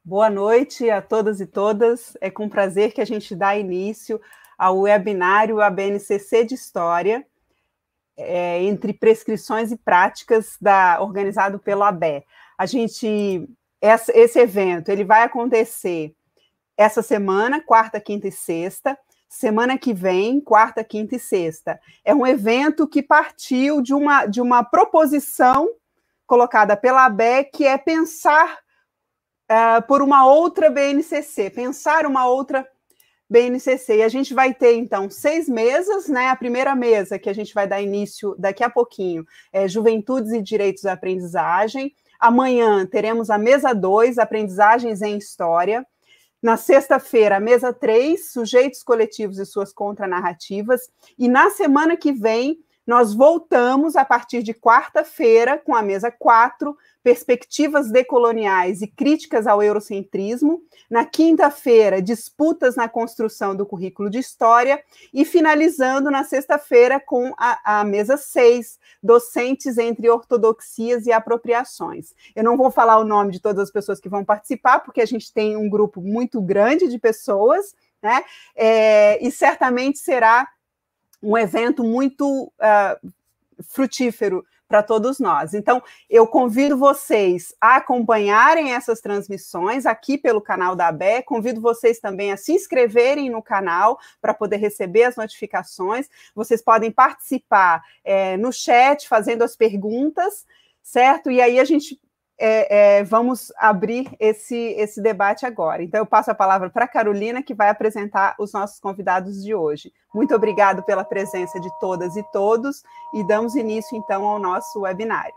Boa noite a todas e todas. É com prazer que a gente dá início ao webinário ABNCC de História, entre prescrições e práticas, organizado pelo ABE. Esse evento ele vai acontecer essa semana, quarta, quinta e sexta. Semana que vem, quarta, quinta e sexta. É um evento que partiu de uma proposição colocada pela ABE, que é pensar por uma outra BNCC, pensar uma outra BNCC. E a gente vai ter, então, 6 mesas, né? A primeira mesa, que a gente vai dar início daqui a pouquinho, é Juventudes e Direitos à Aprendizagem. Amanhã teremos a mesa 2, Aprendizagens em História. Na sexta-feira, a mesa 3, Sujeitos Coletivos e Suas Contranarrativas. E na semana que vem, nós voltamos, a partir de quarta-feira, com a mesa 4, Perspectivas Decoloniais e Críticas ao Eurocentrismo. Na quinta-feira, Disputas na Construção do Currículo de História. E finalizando na sexta-feira com a mesa 6, Docentes entre Ortodoxias e Apropriações. Eu não vou falar o nome de todas as pessoas que vão participar, porque a gente tem um grupo muito grande de pessoas, né? E certamente será um evento muito frutífero para todos nós. Então, eu convido vocês a acompanharem essas transmissões aqui pelo canal da ABE, convido vocês também a se inscreverem no canal para poder receber as notificações. Vocês podem participar no chat, fazendo as perguntas, certo? E aí a gente vamos abrir esse debate agora. Então, eu passo a palavra para a Carolina, que vai apresentar os nossos convidados de hoje. Muito obrigado pela presença de todas e todos, e damos início, então, ao nosso webinário.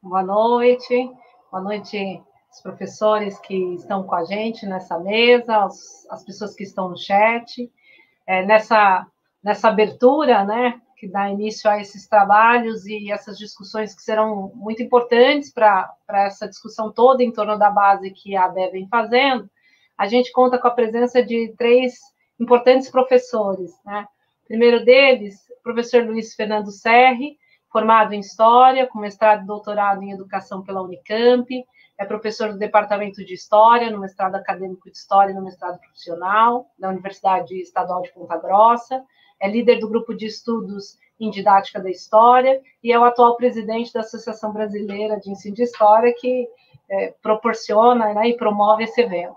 Boa noite aos professores que estão com a gente nessa mesa, as pessoas que estão no chat. Nessa abertura, né, que dá início a esses trabalhos e essas discussões que serão muito importantes para essa discussão toda em torno da base que a ABE vem fazendo, a gente conta com a presença de 3 importantes professores, né? O primeiro deles, o professor Luiz Fernando Serri, formado em História, com mestrado e doutorado em Educação pela Unicamp, é professor do Departamento de História, no mestrado acadêmico de História e no mestrado profissional, da Universidade Estadual de Ponta Grossa, é líder do grupo de estudos em didática da história e é o atual presidente da Associação Brasileira de Ensino de História, que proporciona, né, e promove esse evento.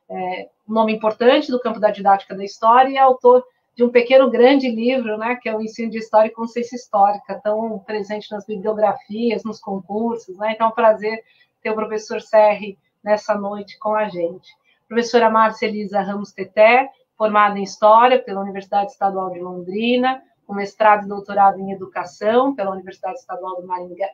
Um nome importante do campo da didática da história e é autor de um pequeno grande livro, né, que é o Ensino de História e Consciência Histórica, tão presente nas bibliografias, nos concursos, né? Então é um prazer ter o professor Serri nessa noite com a gente. Professora Márcia Elisa Ramos Teté, formada em História pela Universidade Estadual de Londrina, com mestrado e doutorado em Educação pela Universidade Estadual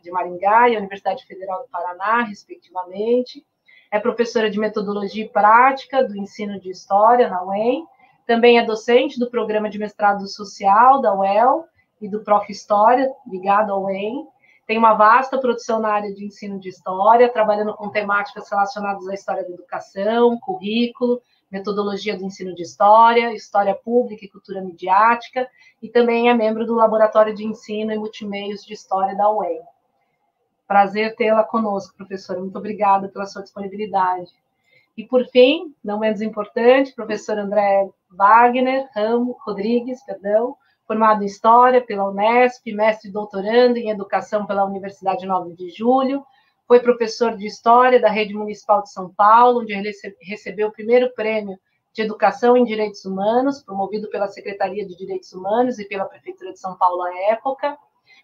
de Maringá e a Universidade Federal do Paraná, respectivamente. É professora de Metodologia e Prática do Ensino de História na UEM. Também é docente do Programa de Mestrado Social da UEL e do Prof. História, ligado ao UEM. Tem uma vasta produção na área de ensino de história, trabalhando com temáticas relacionadas à história da educação, currículo, metodologia do ensino de história, história pública e cultura midiática, e também é membro do Laboratório de Ensino e Multimeios de História da UEM. Prazer tê-la conosco, professora. Muito obrigada pela sua disponibilidade. E, por fim, não menos importante, professor André Rodrigues, formado em História pela Unesp, mestre e doutorando em Educação pela Universidade 9 de Julho, foi professor de História da Rede Municipal de São Paulo, onde ele recebeu o primeiro prêmio de Educação em Direitos Humanos, promovido pela Secretaria de Direitos Humanos e pela Prefeitura de São Paulo à época,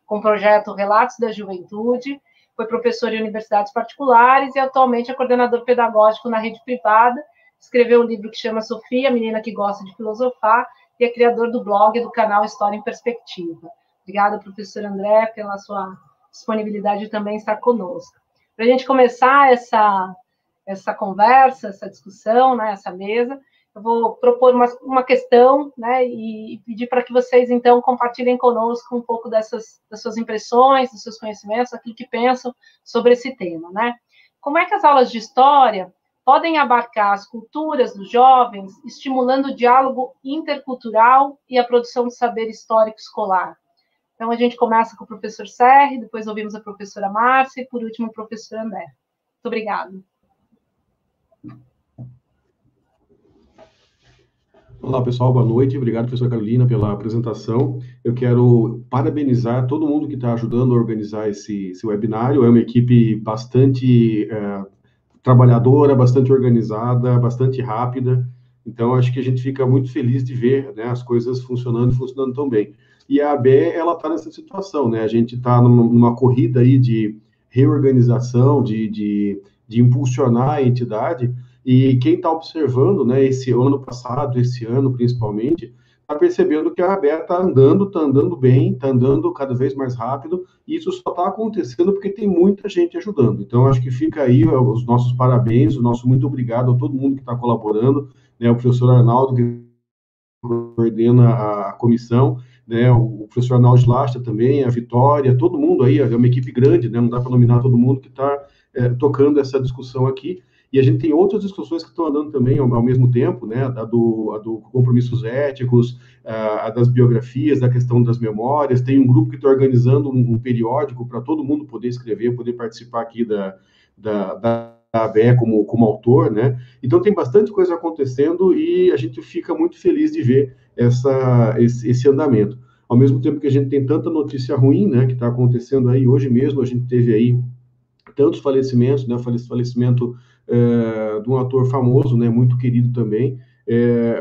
com o projeto Relatos da Juventude. Foi professor em universidades particulares e atualmente é coordenador pedagógico na rede privada. Escreveu um livro que chama Sofia, a Menina que Gosta de Filosofar, e é criador do blog e do canal História em Perspectiva. Obrigada, professor André, pela sua disponibilidade de também estar conosco. Para a gente começar essa conversa, essa discussão, né, essa mesa, eu vou propor uma questão, né, e pedir para que vocês, então, compartilhem conosco um pouco das suas impressões, dos seus conhecimentos, aquilo que pensam sobre esse tema, né? Como é que as aulas de história podem abarcar as culturas dos jovens, estimulando o diálogo intercultural e a produção de saber histórico escolar? Então, a gente começa com o professor Serri, depois ouvimos a professora Márcia e, por último, o professor André. Muito obrigada. Olá, pessoal, boa noite. Obrigado, professora Carolina, pela apresentação. Eu quero parabenizar todo mundo que está ajudando a organizar esse webinário. É uma equipe bastante trabalhadora, bastante organizada, bastante rápida. Então, acho que a gente fica muito feliz de ver, né, as coisas funcionando tão bem. E a ABE, ela está nessa situação, né? A gente está numa corrida aí de reorganização, de impulsionar a entidade, e quem está observando, né, esse ano passado, esse ano principalmente, está percebendo que a ABE está andando bem, está andando cada vez mais rápido, e isso só está acontecendo porque tem muita gente ajudando. Então, acho que fica aí os nossos parabéns, o nosso muito obrigado a todo mundo que está colaborando, né, o professor Arnaldo, que coordena a comissão, né, o professor Arnaldo Lasta também, a Vitória, todo mundo aí, é uma equipe grande, né, não dá para nominar todo mundo que está tocando essa discussão aqui. E a gente tem outras discussões que estão andando também ao mesmo tempo, né? A do compromissos éticos, a das biografias, da questão das memórias. Tem um grupo que está organizando um periódico para todo mundo poder escrever, poder participar aqui da ABE como autor, né? Então tem bastante coisa acontecendo e a gente fica muito feliz de ver esse andamento. Ao mesmo tempo que a gente tem tanta notícia ruim, né? Que está acontecendo aí hoje mesmo, a gente teve aí tantos falecimentos, né? Falecimento de um ator famoso, né, muito querido também,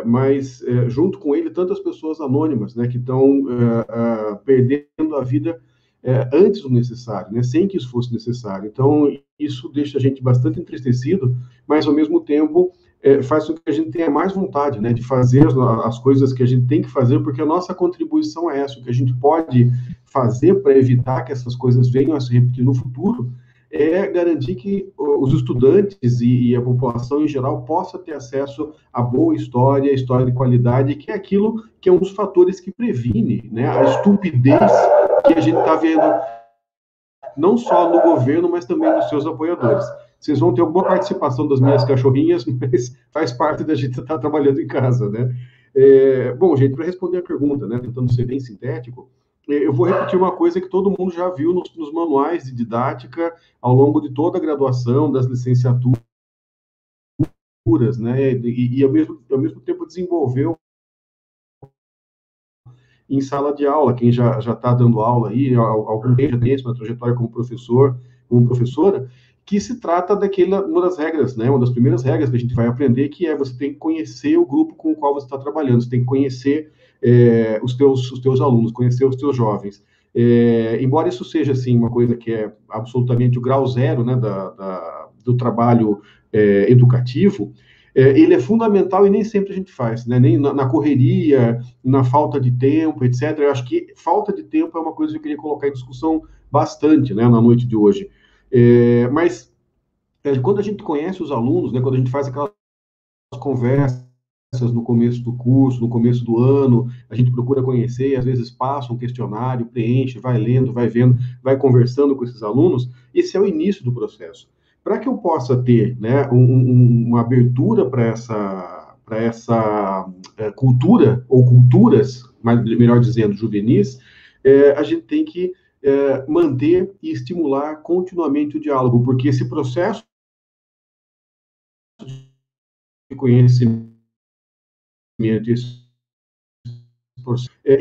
mas junto com ele tantas pessoas anônimas, né, que estão perdendo a vida antes do necessário, né, sem que isso fosse necessário. Então isso deixa a gente bastante entristecido, mas ao mesmo tempo faz com que a gente tenha mais vontade, né, de fazer as coisas que a gente tem que fazer, porque a nossa contribuição é essa, o que a gente pode fazer para evitar que essas coisas venham a se repetir no futuro é garantir que os estudantes e a população em geral possa ter acesso a boa história de qualidade, que é aquilo que é um dos fatores que previne, né, a estupidez que a gente está vendo, não só no governo, mas também nos seus apoiadores. Vocês vão ter alguma participação das minhas cachorrinhas, mas faz parte da gente estar trabalhando em casa, né? Bom, gente, para responder a pergunta, né, tentando ser bem sintético, eu vou repetir uma coisa que todo mundo já viu nos manuais de didática ao longo de toda a graduação, das licenciaturas, né, e ao mesmo tempo desenvolveu em sala de aula, quem já está dando aula aí, algum tempo já tem uma trajetória como professor, como professora, que se trata uma das regras, né, uma das primeiras regras que a gente vai aprender, que é você tem que conhecer o grupo com o qual você está trabalhando, você tem que conhecer os teus alunos, conhecer os teus jovens. Embora isso seja, assim, uma coisa que é absolutamente o grau zero, né, do trabalho educativo, ele é fundamental e nem sempre a gente faz, né? Nem na correria, na falta de tempo, etc. Eu acho que falta de tempo é uma coisa que eu queria colocar em discussão bastante, né, na noite de hoje. Mas quando a gente conhece os alunos, né, quando a gente faz aquelas conversas no começo do curso, no começo do ano, a gente procura conhecer, às vezes passa um questionário, preenche, vai lendo, vai vendo, vai conversando com esses alunos, esse é o início do processo. Para que eu possa ter, né, uma abertura para essa cultura, ou culturas, melhor dizendo, juvenis, a gente tem que manter e estimular continuamente o diálogo, porque esse processo de conhecimento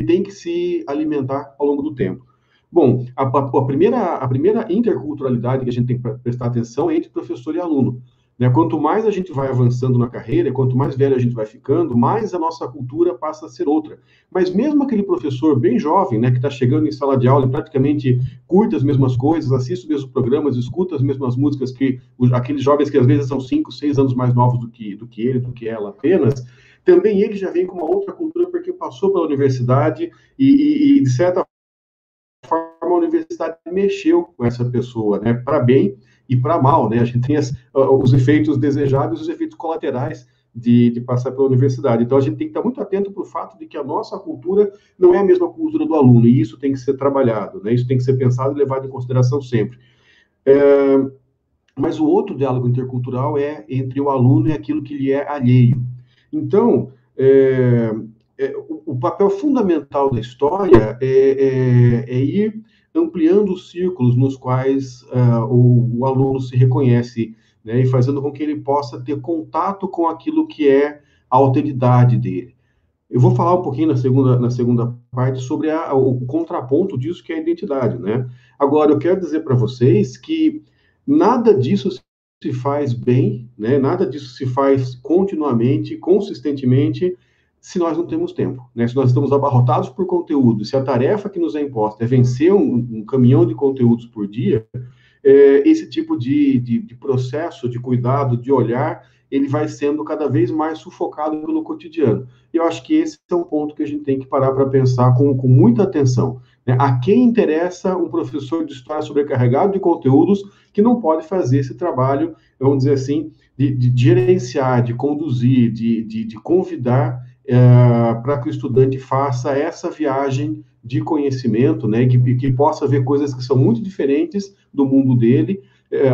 tem que se alimentar ao longo do tempo. Bom, a primeira interculturalidade que a gente tem que prestar atenção é entre professor e aluno. Né? Quanto mais a gente vai avançando na carreira, quanto mais velho a gente vai ficando, mais a nossa cultura passa a ser outra. Mas mesmo aquele professor bem jovem, né, que está chegando em sala de aula e praticamente curte as mesmas coisas, assiste os mesmos programas, escuta as mesmas músicas que aqueles jovens que às vezes são 5, 6 anos mais novos do que ele, do que ela apenas, também ele já vem com uma outra cultura porque passou pela universidade e de certa forma, a universidade mexeu com essa pessoa, né, para bem e para mal, né? A gente tem os efeitos desejados e os efeitos colaterais de passar pela universidade. Então, a gente tem que estar muito atento para o fato de que a nossa cultura não é a mesma cultura do aluno, e isso tem que ser trabalhado, né? Isso tem que ser pensado e levado em consideração sempre. Mas o outro diálogo intercultural é entre o aluno e aquilo que lhe é alheio. Então, o papel fundamental da história é ir ampliando os círculos nos quais o aluno se reconhece, né, e fazendo com que ele possa ter contato com aquilo que é a alteridade dele. Eu vou falar um pouquinho na segunda parte sobre o contraponto disso que é a identidade, né? Agora, eu quero dizer para vocês que nada disso se faz bem, né? Nada disso se faz continuamente, consistentemente, se nós não temos tempo, né? Se nós estamos abarrotados por conteúdo, se a tarefa que nos é imposta é vencer um caminhão de conteúdos por dia, esse tipo de processo, de cuidado, de olhar, ele vai sendo cada vez mais sufocado pelo cotidiano. E eu acho que esse é um ponto que a gente tem que parar para pensar com muita atenção, né? A quem interessa um professor de história sobrecarregado de conteúdos que não pode fazer esse trabalho, vamos dizer assim, de gerenciar, de conduzir, de convidar para que o estudante faça essa viagem de conhecimento, né, que possa ver coisas que são muito diferentes do mundo dele,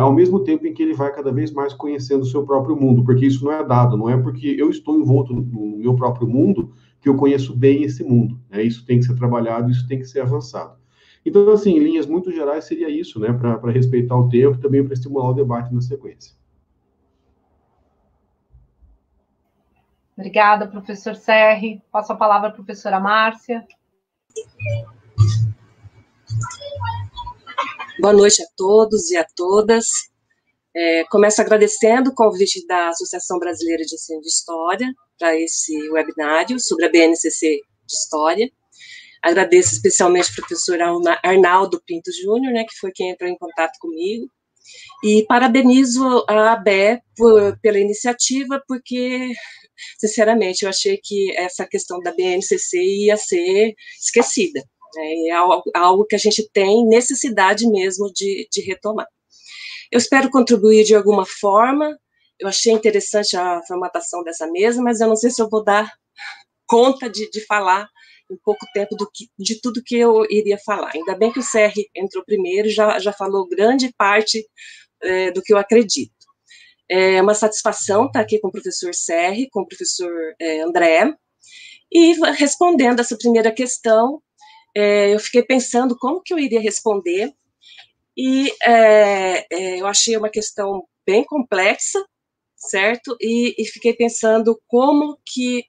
ao mesmo tempo em que ele vai cada vez mais conhecendo o seu próprio mundo, porque isso não é dado, não é porque eu estou envolto no meu próprio mundo que eu conheço bem esse mundo, né? Isso tem que ser trabalhado, isso tem que ser avançado. Então, assim, em linhas muito gerais, seria isso, né, para respeitar o tempo e também para estimular o debate na sequência. Obrigada, professor Serri. Passo a palavra à professora Márcia. Boa noite a todos e a todas. Começo agradecendo o convite da Associação Brasileira de Ensino de História para esse webinário sobre a BNCC de História. Agradeço especialmente ao professor Arnaldo Pinto Júnior, né, que foi quem entrou em contato comigo, e parabenizo a ABE pela iniciativa, porque, sinceramente, eu achei que essa questão da BNCC ia ser esquecida. É algo que a gente tem necessidade mesmo de retomar. Eu espero contribuir de alguma forma. Eu achei interessante a formatação dessa mesa, mas eu não sei se eu vou dar conta de falar em pouco tempo de tudo que eu iria falar. Ainda bem que o Serri entrou primeiro, já falou grande parte do que eu acredito. É uma satisfação estar aqui com o professor Serri, com o professor André, e respondendo essa primeira questão, eu fiquei pensando como que eu iria responder, e eu achei uma questão bem complexa, certo? E fiquei pensando como que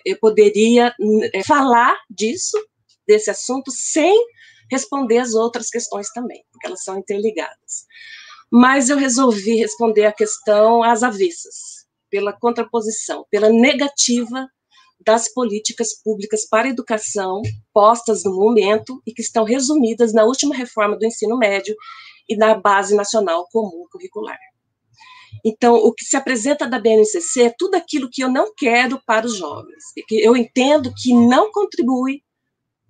eu poderia falar desse assunto, sem responder as outras questões também, porque elas são interligadas. Mas eu resolvi responder a questão às avessas, pela contraposição, pela negativa das políticas públicas para a educação postas no momento e que estão resumidas na última reforma do ensino médio e na Base Nacional Comum Curricular. Então, o que se apresenta da BNCC é tudo aquilo que eu não quero para os jovens, e que eu entendo que não contribui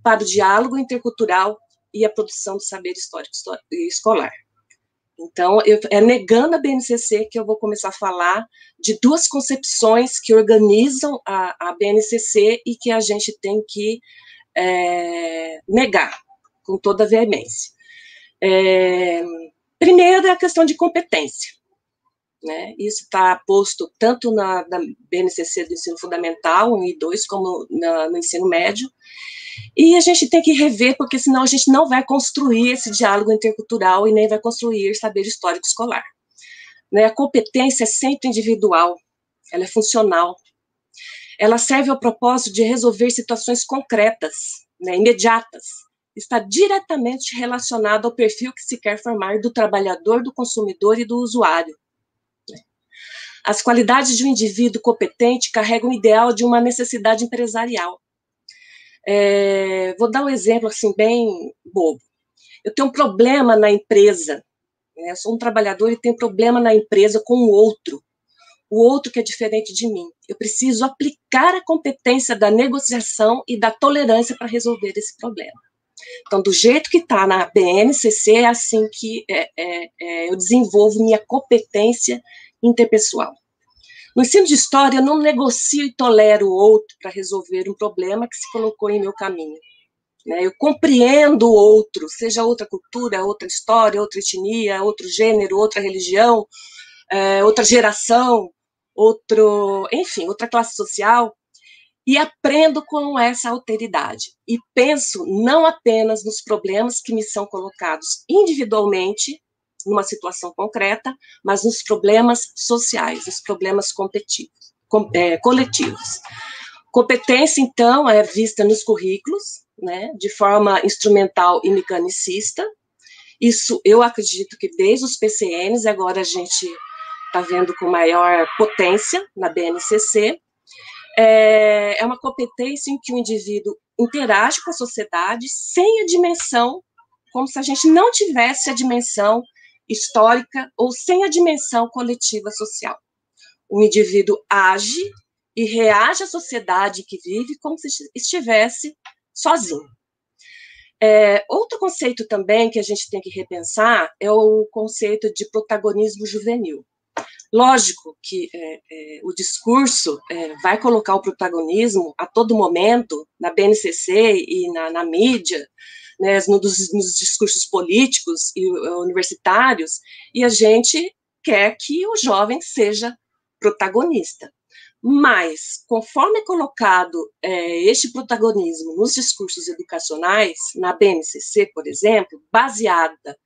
para o diálogo intercultural e a produção do saber histórico escolar. Então, é negando a BNCC que eu vou começar a falar de duas concepções que organizam a BNCC e que a gente tem que negar com toda a veemência. Primeiro é a questão de competência, né? Isso está posto tanto na BNCC do ensino fundamental, 1 e 2, como no ensino médio, e a gente tem que rever, porque senão a gente não vai construir esse diálogo intercultural e nem vai construir saber histórico escolar. Né? A competência é sempre individual, ela é funcional, ela serve ao propósito de resolver situações concretas, né, imediatas, está diretamente relacionado ao perfil que se quer formar do trabalhador, do consumidor e do usuário. As qualidades de um indivíduo competente carregam o ideal de uma necessidade empresarial. Vou dar um exemplo assim bem bobo. Eu tenho um problema na empresa, né? Eu sou um trabalhador e tenho problema na empresa com o outro que é diferente de mim. Eu preciso aplicar a competência da negociação e da tolerância para resolver esse problema. Então, do jeito que está na BNCC, é assim que eu desenvolvo minha competência interpessoal. No ensino de história, eu não negocio e tolero o outro para resolver um problema que se colocou em meu caminho. Né? Eu compreendo o outro, seja outra cultura, outra história, outra etnia, outro gênero, outra religião, outra geração, enfim, outra classe social, e aprendo com essa alteridade. E penso não apenas nos problemas que me são colocados individualmente, numa situação concreta, mas nos problemas sociais, nos problemas coletivos. Competência, então, é vista nos currículos, né, de forma instrumental e mecanicista. Isso, eu acredito que desde os PCNs, agora a gente está vendo com maior potência na BNCC. É uma competência em que o indivíduo interage com a sociedade sem a dimensão, como se a gente não tivesse a dimensão histórica ou sem a dimensão coletiva social. O indivíduo age e reage à sociedade que vive como se estivesse sozinho. Outro conceito também que a gente tem que repensar é o conceito de protagonismo juvenil. Lógico que o discurso vai colocar o protagonismo a todo momento na BNCC e na mídia, né, nos discursos políticos e universitários, e a gente quer que o jovem seja protagonista. Mas, conforme é colocado este protagonismo nos discursos educacionais, na BNCC, por exemplo, baseada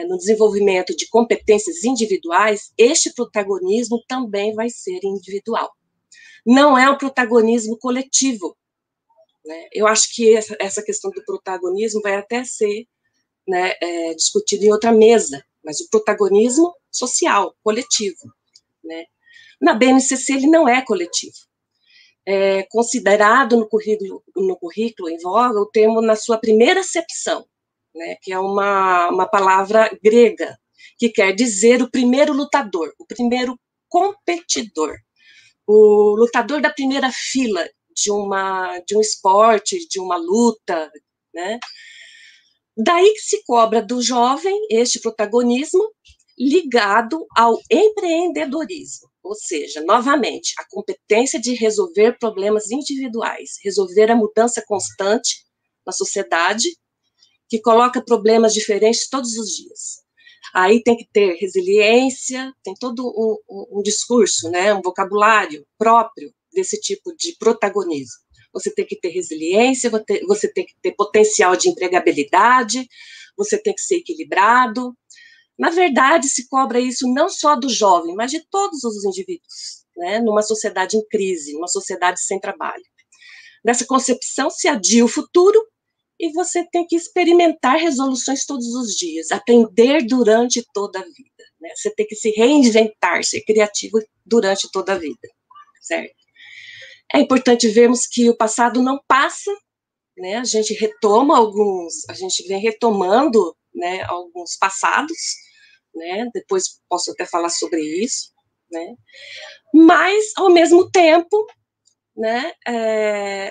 no desenvolvimento de competências individuais, este protagonismo também vai ser individual. Não é um protagonismo coletivo, né? Eu acho que essa questão do protagonismo vai até ser, né, discutido em outra mesa, mas o protagonismo social, coletivo, né? Na BNCC ele não é coletivo. É considerado no currículo em voga o termo na sua primeira acepção, né, que é uma palavra grega, que quer dizer o primeiro lutador, o primeiro competidor, o lutador da primeira fila de um esporte, de uma luta, né? Daí que se cobra do jovem este protagonismo ligado ao empreendedorismo, ou seja, novamente, a competência de resolver problemas individuais, resolver a mudança constante na sociedade, que coloca problemas diferentes todos os dias. Aí tem que ter resiliência, tem todo um discurso, né, um vocabulário próprio desse tipo de protagonismo. Você tem que ter resiliência, você tem que ter potencial de empregabilidade, você tem que ser equilibrado. Na verdade, se cobra isso não só do jovem, mas de todos os indivíduos, né, numa sociedade em crise, numa sociedade sem trabalho. Nessa concepção se adia o futuro e você tem que experimentar resoluções todos os dias, aprender durante toda a vida, né? Você tem que se reinventar, ser criativo durante toda a vida, certo? É importante vermos que o passado não passa, né? A gente vem retomando, né, alguns passados, né? Depois posso até falar sobre isso, né? Mas, ao mesmo tempo, né,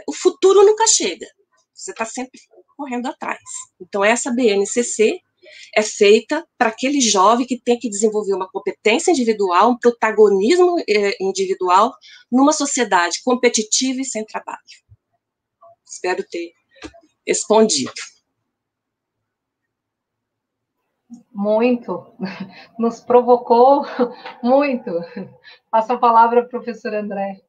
o futuro nunca chega. Você está sempre correndo atrás. Então, essa BNCC é feita para aquele jovem que tem que desenvolver uma competência individual, um protagonismo individual numa sociedade competitiva e sem trabalho. Espero ter respondido. Muito. Nos provocou muito. Passo a palavra ao professor André.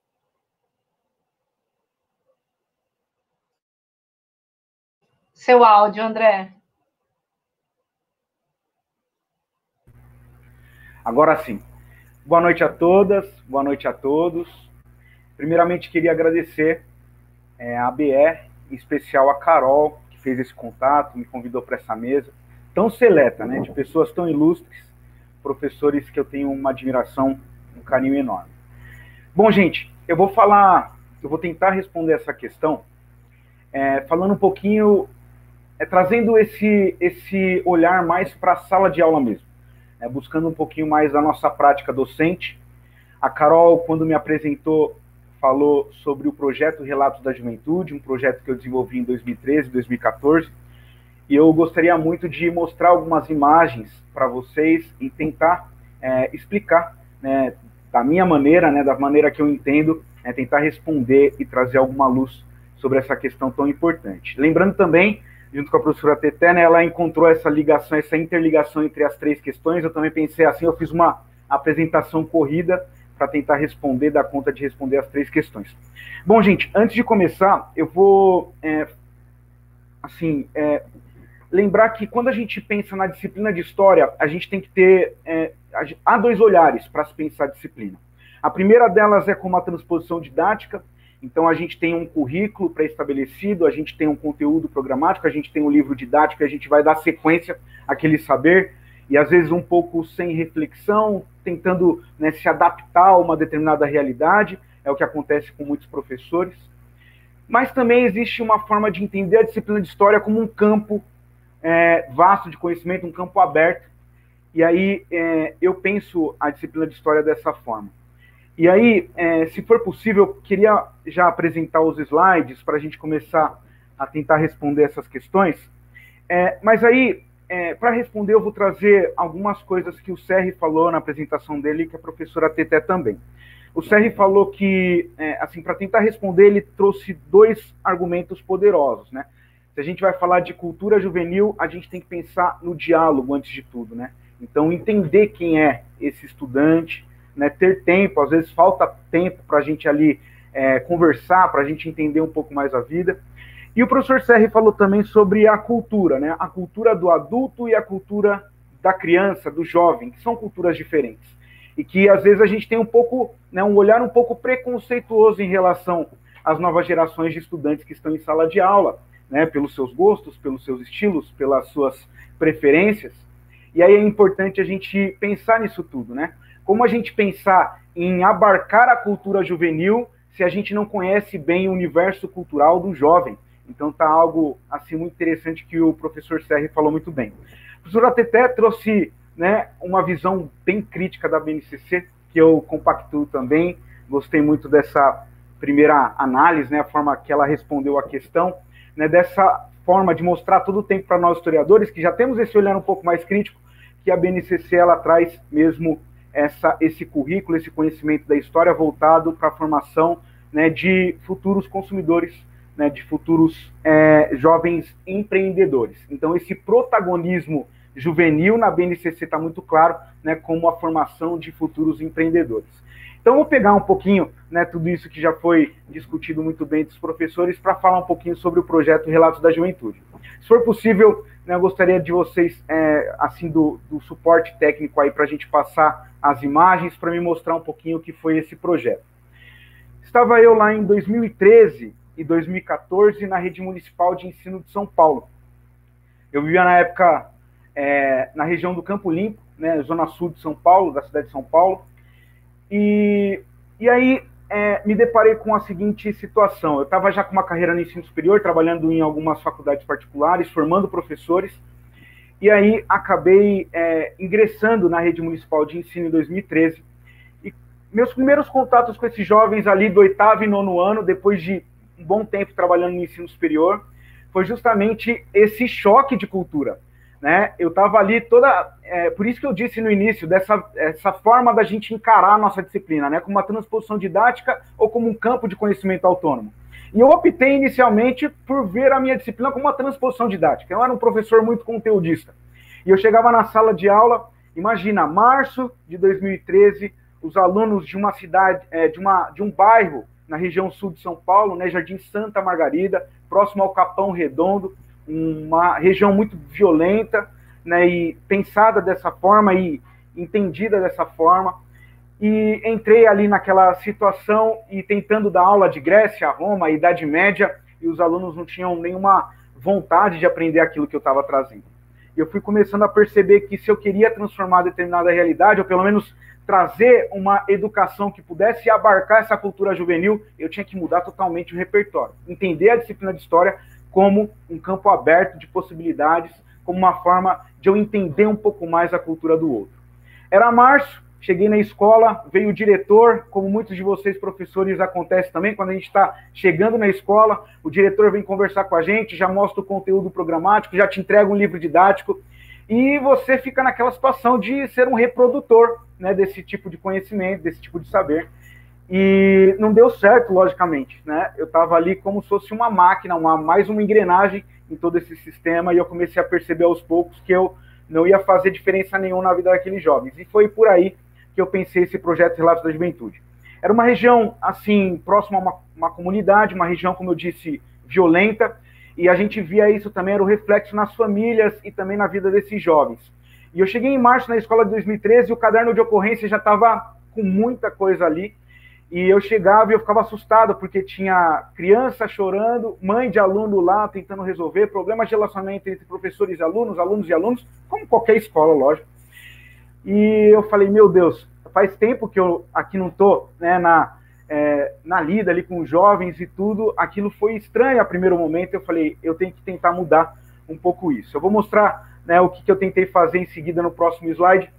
Seu áudio, André. Agora sim. Boa noite a todas, boa noite a todos. Primeiramente, queria agradecer a ABE, em especial a Carol, que fez esse contato, me convidou para essa mesa, tão seleta, né, de pessoas tão ilustres, professores que eu tenho uma admiração, um carinho enorme. Bom, gente, eu vou tentar responder essa questão, falando um pouquinho, trazendo esse olhar mais para a sala de aula mesmo. Buscando um pouquinho mais da nossa prática docente. A Carol, quando me apresentou, falou sobre o projeto Relatos da Juventude, um projeto que eu desenvolvi em 2013, 2014, e eu gostaria muito de mostrar algumas imagens para vocês e tentar explicar, né, da minha maneira, né, da maneira que eu entendo, tentar responder e trazer alguma luz sobre essa questão tão importante. Lembrando também, junto com a professora Teté, né, ela encontrou essa ligação, essa interligação entre as três questões. Eu também pensei assim, eu fiz uma apresentação corrida para tentar dar conta de responder as três questões. Bom, gente, antes de começar, eu vou, lembrar que quando a gente pensa na disciplina de história, a gente tem que ter... há dois olhares para se pensar a disciplina. A primeira delas é como a transposição didática. Então, a gente tem um currículo pré-estabelecido, a gente tem um conteúdo programático, a gente tem um livro didático, a gente vai dar sequência àquele saber, e às vezes um pouco sem reflexão, tentando, né, se adaptar a uma determinada realidade, é o que acontece com muitos professores. Mas também existe uma forma de entender a disciplina de história como um campo vasto de conhecimento, um campo aberto, e aí eu penso a disciplina de história dessa forma. E aí, se for possível, eu queria já apresentar os slides para a gente começar a tentar responder essas questões. Mas aí, para responder, eu vou trazer algumas coisas que o Serri falou na apresentação dele, que a professora Teté também. O Serri falou que, assim, para tentar responder, ele trouxe dois argumentos poderosos, né? Se a gente vai falar de cultura juvenil, a gente tem que pensar no diálogo antes de tudo, né? Então, entender quem é esse estudante, né, ter tempo, às vezes falta tempo para a gente ali conversar, para a gente entender um pouco mais a vida. E o professor Serri falou também sobre a cultura, né, a cultura do adulto e a cultura da criança, do jovem, que são culturas diferentes. E que às vezes a gente tem um pouco, né, um olhar um pouco preconceituoso em relação às novas gerações de estudantes que estão em sala de aula, né, pelos seus gostos, pelos seus estilos, pelas suas preferências. E aí é importante a gente pensar nisso tudo, né? Como a gente pensar em abarcar a cultura juvenil se a gente não conhece bem o universo cultural do jovem? Então tá algo assim muito interessante que o professor Serri falou muito bem. A professora Teté trouxe, né, uma visão bem crítica da BNCC, que eu compactuo também. Gostei muito dessa primeira análise, né, a forma que ela respondeu a questão, né, dessa forma de mostrar todo o tempo para nós historiadores, que já temos esse olhar um pouco mais crítico, que a BNCC ela traz mesmo esse currículo, esse conhecimento da história voltado para a formação, né, de futuros consumidores, né, de futuros jovens empreendedores. Então, esse protagonismo juvenil na BNCC está muito claro, né, como a formação de futuros empreendedores. Então, vou pegar um pouquinho, né, tudo isso que já foi discutido muito bem dos professores para falar um pouquinho sobre o projeto Relatos da Juventude. Se for possível, né, eu gostaria de vocês, assim, do suporte técnico aí para a gente passar as imagens para me mostrar um pouquinho o que foi esse projeto. Estava eu lá em 2013 e 2014 na Rede Municipal de Ensino de São Paulo. Eu vivia na época na região do Campo Limpo, né, zona sul de São Paulo, da cidade de São Paulo, e aí me deparei com a seguinte situação. Eu estava já com uma carreira no ensino superior, trabalhando em algumas faculdades particulares, formando professores, e aí acabei ingressando na Rede Municipal de Ensino em 2013. E meus primeiros contatos com esses jovens ali do 8º e 9º ano, depois de um bom tempo trabalhando no ensino superior, foi justamente esse choque de cultura, né? Eu estava ali por isso que eu disse no início, essa forma da gente encarar a nossa disciplina, né? Como uma transposição didática ou como um campo de conhecimento autônomo. E eu optei inicialmente por ver a minha disciplina como uma transposição didática. Eu era um professor muito conteudista. E eu chegava na sala de aula, imagina, março de 2013, os alunos de uma cidade, de um bairro na região sul de São Paulo, né, Jardim Santa Margarida, próximo ao Capão Redondo, uma região muito violenta, né, e pensada dessa forma e entendida dessa forma. E entrei ali naquela situação e tentando dar aula de Grécia, Roma, Idade Média, e os alunos não tinham nenhuma vontade de aprender aquilo que eu estava trazendo. E eu fui começando a perceber que se eu queria transformar determinada realidade, ou pelo menos trazer uma educação que pudesse abarcar essa cultura juvenil, eu tinha que mudar totalmente o repertório. Entender a disciplina de história como um campo aberto de possibilidades, como uma forma de eu entender um pouco mais a cultura do outro. Era março, cheguei na escola, veio o diretor, como muitos de vocês professores acontece também, quando a gente está chegando na escola, o diretor vem conversar com a gente, já mostra o conteúdo programático, já te entrega um livro didático, e você fica naquela situação de ser um reprodutor, né, desse tipo de conhecimento, desse tipo de saber. E não deu certo, logicamente, né? Eu estava ali como se fosse uma máquina, mais uma engrenagem em todo esse sistema, e eu comecei a perceber aos poucos que eu não ia fazer diferença nenhuma na vida daqueles jovens. E foi por aí que eu pensei esse projeto Relatos da Juventude. Era uma região, assim, próxima a uma comunidade, uma região, como eu disse, violenta, E a gente via isso também, era o reflexo nas famílias e também na vida desses jovens. E eu cheguei em março na escola de 2013 e o caderno de ocorrência já estava com muita coisa ali. E eu chegava e eu ficava assustado, porque tinha criança chorando, mãe de aluno lá tentando resolver, problemas de relacionamento entre professores e alunos, alunos e alunos, como qualquer escola, lógico. E eu falei, meu Deus, faz tempo que eu aqui não estou, né, na lida ali com os jovens e tudo, aquilo foi estranho a primeiro momento. Eu falei, eu tenho que tentar mudar um pouco isso. Eu vou mostrar, né, o que eu tentei fazer em seguida no próximo slide.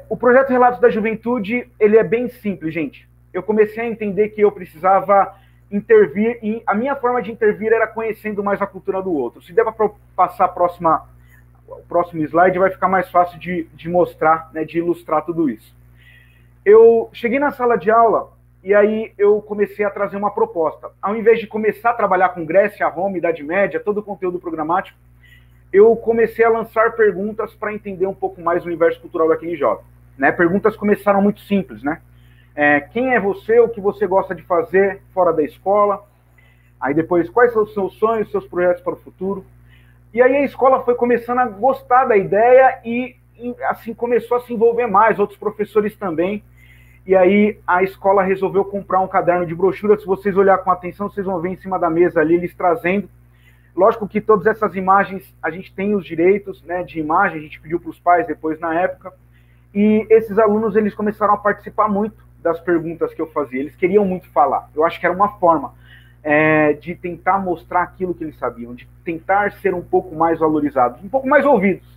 O projeto Relatos da Juventude, ele é bem simples, gente. Eu comecei a entender que eu precisava intervir, e a minha forma de intervir era conhecendo mais a cultura do outro. Se der para passar o próximo slide, vai ficar mais fácil de mostrar, né, de ilustrar tudo isso. Eu cheguei na sala de aula e aí eu comecei a trazer uma proposta. Ao invés de começar a trabalhar com Grécia, Roma, Idade Média, todo o conteúdo programático, eu comecei a lançar perguntas para entender um pouco mais o universo cultural daquele jovem. Né? Perguntas começaram muito simples, né? Quem é você, o que você gosta de fazer fora da escola? Aí depois, quais são os seus sonhos, seus projetos para o futuro? E aí a escola foi começando a gostar da ideia e assim começou a se envolver mais, outros professores também. E aí a escola resolveu comprar um caderno de brochura. Se vocês olharem com atenção, vocês vão ver em cima da mesa ali, eles trazendo. Lógico que todas essas imagens, a gente tem os direitos, né, de imagem, a gente pediu para os pais depois na época. E esses alunos, eles começaram a participar muito das perguntas que eu fazia. Eles queriam muito falar. Eu acho que era uma forma de tentar mostrar aquilo que eles sabiam, de tentar ser um pouco mais valorizados, um pouco mais ouvidos.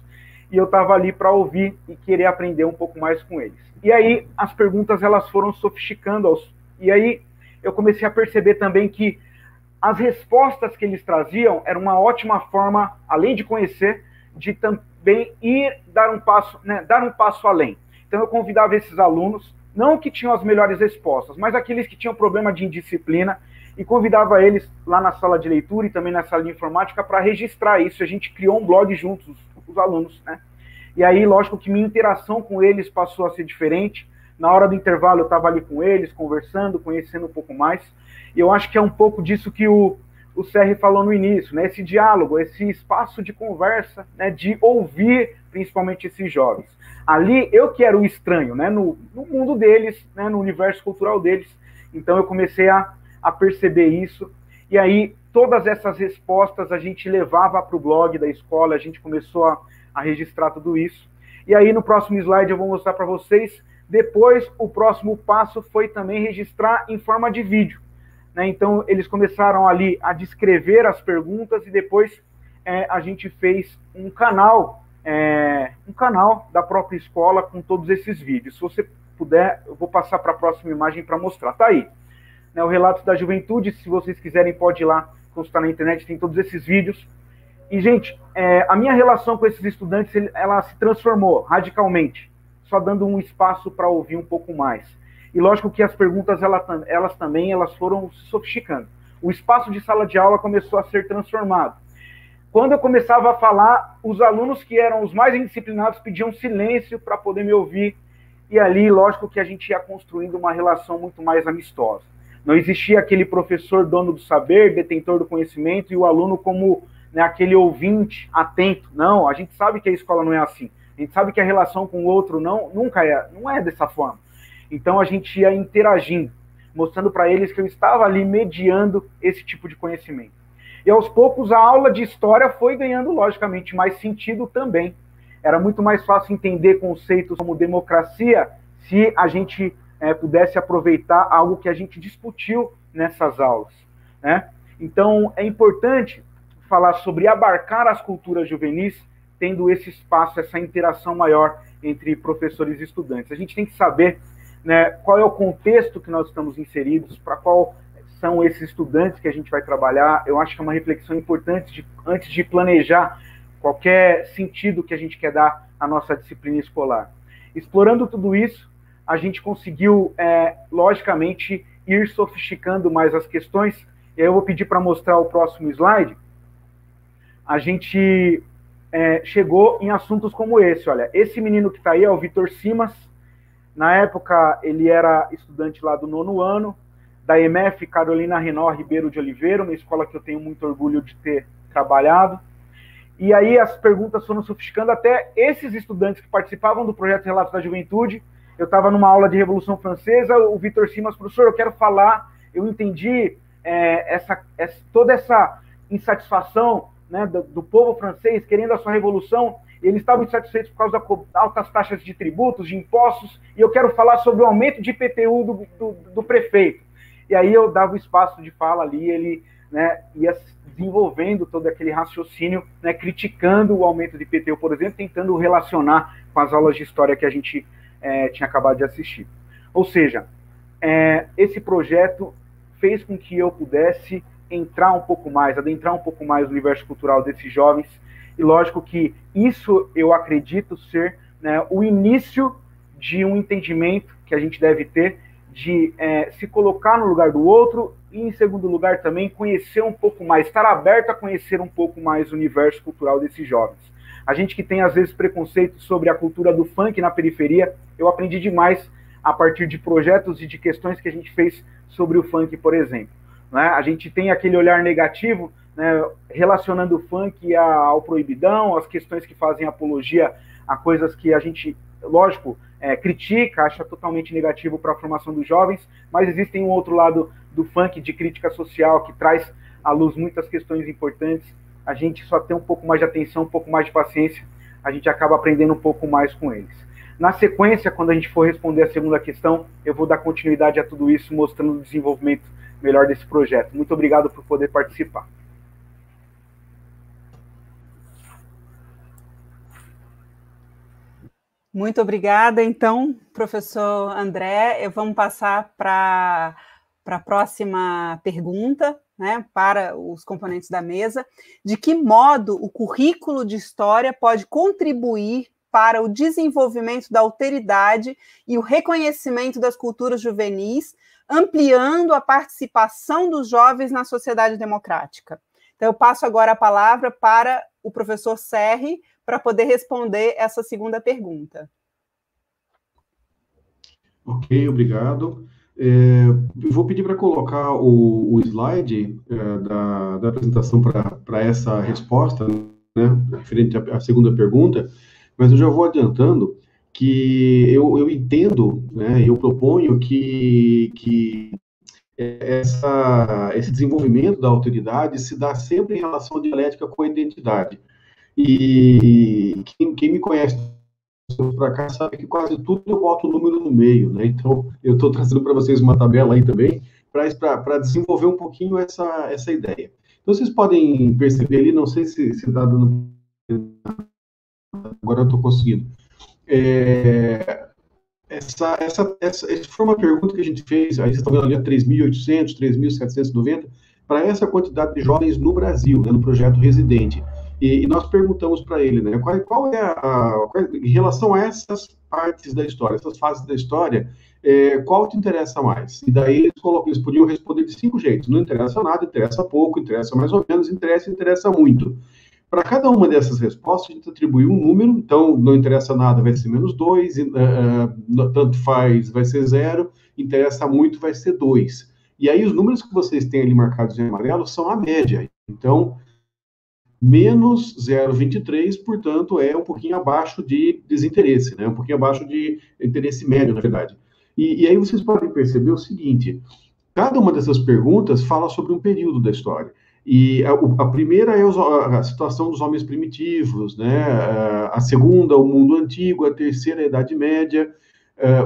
E eu estava ali para ouvir e querer aprender um pouco mais com eles. E aí as perguntas, elas foram sofisticando. E aí eu comecei a perceber também que as respostas que eles traziam eram uma ótima forma, além de conhecer, de também dar um passo além. Então eu convidava esses alunos, não que tinham as melhores respostas, mas aqueles que tinham problema de indisciplina, e convidava eles lá na sala de leitura e também na sala de informática para registrar isso. A gente criou um blog juntos, os alunos, né? E aí, lógico que minha interação com eles passou a ser diferente. Na hora do intervalo eu estava ali com eles, conversando, conhecendo um pouco mais. E eu acho que é um pouco disso que o CR falou no início, né? Esse diálogo, esse espaço de conversa, né? De ouvir principalmente esses jovens. Ali eu que era o estranho, né? No mundo deles, né? No universo cultural deles. Então eu comecei a perceber isso, e aí todas essas respostas a gente levava para o blog da escola, a gente começou a registrar tudo isso, e aí no próximo slide eu vou mostrar para vocês. Depois o próximo passo foi também registrar em forma de vídeo, né? Então eles começaram ali a descrever as perguntas, e depois a gente fez um canal da própria escola com todos esses vídeos. Se você puder, eu vou passar para a próxima imagem para mostrar, tá aí. O Relatos da Juventude, se vocês quiserem, pode ir lá consultar na internet, tem todos esses vídeos. E, gente, a minha relação com esses estudantes, ela se transformou radicalmente, só dando um espaço para ouvir um pouco mais. E lógico que as perguntas, elas também foram se sofisticando. O espaço de sala de aula começou a ser transformado. Quando eu começava a falar, os alunos que eram os mais indisciplinados pediam silêncio para poder me ouvir, e ali, lógico que a gente ia construindo uma relação muito mais amistosa. Não existia aquele professor dono do saber, detentor do conhecimento, e o aluno como, né, aquele ouvinte atento. Não, a gente sabe que a escola não é assim. A gente sabe que a relação com o outro não é dessa forma. Então a gente ia interagindo, mostrando para eles que eu estava ali mediando esse tipo de conhecimento. E aos poucos a aula de história foi ganhando, logicamente, mais sentido também. Era muito mais fácil entender conceitos como democracia se a gente pudesse aproveitar algo que a gente discutiu nessas aulas, né? Então, é importante falar sobre abarcar as culturas juvenis, tendo esse espaço, essa interação maior entre professores e estudantes. A gente tem que saber, né, qual é o contexto que nós estamos inseridos, para qual são esses estudantes que a gente vai trabalhar. Eu acho que é uma reflexão importante antes de planejar qualquer sentido que a gente quer dar à nossa disciplina escolar. Explorando tudo isso, a gente conseguiu, logicamente, ir sofisticando mais as questões. E aí eu vou pedir para mostrar o próximo slide. A gente chegou em assuntos como esse. Olha, esse menino que está aí é o Vitor Simas. Na época, ele era estudante lá do 9º ano. da EMF Carolina Renó Ribeiro de Oliveira, uma escola que eu tenho muito orgulho de ter trabalhado. E aí as perguntas foram sofisticando até esses estudantes que participavam do projeto Relatos da Juventude. Eu estava numa aula de Revolução Francesa, o Vitor Simas, professor, eu quero falar, eu entendi toda essa insatisfação, né, do povo francês querendo a sua revolução, e eles estavam insatisfeitos por causa das altas taxas de tributos, de impostos, e eu quero falar sobre o aumento de IPTU do prefeito. E aí eu dava o espaço de fala ali, ele, né, ia desenvolvendo todo aquele raciocínio, né, criticando o aumento de IPTU, por exemplo, tentando relacionar com as aulas de história que a gente tinha acabado de assistir. Ou seja, esse projeto fez com que eu pudesse entrar um pouco mais, adentrar um pouco mais no universo cultural desses jovens, e lógico que isso eu acredito ser, né, o início de um entendimento que a gente deve ter de se colocar no lugar do outro e, em segundo lugar, também conhecer um pouco mais, estar aberto a conhecer um pouco mais o universo cultural desses jovens. A gente que tem, às vezes, preconceito sobre a cultura do funk na periferia, eu aprendi demais a partir de projetos e de questões que a gente fez sobre o funk, por exemplo. Né? A gente tem aquele olhar negativo, né, relacionando o funk ao proibidão, às questões que fazem apologia a coisas que a gente, lógico, critica, acha totalmente negativo para a formação dos jovens, mas existe um outro lado do funk de crítica social que traz à luz muitas questões importantes. A gente só tem um pouco mais de atenção, um pouco mais de paciência, a gente acaba aprendendo um pouco mais com eles. Na sequência, quando a gente for responder a segunda questão, eu vou dar continuidade a tudo isso, mostrando o desenvolvimento melhor desse projeto. Muito obrigado por poder participar. Muito obrigada. Então, professor André, vamos passar para a próxima pergunta, né, para os componentes da mesa. De que modo o currículo de História pode contribuir para o desenvolvimento da alteridade e o reconhecimento das culturas juvenis, ampliando a participação dos jovens na sociedade democrática? Então, eu passo agora a palavra para o professor Serri, para poder responder essa segunda pergunta. Ok, obrigado. Eu vou pedir para colocar o slide da apresentação para essa resposta, né, referente à segunda pergunta, mas eu já vou adiantando que eu entendo, né, eu proponho que esse desenvolvimento da autoridade se dá sempre em relação à dialética com a identidade. E quem me conhece para cá sabe que quase tudo eu boto o número no meio, né? Então, eu estou trazendo para vocês uma tabela aí também, para desenvolver um pouquinho essa ideia. Então, vocês podem perceber ali, não sei se está dando... Agora eu estou conseguindo. Essa foi uma pergunta que a gente fez, aí vocês estão vendo ali, 3.800, 3.790, para essa quantidade de jovens no Brasil, né, no projeto Residente. E nós perguntamos para ele, né, qual é em relação a essas partes da história, essas fases da história, qual te interessa mais? E daí eles podiam responder de 5 jeitos: não interessa nada, interessa pouco, interessa mais ou menos, interessa muito. Para cada uma dessas respostas, a gente atribuiu um número. Então, não interessa nada, vai ser -2, tanto faz, vai ser 0, interessa muito, vai ser 2. E aí, os números que vocês têm ali marcados em amarelo são a média. Então, menos 0,23, portanto, é um pouquinho abaixo de desinteresse, né? Um pouquinho abaixo de interesse médio, na verdade. E aí vocês podem perceber o seguinte: cada uma dessas perguntas fala sobre um período da história. E a primeira é a situação dos homens primitivos, né? A segunda, o mundo antigo. A terceira, a Idade Média.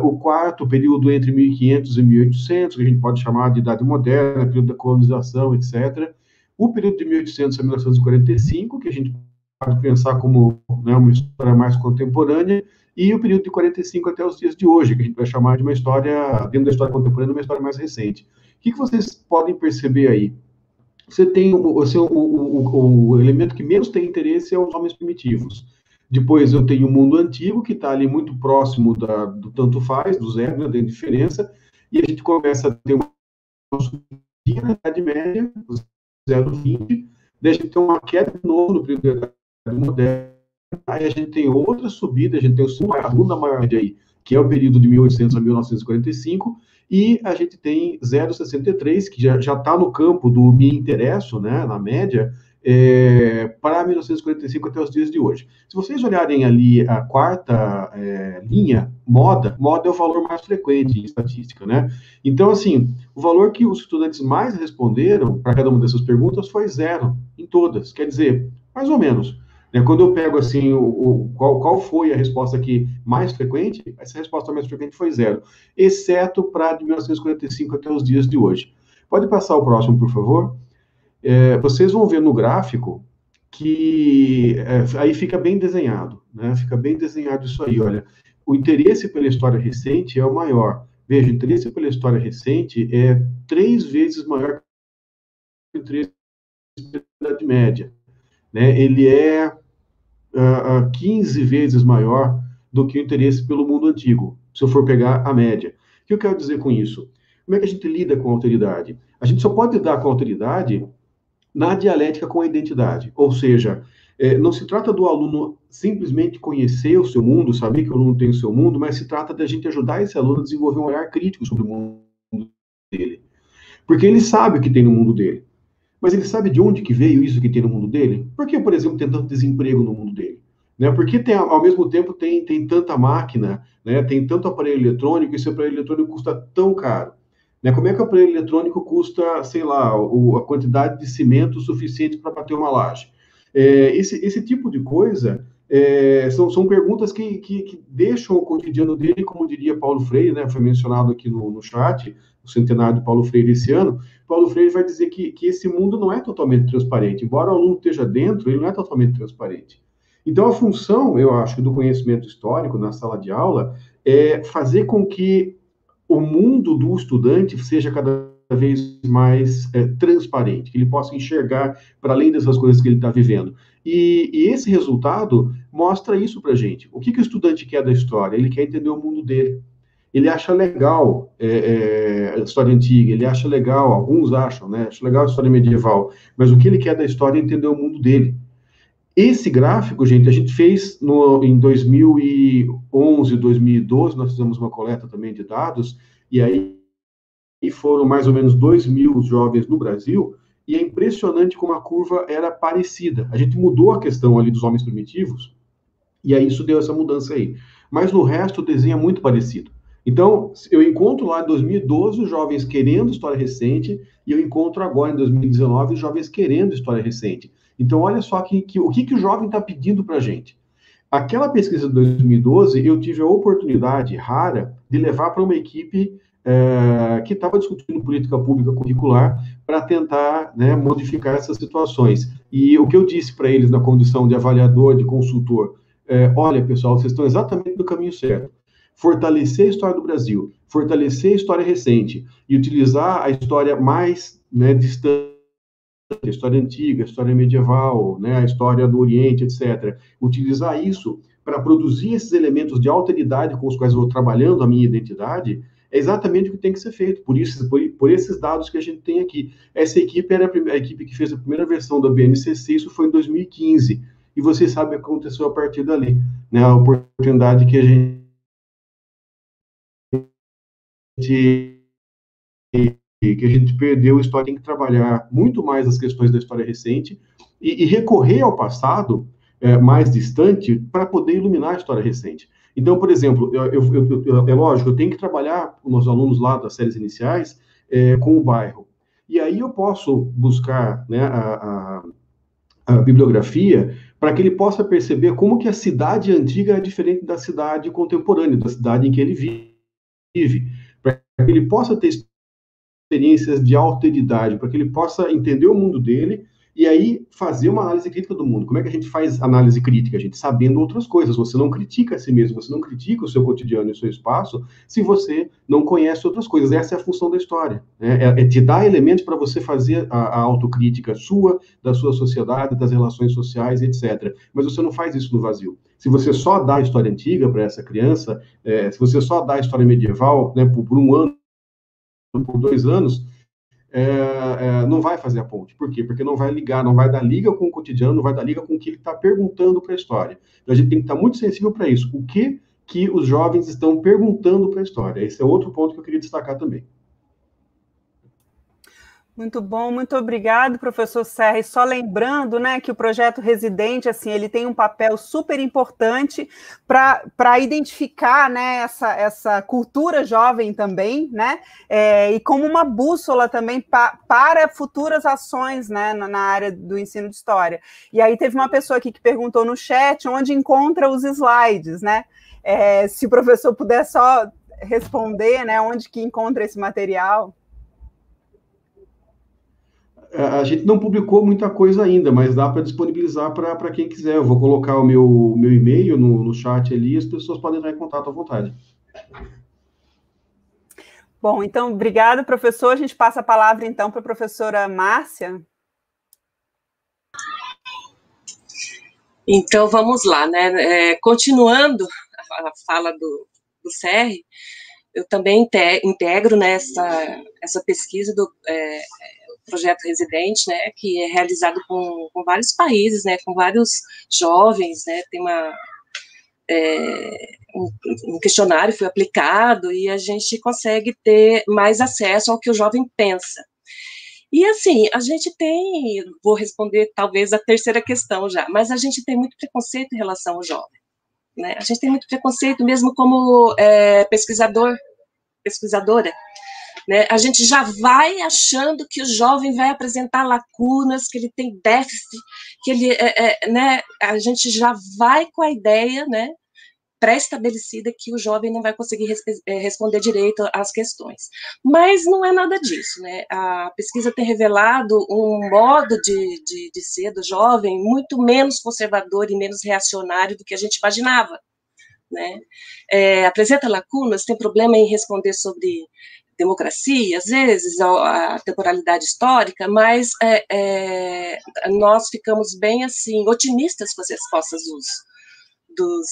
O quarto, o período entre 1500 e 1800, que a gente pode chamar de Idade Moderna, período da colonização, etc. O período de 1800 a 1945, que a gente pode pensar como, né, uma história mais contemporânea, e o período de 45 até os dias de hoje, que a gente vai chamar de uma história, dentro da história contemporânea, uma história mais recente. O que vocês podem perceber aí? Você tem o elemento que menos tem interesse é os homens primitivos. Depois eu tenho o mundo antigo, que está ali muito próximo do tanto faz, do zero, né, da indiferença, e a gente começa a ter uma subida na Idade Média, 0,20, daí a gente tem uma queda de novo no período da Idade Moderna, aí a gente tem outra subida, a gente tem a segunda maior média aí, que é o período de 1800 a 1945, e a gente tem 0,63, que já está no campo do me interesso, né, na média, para 1945 até os dias de hoje. Se vocês olharem ali a quarta linha, moda é o valor mais frequente em estatística, né? Então, assim, o valor que os estudantes mais responderam para cada uma dessas perguntas foi 0 em todas. Quer dizer, mais ou menos. Né? Quando eu pego, assim, qual foi a resposta aqui mais frequente, essa resposta mais frequente foi 0, exceto para de 1945 até os dias de hoje. Pode passar o próximo, por favor? Vocês vão ver no gráfico que aí fica bem desenhado, né? Fica bem desenhado isso aí, olha. O interesse pela história recente é o maior. Veja, o interesse pela história recente é 3 vezes maior que o interesse pela Idade Média, né? Ele é 15 vezes maior do que o interesse pelo mundo antigo, se eu for pegar a média. O que eu quero dizer com isso? Como é que a gente lida com a alteridade? A gente só pode lidar com a alteridade na dialética com a identidade. Ou seja, não se trata do aluno simplesmente conhecer o seu mundo, saber que o aluno tem o seu mundo, mas se trata da gente ajudar esse aluno a desenvolver um olhar crítico sobre o mundo dele. Porque ele sabe o que tem no mundo dele. Mas ele sabe de onde que veio isso que tem no mundo dele? Por que, por exemplo, tem tanto desemprego no mundo dele? Né? Por que ao mesmo tempo tem tanta máquina, né? Tem tanto aparelho eletrônico e esse aparelho eletrônico custa tão caro? Né? Como é que o aparelho eletrônico custa, sei lá, a quantidade de cimento suficiente para bater uma laje? Esse tipo de coisa são perguntas que deixam o cotidiano dele, como diria Paulo Freire, né? Foi mencionado aqui no chat, o centenário de Paulo Freire esse ano. Paulo Freire vai dizer que esse mundo não é totalmente transparente. Embora o aluno esteja dentro, ele não é totalmente transparente. Então, a função, eu acho, do conhecimento histórico na sala de aula é fazer com que o mundo do estudante seja cada vez mais transparente, que ele possa enxergar para além dessas coisas que ele está vivendo. E esse resultado mostra isso para a gente. O que o estudante quer da história? Ele quer entender o mundo dele. Ele acha legal a história antiga, ele acha legal, alguns acham, né? Acha legal a história medieval, mas o que ele quer da história é entender o mundo dele. Esse gráfico, gente, a gente fez em 2011, 2012, nós fizemos uma coleta também de dados, e aí foram mais ou menos 2.000 jovens no Brasil, e é impressionante como a curva era parecida. A gente mudou a questão ali dos homens primitivos, e aí isso deu essa mudança aí. Mas no resto o desenho é muito parecido. Então, eu encontro lá em 2012 os jovens querendo história recente, e eu encontro agora em 2019 os jovens querendo história recente. Então, olha só o que o jovem está pedindo para a gente. Aquela pesquisa de 2012, eu tive a oportunidade rara de levar para uma equipe que estava discutindo política pública curricular para tentar, né, modificar essas situações. E o que eu disse para eles na condição de avaliador, de consultor, olha, pessoal, vocês estão exatamente no caminho certo. Fortalecer a história do Brasil, fortalecer a história recente e utilizar a história mais, né, distante, a história antiga, a história medieval, né, a história do Oriente, etc. Utilizar isso para produzir esses elementos de alteridade com os quais eu vou trabalhando a minha identidade, é exatamente o que tem que ser feito, por esses dados que a gente tem aqui. Essa equipe era a equipe que fez a primeira versão da BNCC, isso foi em 2015, e vocês sabem o que aconteceu a partir dali, né, a oportunidade que a gente perdeu, a história tem que trabalhar muito mais as questões da história recente e recorrer ao passado mais distante para poder iluminar a história recente. Então, por exemplo, é lógico, eu tenho que trabalhar com os alunos lá das séries iniciais com o bairro. E aí eu posso buscar, né, a bibliografia para que ele possa perceber como que a cidade antiga é diferente da cidade contemporânea, da cidade em que ele vive, para que ele possa ter experiências de alteridade, para que ele possa entender o mundo dele e aí fazer uma análise crítica do mundo. Como é que a gente faz análise crítica? A gente sabendo outras coisas. Você não critica a si mesmo, você não critica o seu cotidiano e o seu espaço se você não conhece outras coisas. Essa é a função da história, né? É te dar elementos para você fazer a autocrítica sua, da sua sociedade, das relações sociais, etc. Mas você não faz isso no vazio. Se você só dá a história antiga para essa criança, se você só dá a história medieval, né, por um ano, por 2 anos, não vai fazer a ponte. Por quê? Porque não vai ligar, não vai dar liga com o cotidiano, não vai dar liga com o que ele está perguntando para a história. Então, a gente tem que estar muito sensível para isso. O que que os jovens estão perguntando para a história. Esse é outro ponto que eu queria destacar também. Muito bom, muito obrigado, professor Serra. E só lembrando, né, que o projeto Residente, assim, ele tem um papel super importante para identificar, né, essa cultura jovem também, né, e como uma bússola também para futuras ações, né, na área do ensino de história. E aí teve uma pessoa aqui que perguntou no chat onde encontra os slides, né? Se o professor puder só responder, né, onde que encontra esse material. A gente não publicou muita coisa ainda, mas dá para disponibilizar para quem quiser. Eu vou colocar o meu e-mail no chat ali e as pessoas podem entrar em contato à vontade. Bom, então, obrigada, professor. A gente passa a palavra, então, para a professora Márcia. Então, vamos lá, né? Continuando a fala do Serri, eu também integro essa pesquisa do projeto Residente, né, que é realizado com vários países, né, com vários jovens, né, tem um questionário foi aplicado e a gente consegue ter mais acesso ao que o jovem pensa. E assim, a gente tem, vou responder talvez a terceira questão já, mas a gente tem muito preconceito em relação ao jovem, né, a gente tem muito preconceito mesmo como pesquisadora, né? A gente já vai achando que o jovem vai apresentar lacunas, que ele tem déficit, que ele, né? A gente já vai com a ideia, né, pré-estabelecida que o jovem não vai conseguir responder direito às questões. Mas não é nada disso, né? A pesquisa tem revelado um modo de ser do jovem muito menos conservador e menos reacionário do que a gente imaginava, né? Apresenta lacunas, tem problema em responder sobre democracia, às vezes, a temporalidade histórica, mas nós ficamos bem, assim, otimistas com as respostas dos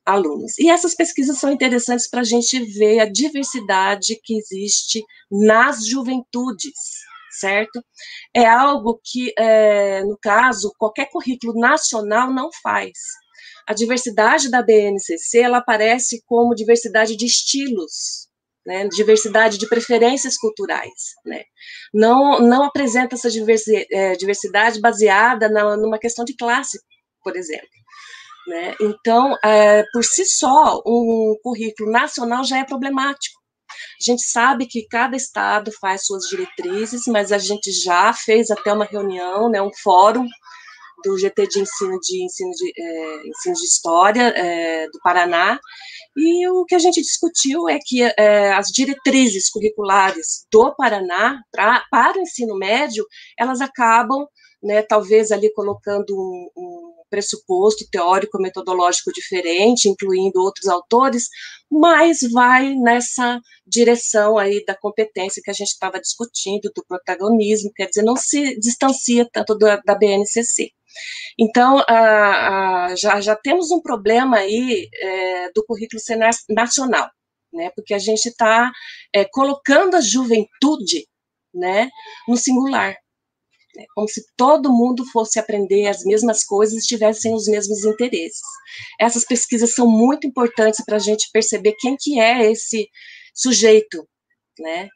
alunos. E essas pesquisas são interessantes para a gente ver a diversidade que existe nas juventudes, certo? É algo que, no caso, qualquer currículo nacional não faz. A diversidade da BNCC, ela aparece como diversidade de estilos, né, diversidade de preferências culturais, né, não apresenta essa diversidade baseada numa questão de classe, por exemplo, né, então, por si só, um currículo nacional já é problemático. A gente sabe que cada estado faz suas diretrizes, mas a gente já fez até uma reunião, né, um fórum do GT de ensino de história do Paraná, e o que a gente discutiu é que as diretrizes curriculares do Paraná para o ensino médio, elas acabam, né, talvez ali colocando um pressuposto teórico-metodológico diferente, incluindo outros autores, mas vai nessa direção aí da competência que a gente estava discutindo, do protagonismo, quer dizer, não se distancia tanto da BNCC. Então, já temos um problema aí do currículo ser nacional, né, porque a gente está colocando a juventude, né, no singular, né, como se todo mundo fosse aprender as mesmas coisas e tivessem os mesmos interesses. Essas pesquisas são muito importantes para a gente perceber quem que é esse sujeito, né.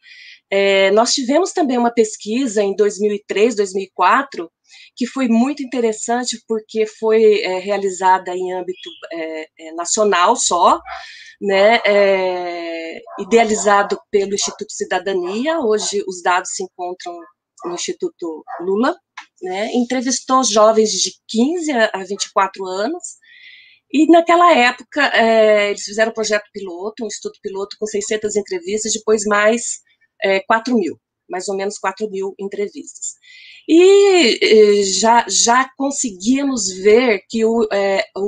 Nós tivemos também uma pesquisa em 2003, 2004, que foi muito interessante porque foi realizada em âmbito nacional só, né, idealizado pelo Instituto Cidadania. Hoje os dados se encontram no Instituto Lula, né, entrevistou jovens de 15 a 24 anos, e naquela época eles fizeram um projeto piloto, um estudo piloto com 600 entrevistas, depois mais 4.000, mais ou menos 4.000 entrevistas. E já conseguimos ver que o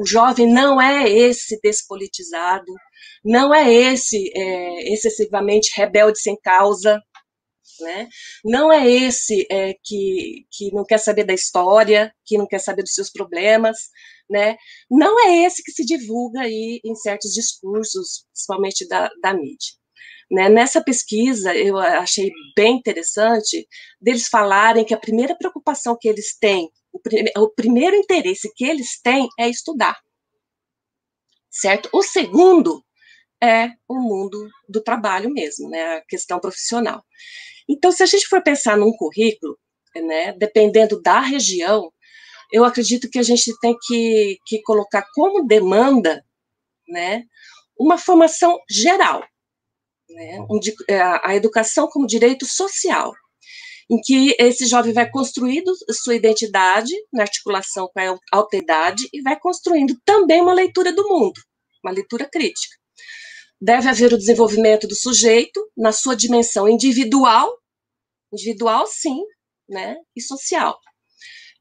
jovem não é esse despolitizado, não é esse excessivamente rebelde sem causa, né? Não é esse que não quer saber da história, que não quer saber dos seus problemas, né? Não é esse que se divulga aí em certos discursos, principalmente da mídia. Né? Nessa pesquisa, eu achei bem interessante deles falarem que a primeira preocupação que eles têm, o primeiro interesse que eles têm é estudar. certo? O segundo é o mundo do trabalho mesmo, né, a questão profissional. Então, se a gente for pensar num currículo, né, dependendo da região, eu acredito que a gente tem que colocar como demanda, né, uma formação geral, né, a educação como direito social, em que esse jovem vai construindo sua identidade na articulação com a alteridade e vai construindo também uma leitura do mundo, uma leitura crítica. Deve haver o desenvolvimento do sujeito na sua dimensão individual sim, né, e social,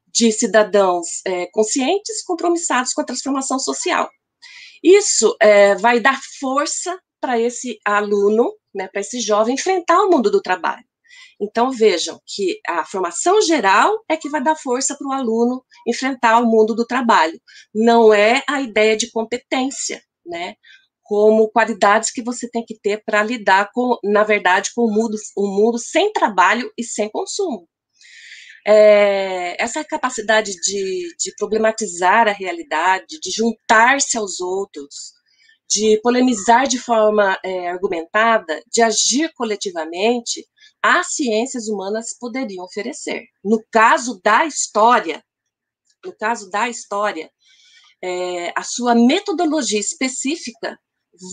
de cidadãos conscientes, compromissados com a transformação social. Isso vai dar força para esse aluno, né, para esse jovem enfrentar o mundo do trabalho. Então, vejam que a formação geral é que vai dar força para o aluno enfrentar o mundo do trabalho. Não é a ideia de competência, né, como qualidades que você tem que ter para lidar com, na verdade, com um mundo sem trabalho e sem consumo. Essa capacidade de problematizar a realidade, de juntar-se aos outros, de polemizar de forma argumentada, de agir coletivamente, as ciências humanas poderiam oferecer. No caso da história, a sua metodologia específica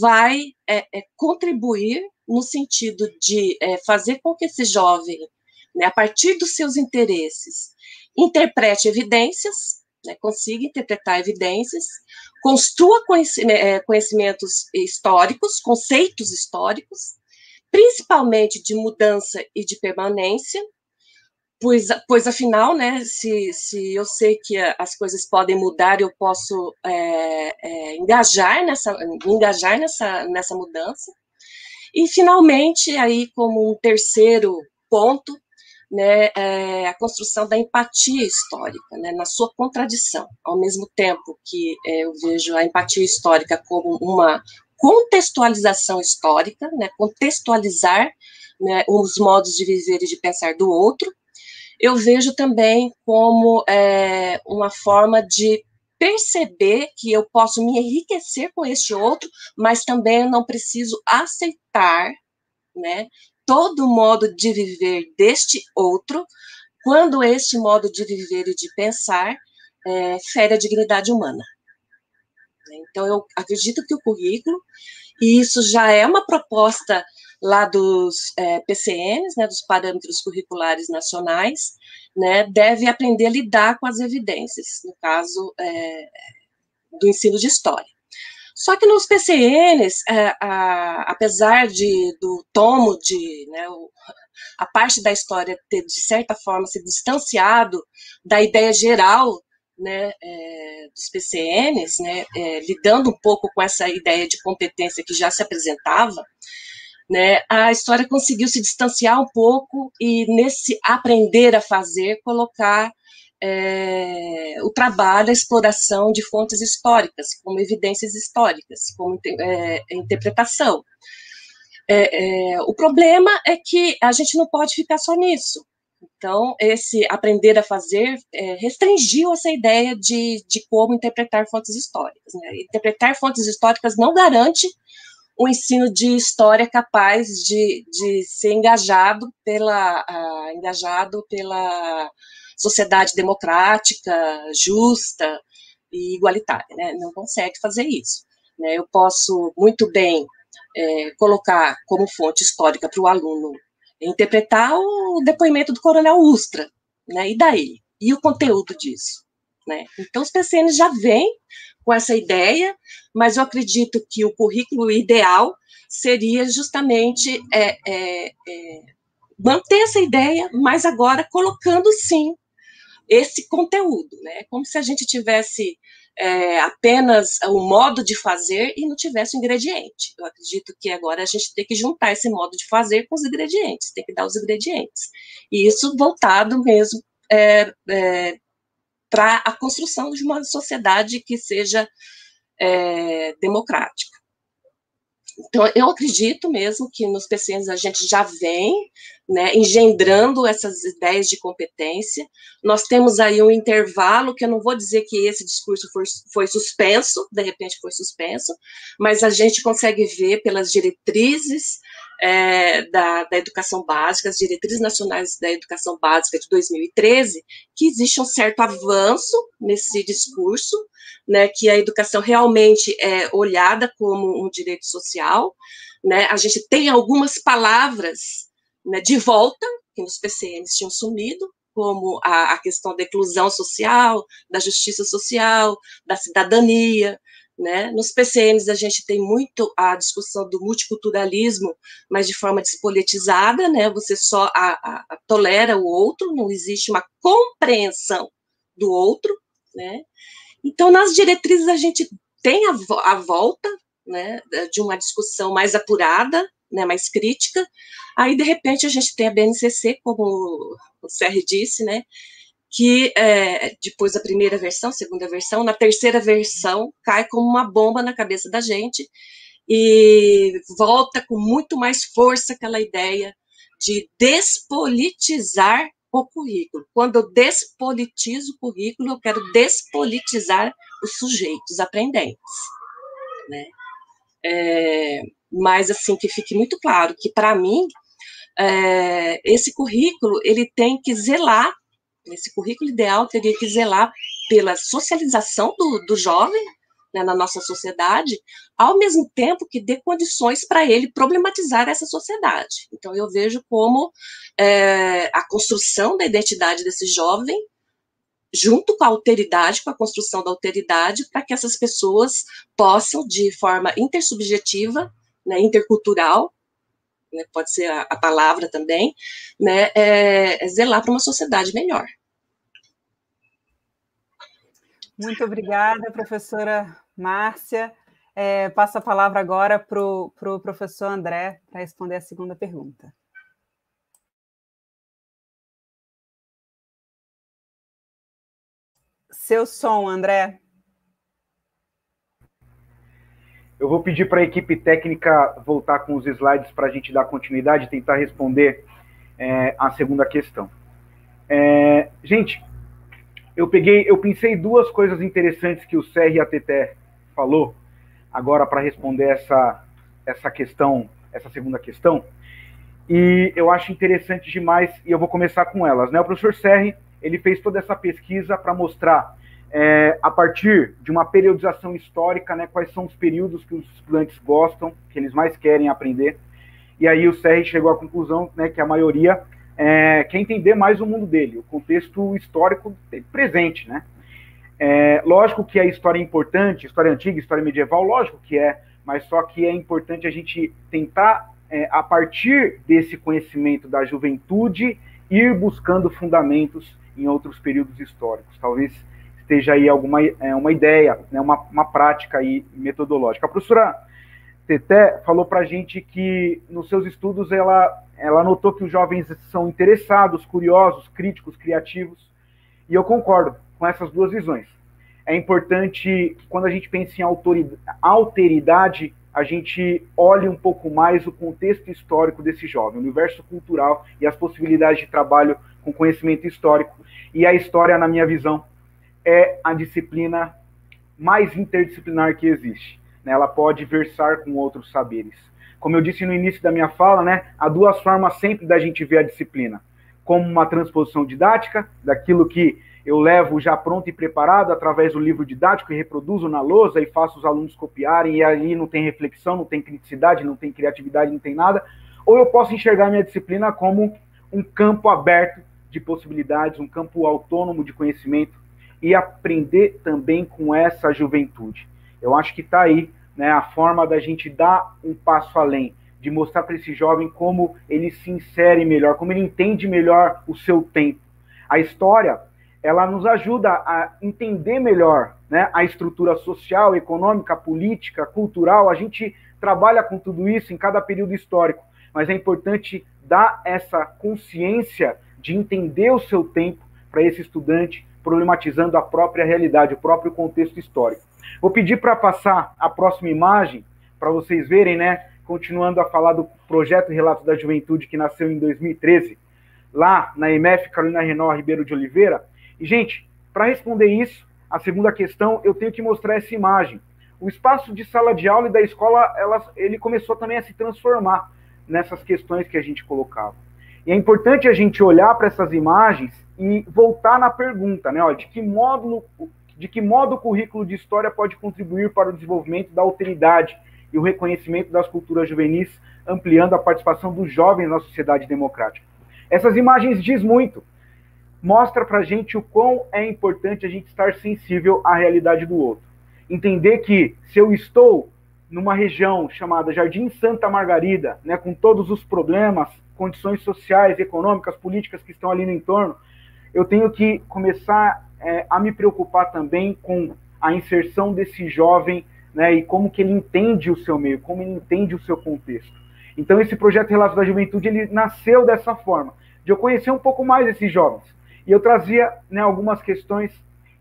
vai contribuir no sentido de fazer com que esse jovem, né, a partir dos seus interesses, interprete evidências, né, consiga interpretar evidências, construa conhecimentos históricos, conceitos históricos, principalmente de mudança e de permanência, pois afinal, né, se eu sei que as coisas podem mudar, eu posso engajar nessa mudança. E, finalmente, aí, como um terceiro ponto, né, a construção da empatia histórica, né, na sua contradição, ao mesmo tempo que eu vejo a empatia histórica como uma contextualização histórica, né, contextualizar, né, os modos de viver e de pensar do outro, eu vejo também como uma forma de perceber que eu posso me enriquecer com este outro, mas também eu não preciso aceitar, né, todo modo de viver deste outro, quando este modo de viver e de pensar fere a dignidade humana. Então, eu acredito que o currículo, e isso já é uma proposta lá dos PCNs, né, dos Parâmetros Curriculares Nacionais, né, deve aprender a lidar com as evidências, no caso do ensino de história. Só que nos PCNs, apesar do tomo né, a parte da história ter, de certa forma, se distanciado da ideia geral, né, dos PCNs, né, lidando um pouco com essa ideia de competência que já se apresentava, né, a história conseguiu se distanciar um pouco e, nesse aprender a fazer, colocar o trabalho, a exploração de fontes históricas, como evidências históricas, como interpretação. O problema é que a gente não pode ficar só nisso. Então, esse aprender a fazer restringiu essa ideia de como interpretar fontes históricas, né? Interpretar fontes históricas não garante um ensino de história capaz de ser engajado pela sociedade democrática, justa e igualitária, né? Não consegue fazer isso, né? Eu posso muito bem colocar como fonte histórica para o aluno interpretar o depoimento do Coronel Ustra, né? E daí? E o conteúdo disso, né? Então, os PCNs já vêm com essa ideia, mas eu acredito que o currículo ideal seria justamente manter essa ideia, mas agora colocando, sim, esse conteúdo, né? Como se a gente tivesse apenas o modo de fazer e não tivesse o ingrediente. Eu acredito que agora a gente tem que juntar esse modo de fazer com os ingredientes, tem que dar os ingredientes. E isso voltado mesmo para a construção de uma sociedade que seja democrática. Então, eu acredito mesmo que nos PCNs a gente já vem, né, engendrando essas ideias de competência. Nós temos aí um intervalo, que eu não vou dizer que esse discurso foi suspenso, de repente foi suspenso, mas a gente consegue ver pelas diretrizes da educação básica, as diretrizes nacionais da educação básica de 2013, que existe um certo avanço nesse discurso, né, que a educação realmente é olhada como um direito social, né, a gente tem algumas palavras, né, de volta, que nos PCNs tinham sumido, como a questão da inclusão social, da justiça social, da cidadania, né? Nos PCNs a gente tem muito a discussão do multiculturalismo, mas de forma despolitizada, né? Você só tolera o outro, não existe uma compreensão do outro, né? Então, nas diretrizes a gente tem a volta, né, de uma discussão mais apurada, né, mais crítica. Aí, de repente, a gente tem a BNCC, como o Serri disse, né, que depois da primeira versão, segunda versão, na terceira versão, cai como uma bomba na cabeça da gente e volta com muito mais força aquela ideia de despolitizar o currículo. Quando eu despolitizo o currículo, eu quero despolitizar os sujeitos aprendentes, né? Mas, assim, que fique muito claro que, para mim, esse currículo, ele tem que zelar, esse currículo ideal teria que zelar pela socialização do jovem, né, na nossa sociedade, ao mesmo tempo que dê condições para ele problematizar essa sociedade. Então, eu vejo como a construção da identidade desse jovem, junto com a alteridade, com a construção da alteridade, para que essas pessoas possam, de forma intersubjetiva, né, intercultural, né, pode ser a palavra também, né, zelar para uma sociedade melhor. Muito obrigada, professora Márcia. Passo a palavra agora para o professor André para responder a segunda pergunta. Seu som, André. Eu vou pedir para a equipe técnica voltar com os slides para a gente dar continuidade e tentar responder a segunda questão. Gente, eu pensei duas coisas interessantes que o Serri e a Teté falou agora para responder essa questão, essa segunda questão, e eu acho interessante demais, e eu vou começar com elas, né? O professor Serri, ele fez toda essa pesquisa para mostrar, a partir de uma periodização histórica, né, quais são os períodos que os estudantes gostam, que eles mais querem aprender, e aí o Serri chegou à conclusão, né, que a maioria quer entender mais o mundo dele, o contexto histórico presente, né? Lógico que a história é importante, história antiga, história medieval, lógico que mas só que é importante a gente tentar, a partir desse conhecimento da juventude, ir buscando fundamentos em outros períodos históricos. Talvez esteja aí uma ideia, né, uma prática aí metodológica. A professora Teté falou para a gente que nos seus estudos ela notou que os jovens são interessados, curiosos, críticos, criativos, e eu concordo com essas duas visões. É importante que quando a gente pensa em alteridade, a gente olhe um pouco mais o contexto histórico desse jovem, o universo cultural e as possibilidades de trabalho com conhecimento histórico. E a história, na minha visão, é a disciplina mais interdisciplinar que existe. Ela pode versar com outros saberes. Como eu disse no início da minha fala, né, há duas formas sempre da gente ver a disciplina. Como uma transposição didática, daquilo que eu levo já pronto e preparado através do livro didático e reproduzo na lousa e faço os alunos copiarem, e aí não tem reflexão, não tem criticidade, não tem criatividade, não tem nada. Ou eu posso enxergar minha disciplina como um campo aberto de possibilidades, um campo autônomo de conhecimento, e aprender também com essa juventude. Eu acho que está aí, né, a forma da gente dar um passo além, de mostrar para esse jovem como ele se insere melhor, como ele entende melhor o seu tempo. A história, ela nos ajuda a entender melhor, né, a estrutura social, econômica, política, cultural. A gente trabalha com tudo isso em cada período histórico, mas é importante dar essa consciência de entender o seu tempo para esse estudante, problematizando a própria realidade, o próprio contexto histórico. Vou pedir para passar a próxima imagem para vocês verem, né? Continuando a falar do projeto Relatos da Juventude, que nasceu em 2013, lá na EMF Carolina Renault Ribeiro de Oliveira. E, gente, para responder isso, a segunda questão, eu tenho que mostrar essa imagem. O espaço de sala de aula e da escola, ele começou também a se transformar nessas questões que a gente colocava. E é importante a gente olhar para essas imagens e voltar na pergunta, né? Olha, de que modo o currículo de história pode contribuir para o desenvolvimento da alteridade e o reconhecimento das culturas juvenis, ampliando a participação dos jovens na sociedade democrática. Essas imagens diz muito, mostra para a gente o quão é importante a gente estar sensível à realidade do outro. Entender que se eu estou numa região chamada Jardim Santa Margarida, né, com todos os problemas, condições sociais, econômicas, políticas que estão ali no entorno, eu tenho que começar a me preocupar também com a inserção desse jovem, né, e como que ele entende o seu meio, como ele entende o seu contexto. Então, esse projeto Relatos da Juventude, ele nasceu dessa forma, de eu conhecer um pouco mais esses jovens. E eu trazia, né, algumas questões,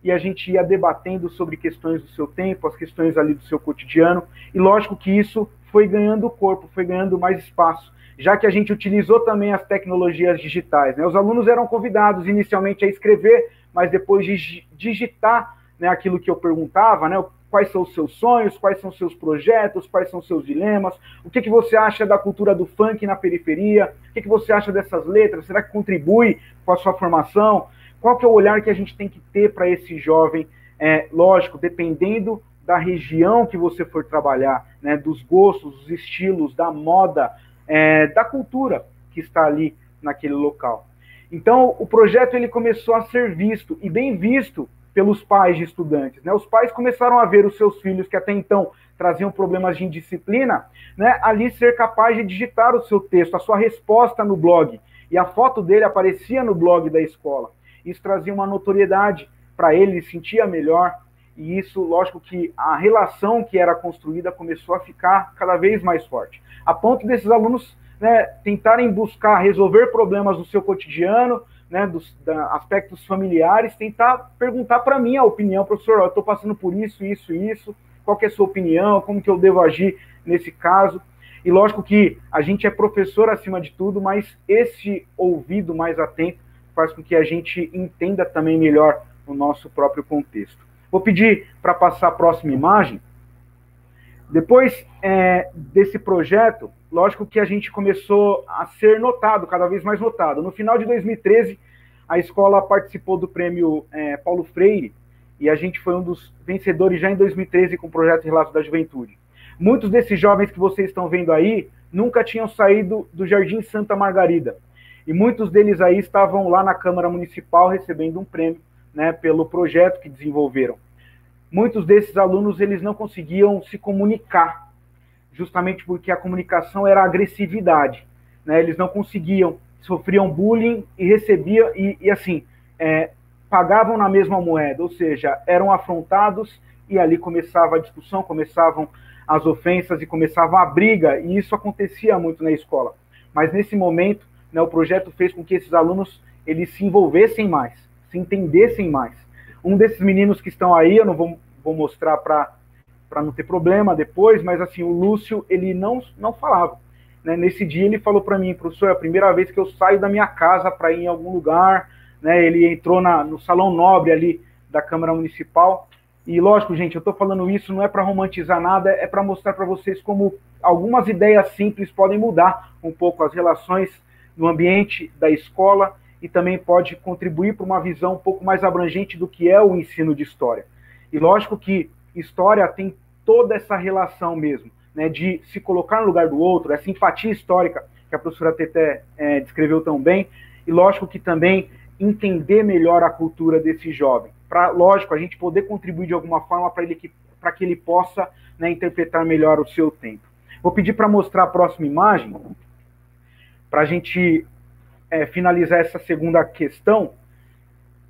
e a gente ia debatendo sobre questões do seu tempo, as questões ali do seu cotidiano, e lógico que isso foi ganhando corpo, foi ganhando mais espaço, já que a gente utilizou também as tecnologias digitais, né? Os alunos eram convidados inicialmente a escrever, mas depois de digitar, né, aquilo que eu perguntava, né, quais são os seus sonhos, quais são os seus projetos, quais são os seus dilemas, o que você acha da cultura do funk na periferia, o que você acha dessas letras, será que contribui com a sua formação? Qual que é o olhar que a gente tem que ter para esse jovem? Lógico, dependendo da região que você for trabalhar, né, dos gostos, dos estilos, da moda, da cultura que está ali naquele local. Então, o projeto ele começou a ser visto, e bem visto, pelos pais de estudantes, né? Os pais começaram a ver os seus filhos, que até então traziam problemas de indisciplina, né, ali ser capaz de digitar o seu texto, a sua resposta no blog, e a foto dele aparecia no blog da escola. Isso trazia uma notoriedade para ele, ele sentia melhor, e isso, lógico que a relação que era construída começou a ficar cada vez mais forte, a ponto desses alunos, né, tentarem buscar resolver problemas do seu cotidiano, né, dos aspectos familiares, tentar perguntar para mim a opinião, professor, eu estou passando por isso, qual que é a sua opinião, como que eu devo agir nesse caso? E lógico que a gente é professor acima de tudo, mas esse ouvido mais atento faz com que a gente entenda também melhor o nosso próprio contexto. Vou pedir para passar a próxima imagem. Depois desse projeto, lógico que a gente começou a ser notado, cada vez mais notado. No final de 2013, a escola participou do prêmio Paulo Freire, e a gente foi um dos vencedores já em 2013 com o projeto Relatos da Juventude. Muitos desses jovens que vocês estão vendo aí nunca tinham saído do Jardim Santa Margarida, e muitos deles aí estavam lá na Câmara Municipal recebendo um prêmio, né, pelo projeto que desenvolveram. Muitos desses alunos, eles não conseguiam se comunicar, justamente porque a comunicação era agressividade, né? Eles não conseguiam, sofriam bullying e recebiam, e assim, pagavam na mesma moeda, ou seja, eram afrontados, e ali começava a discussão, começavam as ofensas e começava a briga, e isso acontecia muito na escola. Mas nesse momento, né, o projeto fez com que esses alunos, eles se envolvessem mais, se entendessem mais. Um desses meninos que estão aí, eu não vou mostrar para não ter problema depois, mas assim, o Lúcio, ele não falava. Né? Nesse dia ele falou para mim, professor, é a primeira vez que eu saio da minha casa para ir em algum lugar, né? Ele entrou no Salão Nobre ali da Câmara Municipal, e lógico, gente, eu estou falando isso, não é para romantizar nada, é para mostrar para vocês como algumas ideias simples podem mudar um pouco as relações no ambiente da escola, e também pode contribuir para uma visão um pouco mais abrangente do que é o ensino de história. E lógico que história tem toda essa relação mesmo, né, de se colocar no lugar do outro, essa empatia histórica que a professora Teté descreveu tão bem, e lógico que também entender melhor a cultura desse jovem, para, lógico, a gente poder contribuir de alguma forma para que ele possa, né, interpretar melhor o seu tempo. Vou pedir para mostrar a próxima imagem, para a gente finalizar essa segunda questão.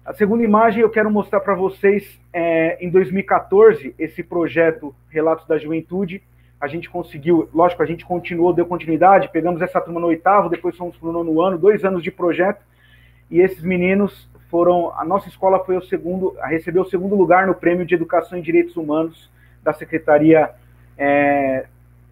A segunda imagem eu quero mostrar para vocês, em 2014, esse projeto Relatos da Juventude, a gente conseguiu, lógico, a gente continuou, deu continuidade, pegamos essa turma no 8º, depois fomos para o 9º ano, 2 anos de projeto, e esses meninos foram, a nossa escola foi recebeu o 2º lugar no Prêmio de Educação e Direitos Humanos da Secretaria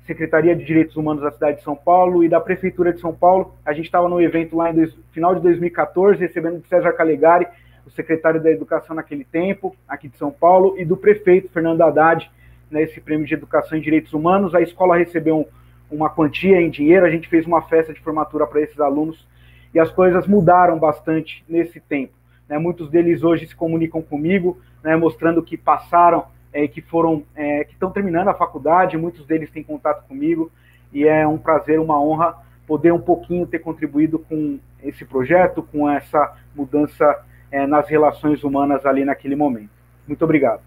Secretaria de Direitos Humanos da cidade de São Paulo e da Prefeitura de São Paulo. A gente estava no evento lá em final de 2014, recebendo o César Calegari, o secretário da Educação naquele tempo, aqui de São Paulo, e do prefeito Fernando Haddad, né, esse prêmio de Educação e Direitos Humanos. A escola recebeu uma quantia em dinheiro, a gente fez uma festa de formatura para esses alunos, e as coisas mudaram bastante nesse tempo. Né? Muitos deles hoje se comunicam comigo, né, mostrando que passaram, que estão terminando a faculdade, muitos deles têm contato comigo, e é um prazer, uma honra poder um pouquinho ter contribuído com esse projeto, com essa mudança nas relações humanas ali naquele momento. Muito obrigado.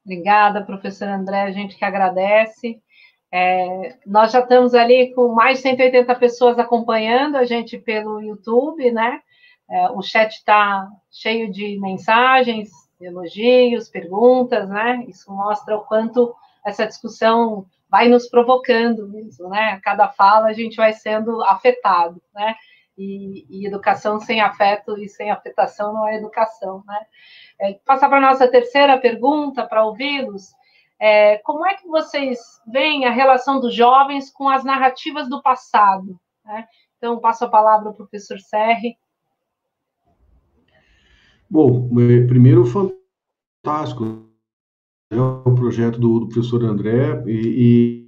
Obrigada, professor André, a gente que agradece. Nós já estamos ali com mais de 180 pessoas acompanhando a gente pelo YouTube, né? O chat está cheio de mensagens, elogios, perguntas, né? Isso mostra o quanto essa discussão vai nos provocando mesmo, né? A cada fala a gente vai sendo afetado, né? E educação sem afeto e sem afetação não é educação, né? Passar para a nossa terceira pergunta, para ouvi-los. Como é que vocês veem a relação dos jovens com as narrativas do passado, né? Então, passo a palavra ao professor Serri. Bom, primeiro, fantástico, é o projeto do professor André, e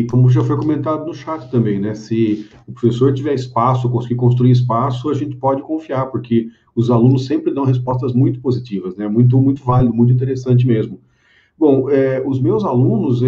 como já foi comentado no chat também, né, se o professor tiver espaço, conseguir construir espaço, a gente pode confiar, porque os alunos sempre dão respostas muito positivas, né, muito, muito válido, muito interessante mesmo. Bom, os meus alunos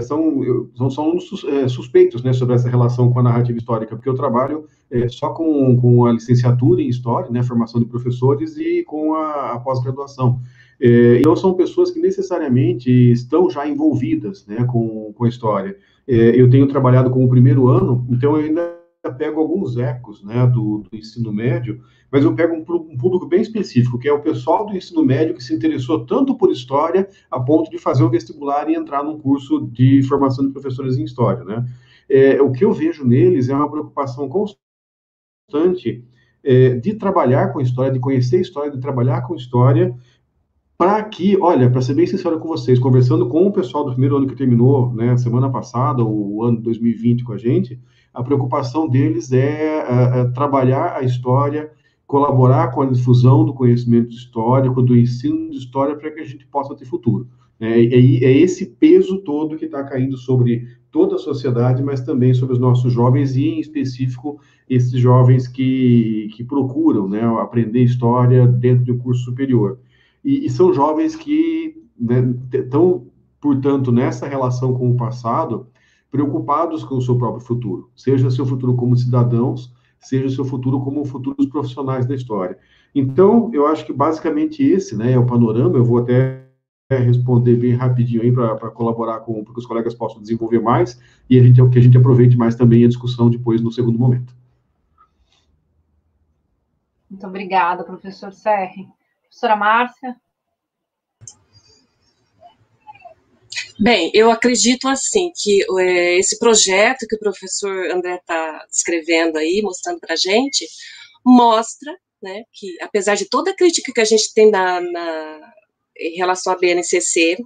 são alunos suspeitos, né, sobre essa relação com a narrativa histórica, porque eu trabalho só com a licenciatura em História, né, formação de professores, e com a pós-graduação. Então, são pessoas que necessariamente estão já envolvidas, né, com a História. Eu tenho trabalhado com o primeiro ano, então eu ainda pego alguns ecos, né, do ensino médio, mas eu pego um público bem específico, que é o pessoal do ensino médio que se interessou tanto por História a ponto de fazer o vestibular e entrar num curso de formação de professores em História, né? O que eu vejo neles é uma preocupação constante de trabalhar com História, de conhecer História, de trabalhar com História, para que, olha, para ser bem sincero com vocês, conversando com o pessoal do primeiro ano que terminou, né, semana passada, o ano 2020 com a gente, a preocupação deles é trabalhar a História, colaborar com a difusão do conhecimento histórico, do ensino de História, para que a gente possa ter futuro. É esse peso todo que está caindo sobre toda a sociedade, mas também sobre os nossos jovens, e em específico esses jovens que procuram, né, aprender História dentro de um curso superior. E são jovens que, né, estão, portanto, nessa relação com o passado, preocupados com o seu próprio futuro, seja seu futuro como cidadãos, seja seu futuro como futuros profissionais da História. Então, eu acho que basicamente esse, né, é o panorama. Eu vou até responder bem rapidinho aí para colaborar para que os colegas possam desenvolver mais, e que a gente aproveite mais também a discussão depois no segundo momento. Muito obrigada, professor Serri. Professora Márcia? Bem, eu acredito assim que esse projeto que o professor André está descrevendo aí, mostrando para a gente, mostra, né, que apesar de toda a crítica que a gente tem em relação à BNCC,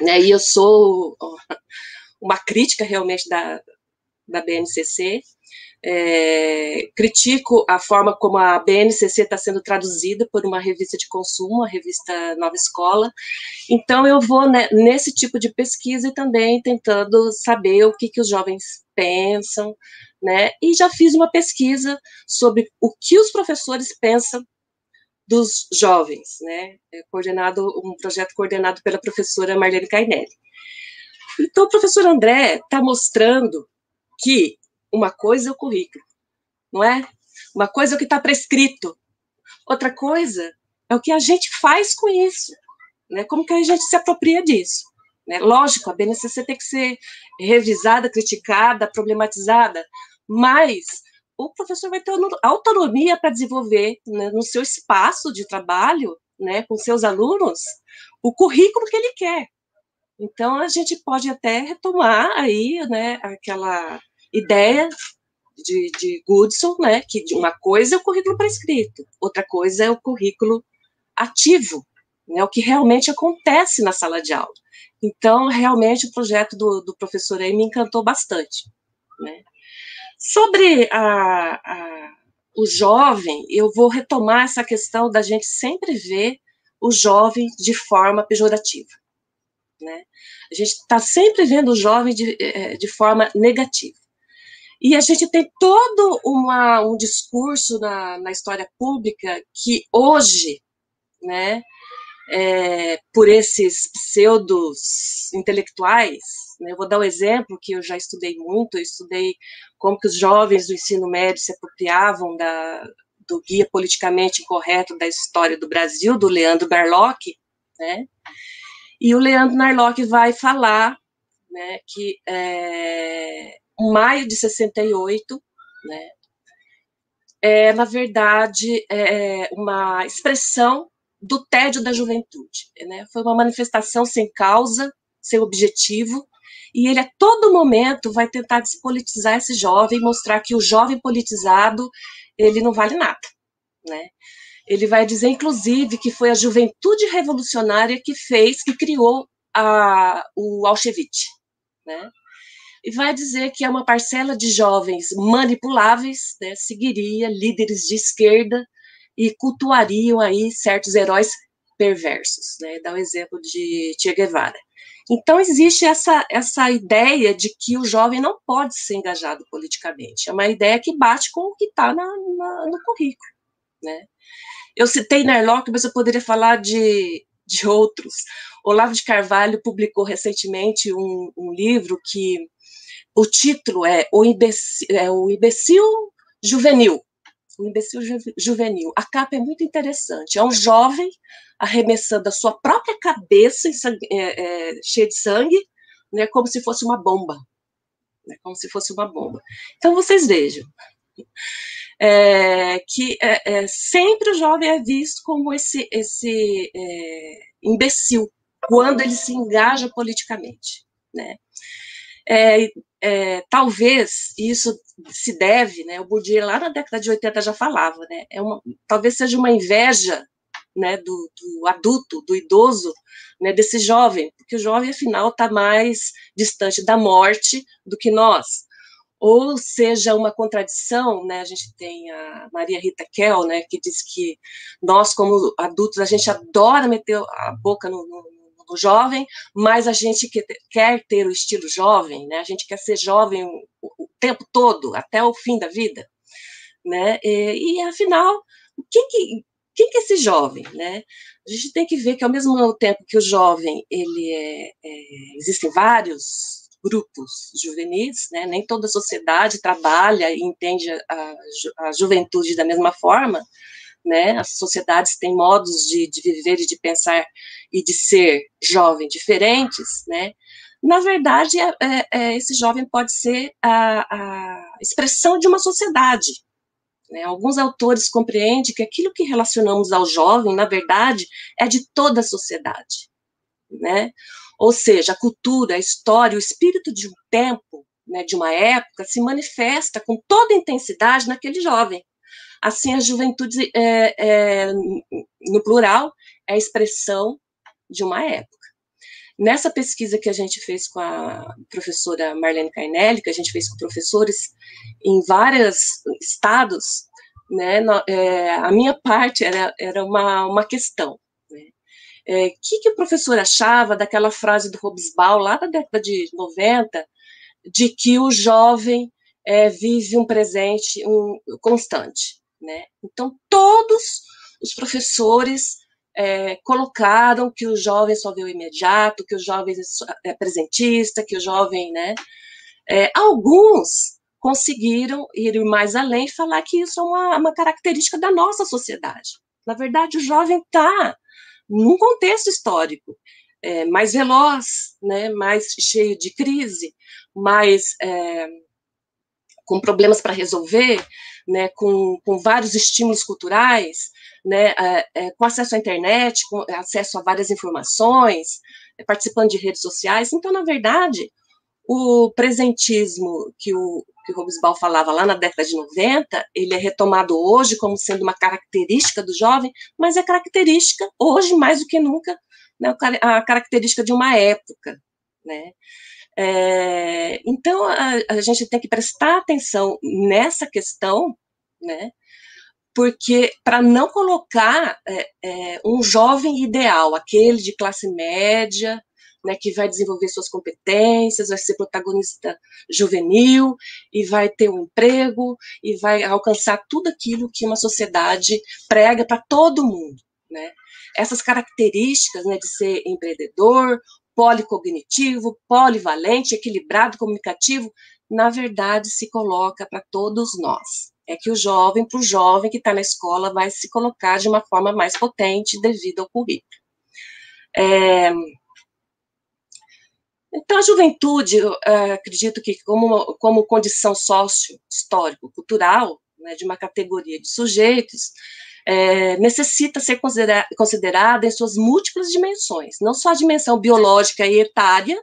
né, e eu sou uma crítica realmente da BNCC, critico a forma como a BNCC está sendo traduzida por uma revista de consumo, a revista Nova Escola. Então, eu vou, né, nesse tipo de pesquisa e também tentando saber o que os jovens pensam, né, e já fiz uma pesquisa sobre o que os professores pensam dos jovens, né, um projeto coordenado pela professora Marlene Cainelli. Então, o professor André está mostrando que uma coisa é o currículo, não é? Uma coisa é o que está prescrito, outra coisa é o que a gente faz com isso, né? Como que a gente se apropria disso, né? Lógico, a BNCC tem que ser revisada, criticada, problematizada, mas o professor vai ter autonomia para desenvolver, né, no seu espaço de trabalho, né, com seus alunos, o currículo que ele quer. Então, a gente pode até retomar aí, né, aquela ideia de Goodson, né, que uma coisa é o currículo prescrito, outra coisa é o currículo ativo, né, o que realmente acontece na sala de aula. Então, realmente, o projeto do professor aí me encantou bastante, né? Sobre o jovem, eu vou retomar essa questão da gente sempre ver o jovem de forma pejorativa, né? A gente está sempre vendo o jovem de forma negativa. E a gente tem todo um discurso na história pública que hoje, né, por esses pseudos intelectuais, né, eu vou dar um exemplo que eu já estudei muito, eu estudei como que os jovens do ensino médio se apropriavam do guia politicamente incorreto da história do Brasil, do Leandro Narlock, né, e o Leandro Narlock vai falar, né, que em maio de 68, né, na verdade, uma expressão do tédio da juventude, né? Foi uma manifestação sem causa, sem objetivo, e ele a todo momento vai tentar despolitizar esse jovem, mostrar que o jovem politizado, ele não vale nada, né? Ele vai dizer, inclusive, que foi a juventude revolucionária que criou o Auschwitz, né? E vai dizer que é uma parcela de jovens manipuláveis, né, seguiria líderes de esquerda e cultuariam aí certos heróis perversos, né? Dá o exemplo de Che Guevara. Então, existe essa ideia de que o jovem não pode ser engajado politicamente. É uma ideia que bate com o que está no currículo, né? Eu citei Narlock, mas eu poderia falar de outros. Olavo de Carvalho publicou recentemente um livro que o título é O Imbecil Juvenil. O Imbecil Juvenil. A capa é muito interessante. É um jovem arremessando a sua própria cabeça cheia de sangue, né, como se fosse uma bomba. Né, como se fosse uma bomba. Então, vocês vejam que sempre o jovem é visto como esse imbecil, quando ele se engaja politicamente, né? Talvez isso se deve, né, o Bourdieu lá na década de 80 já falava, né, talvez seja uma inveja, né, do adulto, do idoso, né, desse jovem, porque o jovem, afinal, está mais distante da morte do que nós. Ou seja, uma contradição, né, a gente tem a Maria Rita Kell, né, que diz que nós, como adultos, a gente adora meter a boca no jovem, mas a gente quer ter o estilo jovem, né? A gente quer ser jovem o tempo todo, até o fim da vida, né? E afinal, quem que é esse jovem, né? A gente tem que ver que ao mesmo tempo que o jovem, existem vários grupos juvenis, né? Nem toda a sociedade trabalha e entende a juventude da mesma forma, né? As sociedades têm modos de viver e de pensar e de ser jovem diferentes, né? Na verdade, esse jovem pode ser a expressão de uma sociedade, né? Alguns autores compreendem que aquilo que relacionamos ao jovem, na verdade, é de toda a sociedade, né? Ou seja, a cultura, a história, o espírito de um tempo, né, de uma época, se manifesta com toda a intensidade naquele jovem. Assim, a juventude, no plural, é a expressão de uma época. Nessa pesquisa que a gente fez com a professora Marlene Carnelli, que a gente fez com professores em vários estados, né, a minha parte era uma questão. Né? Que o professor achava daquela frase do Hobsbawm, lá da década de 90, de que o jovem vive um presente constante. Né? Então, todos os professores colocaram que o jovem só vê o imediato, que o jovem é presentista, que o jovem, né? Alguns conseguiram ir mais além e falar que isso é uma característica da nossa sociedade. Na verdade, o jovem está num contexto histórico mais veloz, né? Mais cheio de crise, mais com problemas para resolver, né, com vários estímulos culturais, né, com acesso à internet, com acesso a várias informações, participando de redes sociais. Então, na verdade, o presentismo que o Hobsbawm falava lá na década de 90, ele é retomado hoje como sendo uma característica do jovem, mas é característica, hoje mais do que nunca, né, a característica de uma época, né? Então, a gente tem que prestar atenção nessa questão, né? Porque para não colocar um jovem ideal, aquele de classe média, né, que vai desenvolver suas competências, vai ser protagonista juvenil, e vai ter um emprego, e vai alcançar tudo aquilo que uma sociedade prega para todo mundo, né? Essas características, né, de ser empreendedor, policognitivo, polivalente, equilibrado, comunicativo, na verdade se coloca para todos nós. É que para o jovem que está na escola, vai se colocar de uma forma mais potente devido ao currículo. Então, a juventude, acredito que como condição sócio-histórico-cultural, né, de uma categoria de sujeitos, necessita ser considerada em suas múltiplas dimensões, não só a dimensão biológica e etária,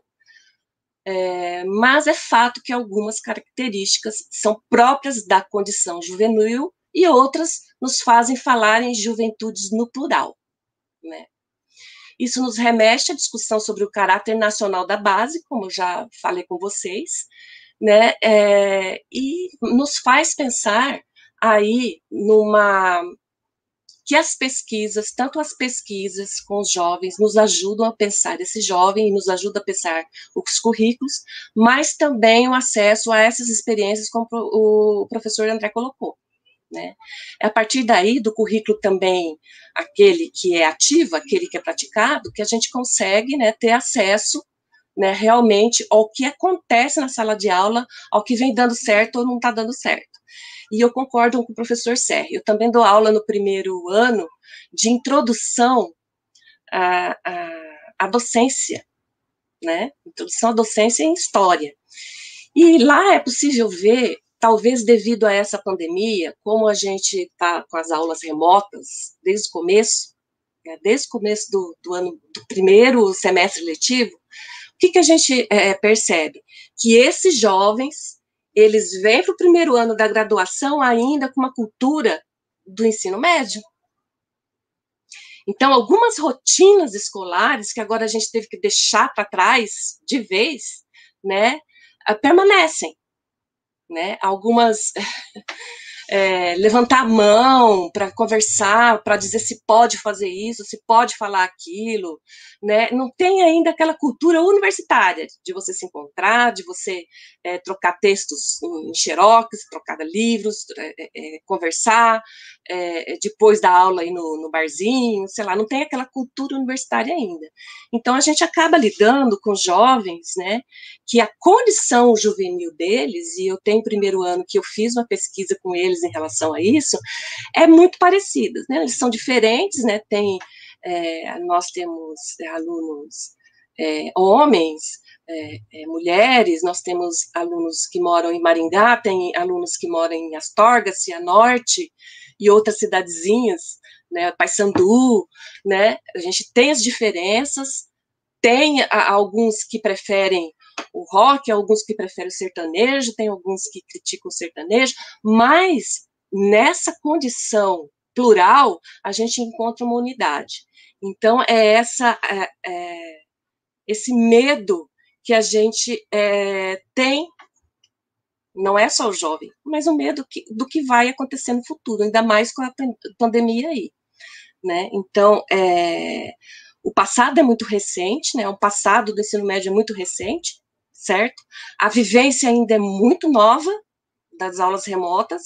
mas é fato que algumas características são próprias da condição juvenil e outras nos fazem falar em juventudes no plural, né? Isso nos remete à discussão sobre o caráter nacional da base, como eu já falei com vocês, né? E nos faz pensar aí que as pesquisas, tanto as pesquisas com os jovens, nos ajudam a pensar esse jovem e nos ajudam a pensar os currículos, mas também o acesso a essas experiências, como o professor André colocou, né? É a partir daí, do currículo também, aquele que é ativo, aquele que é praticado, que a gente consegue, né, ter acesso, né, realmente ao que acontece na sala de aula, ao que vem dando certo ou não está dando certo. E eu concordo com o professor Serri. Eu também dou aula no primeiro ano de introdução à docência, né? Introdução à docência em história. E lá é possível ver, talvez devido a essa pandemia, como a gente está com as aulas remotas desde o começo, né, desde o começo do ano, do primeiro semestre letivo, o que a gente percebe? Que esses jovens, eles vêm para o primeiro ano da graduação ainda com uma cultura do ensino médio. Então, algumas rotinas escolares que agora a gente teve que deixar para trás de vez, né, permanecem, né? Algumas levantar a mão para conversar, para dizer se pode fazer isso, se pode falar aquilo, né? Não tem ainda aquela cultura universitária de você se encontrar, de você trocar textos em xerox, trocar livros, conversar, depois da aula aí no barzinho, sei lá, não tem aquela cultura universitária ainda. Então, a gente acaba lidando com jovens, né, que a condição juvenil deles, e eu tenho primeiro ano que eu fiz uma pesquisa com eles em relação a isso, é muito parecida, né? Eles são diferentes, né? Nós temos alunos homens, mulheres, nós temos alunos que moram em Maringá, tem alunos que moram em Astorga, Cianorte e outras cidadezinhas, né? Paissandu, né? A gente tem as diferenças, tem alguns que preferem o rock, alguns que preferem o sertanejo, tem alguns que criticam o sertanejo, mas nessa condição plural, a gente encontra uma unidade. Então, esse medo que a gente tem, não é só o jovem, mas o medo do que vai acontecer no futuro, ainda mais com a pandemia aí, né? Então, o passado é muito recente, né? O passado do ensino médio é muito recente, certo? A vivência ainda é muito nova das aulas remotas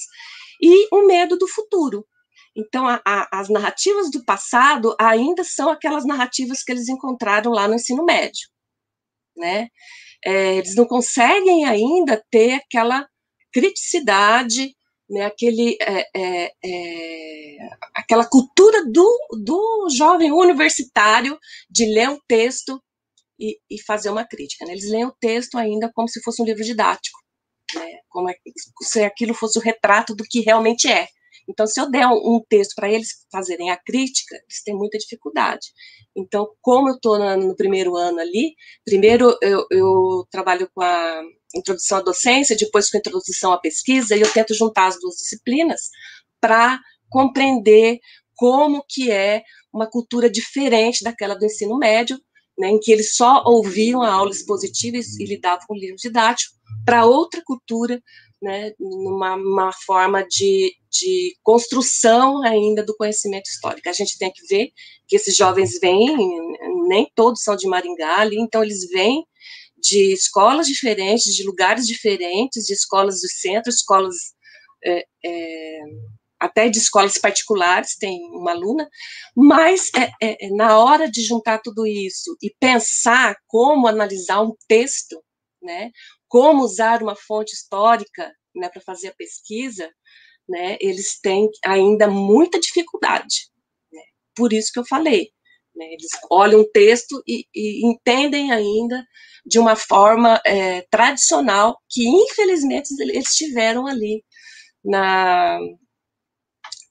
e o medo do futuro. Então, as narrativas do passado ainda são aquelas narrativas que eles encontraram lá no ensino médio, né? Eles não conseguem ainda ter aquela criticidade, né, aquela cultura do jovem universitário de ler um texto e fazer uma crítica, né? Eles leem o texto ainda como se fosse um livro didático, né? Como se aquilo fosse o retrato do que realmente é. Então, se eu der um texto para eles fazerem a crítica, eles têm muita dificuldade. Então, como eu estou no primeiro ano ali, primeiro eu trabalho com a introdução à docência, depois com a introdução à pesquisa, e eu tento juntar as duas disciplinas para compreender como que é uma cultura diferente daquela do ensino médio, né, em que eles só ouviam a aula expositiva e lidavam com o livro didático, para outra cultura, né, uma forma de construção ainda do conhecimento histórico. A gente tem que ver que esses jovens vêm, nem todos são de Maringá ali, então eles vêm de escolas diferentes, de lugares diferentes, de escolas do centro, escolas até de escolas particulares, tem uma aluna, mas na hora de juntar tudo isso e pensar como analisar um texto, né, como usar uma fonte histórica, né, para fazer a pesquisa, né, eles têm ainda muita dificuldade, né, por isso que eu falei, né, eles olham um texto e entendem ainda de uma forma tradicional, que infelizmente eles tiveram ali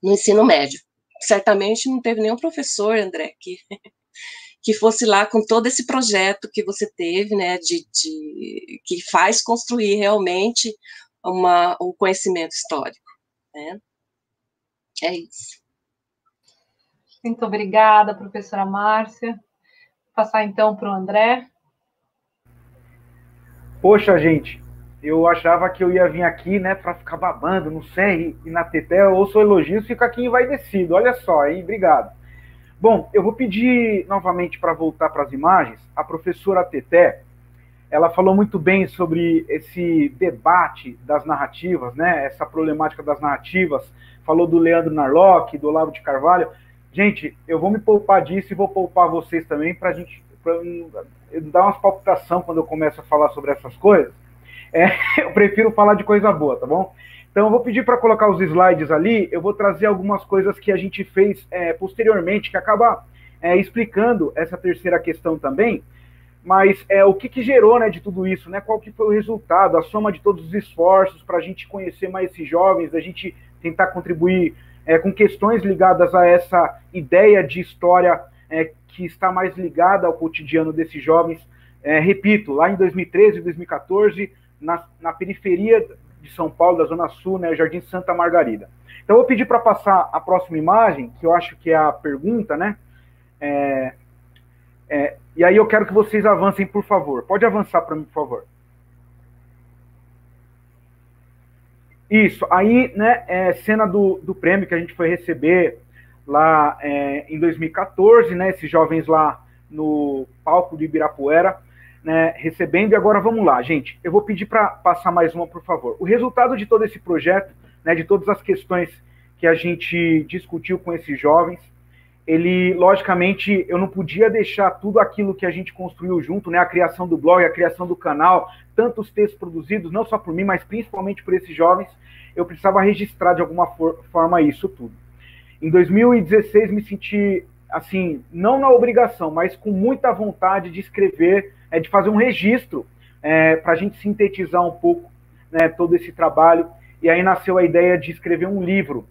no ensino médio. Certamente não teve nenhum professor, André, que fosse lá com todo esse projeto que você teve, né, que faz construir realmente um conhecimento histórico, né? É isso. Muito obrigada, professora Márcia. Vou passar então para o André. Poxa, gente, eu achava que eu ia vir aqui, né, para ficar babando, não sei, e na Teté eu ouço elogios, fica aqui envaidecido. Olha só, hein? Obrigado. Bom, eu vou pedir novamente para voltar para as imagens. A professora Teté, ela falou muito bem sobre esse debate das narrativas, né? Essa problemática das narrativas. Falou do Leandro Narlock, do Olavo de Carvalho. Gente, eu vou me poupar disso e vou poupar vocês também para dar umas palpitação quando eu começo a falar sobre essas coisas. Eu prefiro falar de coisa boa, tá bom? Então, eu vou pedir para colocar os slides ali, eu vou trazer algumas coisas que a gente fez posteriormente, que acaba explicando essa terceira questão também, mas o que gerou, né, de tudo isso, né? Qual que foi o resultado, a soma de todos os esforços para a gente conhecer mais esses jovens, a gente tentar contribuir com questões ligadas a essa ideia de história que está mais ligada ao cotidiano desses jovens. Repito, lá em 2013 e 2014, na periferia de São Paulo, da Zona Sul, né, Jardim Santa Margarida. Então, eu vou pedir para passar a próxima imagem, que eu acho que é a pergunta, né? E aí eu quero que vocês avancem, por favor. Pode avançar para mim, por favor. Isso, aí, né, cena do prêmio que a gente foi receber lá em 2014, né, esses jovens lá no palco do Ibirapuera, né, recebendo. E agora vamos lá, gente, eu vou pedir para passar mais uma, por favor. O resultado de todo esse projeto, né, de todas as questões que a gente discutiu com esses jovens, ele, logicamente, eu não podia deixar tudo aquilo que a gente construiu junto, né, a criação do blog, a criação do canal, tantos textos produzidos, não só por mim, mas principalmente por esses jovens, eu precisava registrar de alguma forma isso tudo. Em 2016, me senti, assim, não na obrigação, mas com muita vontade de escrever, de fazer um registro, para a gente sintetizar um pouco, né, todo esse trabalho, e aí nasceu a ideia de escrever um livro,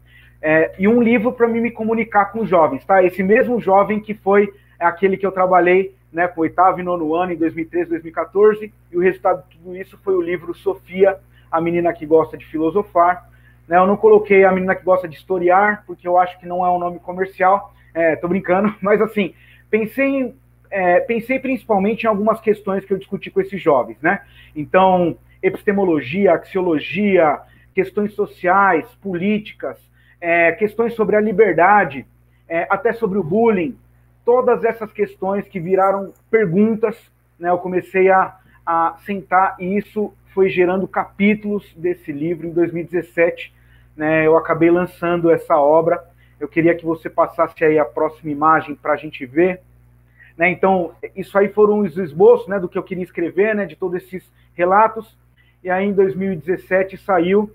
e um livro para mim me comunicar com os jovens, tá? Esse mesmo jovem que foi aquele que eu trabalhei, né, com o 8º e 9º ano, em 2013, 2014, e o resultado de tudo isso foi o livro Sofia, a menina que gosta de filosofar, né? Eu não coloquei a menina que gosta de historiar, porque eu acho que não é um nome comercial, tô brincando, mas assim, pensei principalmente em algumas questões que eu discuti com esses jovens, né? Então, epistemologia, axiologia, questões sociais, políticas, questões sobre a liberdade, até sobre o bullying, todas essas questões que viraram perguntas, né? Eu comecei a sentar e isso foi gerando capítulos desse livro. Em 2017, né, eu acabei lançando essa obra. Eu queria que você passasse aí a próxima imagem para a gente ver. Né, então, isso aí foram os esboços, né, do que eu queria escrever, né, de todos esses relatos. E aí, em 2017, saiu.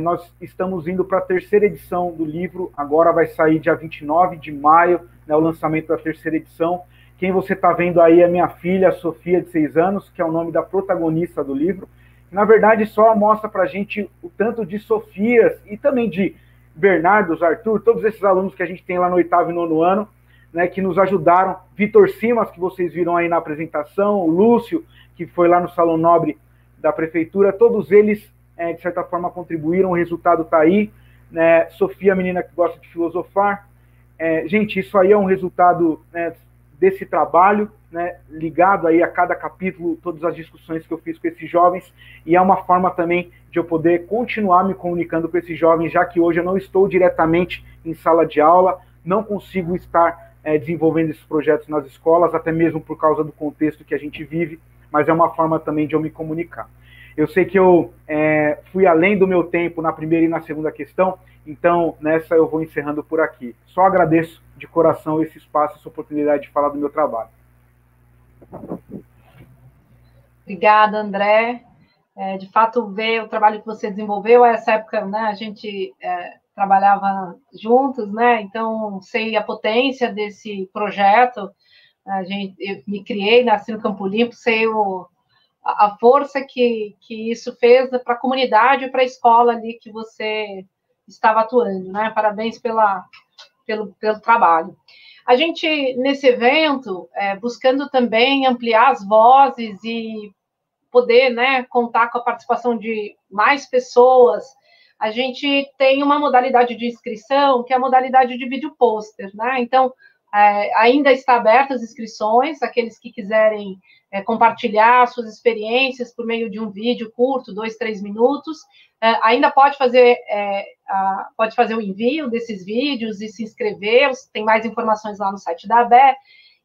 Nós estamos indo para a terceira edição do livro. Agora vai sair dia 29 de maio, né, o lançamento da terceira edição. Quem você está vendo aí é minha filha, a Sofia, de 6 anos, que é o nome da protagonista do livro. Na verdade, só mostra para a gente o tanto de Sofias e também de Bernardos, Arthur, todos esses alunos que a gente tem lá no 8º e 9º ano, né, que nos ajudaram. Vitor Simas, que vocês viram aí na apresentação, o Lúcio, que foi lá no Salão Nobre da Prefeitura, todos eles, de certa forma, contribuíram, o resultado está aí. Né? Sofia, a menina que gosta de filosofar, Gente, isso aí é um resultado, né, desse trabalho, né, ligado aí a cada capítulo, todas as discussões que eu fiz com esses jovens, e é uma forma também de eu poder continuar me comunicando com esses jovens, já que hoje eu não estou diretamente em sala de aula, não consigo estar desenvolvendo esses projetos nas escolas, até mesmo por causa do contexto que a gente vive, mas é uma forma também de eu me comunicar. Eu sei que eu fui além do meu tempo na primeira e na segunda questão, então nessa eu vou encerrando por aqui. Só agradeço de coração esse espaço, essa oportunidade de falar do meu trabalho. Obrigada, André. De fato, ver o trabalho que você desenvolveu, essa época, né, a gente trabalhava juntos, né, então sei a potência desse projeto. Eu me criei, nasci no Campo Limpo, sei a força que isso fez para a comunidade e para a escola ali que você estava atuando, né? Parabéns pelo trabalho. A gente, nesse evento, buscando também ampliar as vozes e poder, né, contar com a participação de mais pessoas, a gente tem uma modalidade de inscrição, que é a modalidade de vídeo pôster, né? Então, ainda está aberta as inscrições, aqueles que quiserem compartilhar suas experiências por meio de um vídeo curto, 2, 3 minutos, ainda pode fazer o envio desses vídeos e se inscrever, tem mais informações lá no site da ABE,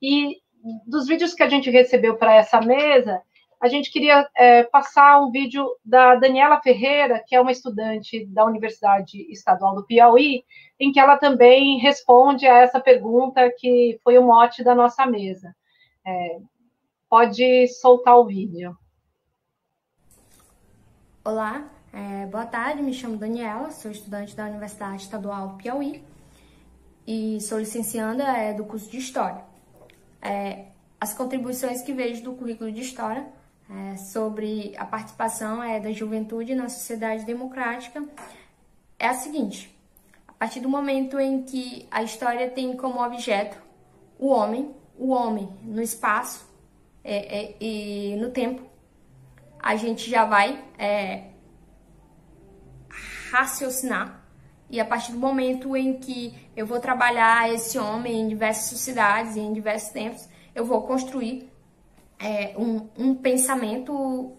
e dos vídeos que a gente recebeu para essa mesa, a gente queria passar um vídeo da Daniela Ferreira, que é uma estudante da Universidade Estadual do Piauí, em que ela também responde a essa pergunta que foi o mote da nossa mesa. Pode soltar o vídeo. Olá, boa tarde, me chamo Daniela, sou estudante da Universidade Estadual do Piauí e sou licencianda do curso de História. As contribuições que vejo do currículo de História sobre a participação da juventude na sociedade democrática é a seguinte: a partir do momento em que a história tem como objeto o homem no espaço e no tempo, a gente já vai raciocinar, e a partir do momento em que eu vou trabalhar esse homem em diversas sociedades e em diversos tempos, eu vou construir um pensamento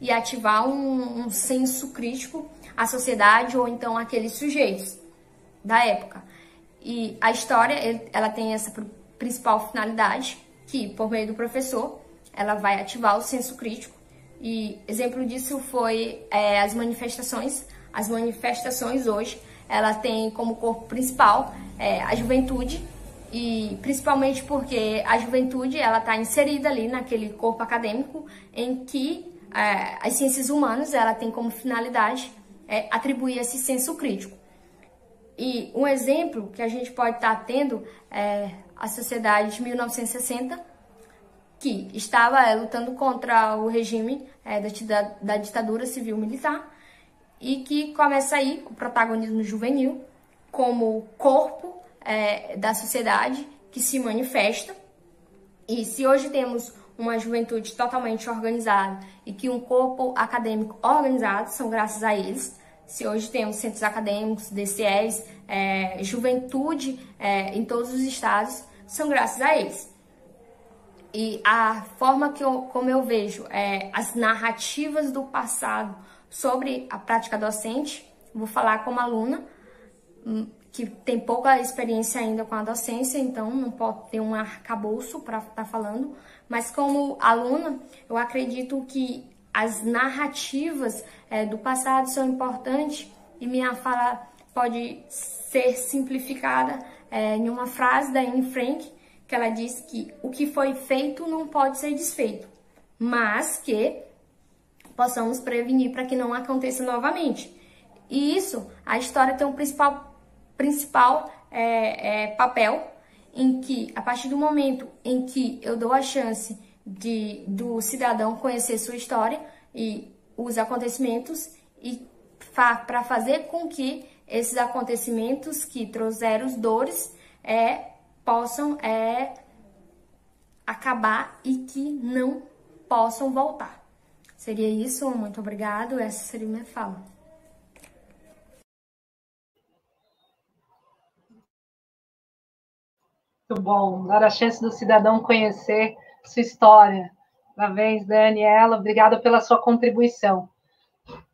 e ativar um senso crítico à sociedade ou então àqueles sujeitos da época. E a história, ela tem essa principal finalidade, que por meio do professor, ela vai ativar o senso crítico. E exemplo disso foi as manifestações. As manifestações hoje, ela tem como corpo principal a juventude, e principalmente porque a juventude ela está inserida ali naquele corpo acadêmico em que as ciências humanas ela tem como finalidade atribuir esse senso crítico. E um exemplo que a gente pode estar tendo é a sociedade de 1960, que estava lutando contra o regime da ditadura civil-militar, e que começa aí o protagonismo juvenil como corpo da sociedade que se manifesta. E se hoje temos uma juventude totalmente organizada e que um corpo acadêmico organizado, são graças a eles. Se hoje temos centros acadêmicos, DCEs, juventude em todos os estados, são graças a eles. E a forma como eu vejo as narrativas do passado sobre a prática docente, vou falar como aluna, que tem pouca experiência ainda com a docência, então não pode ter um arcabouço para estar falando, mas como aluna, eu acredito que as narrativas do passado são importantes, e minha fala pode ser simplificada em uma frase da Anne Frank, que ela diz que o que foi feito não pode ser desfeito, mas que possamos prevenir para que não aconteça novamente. E isso, a história tem um principal papel, em que, a partir do momento em que eu dou a chance do cidadão conhecer sua história e os acontecimentos, e para fazer com que esses acontecimentos que trouxeram as dores possam acabar e que não possam voltar. Seria isso, muito obrigado, essa seria minha fala. Muito bom, dar a chance do cidadão conhecer sua história. Parabéns, Daniela, obrigada pela sua contribuição.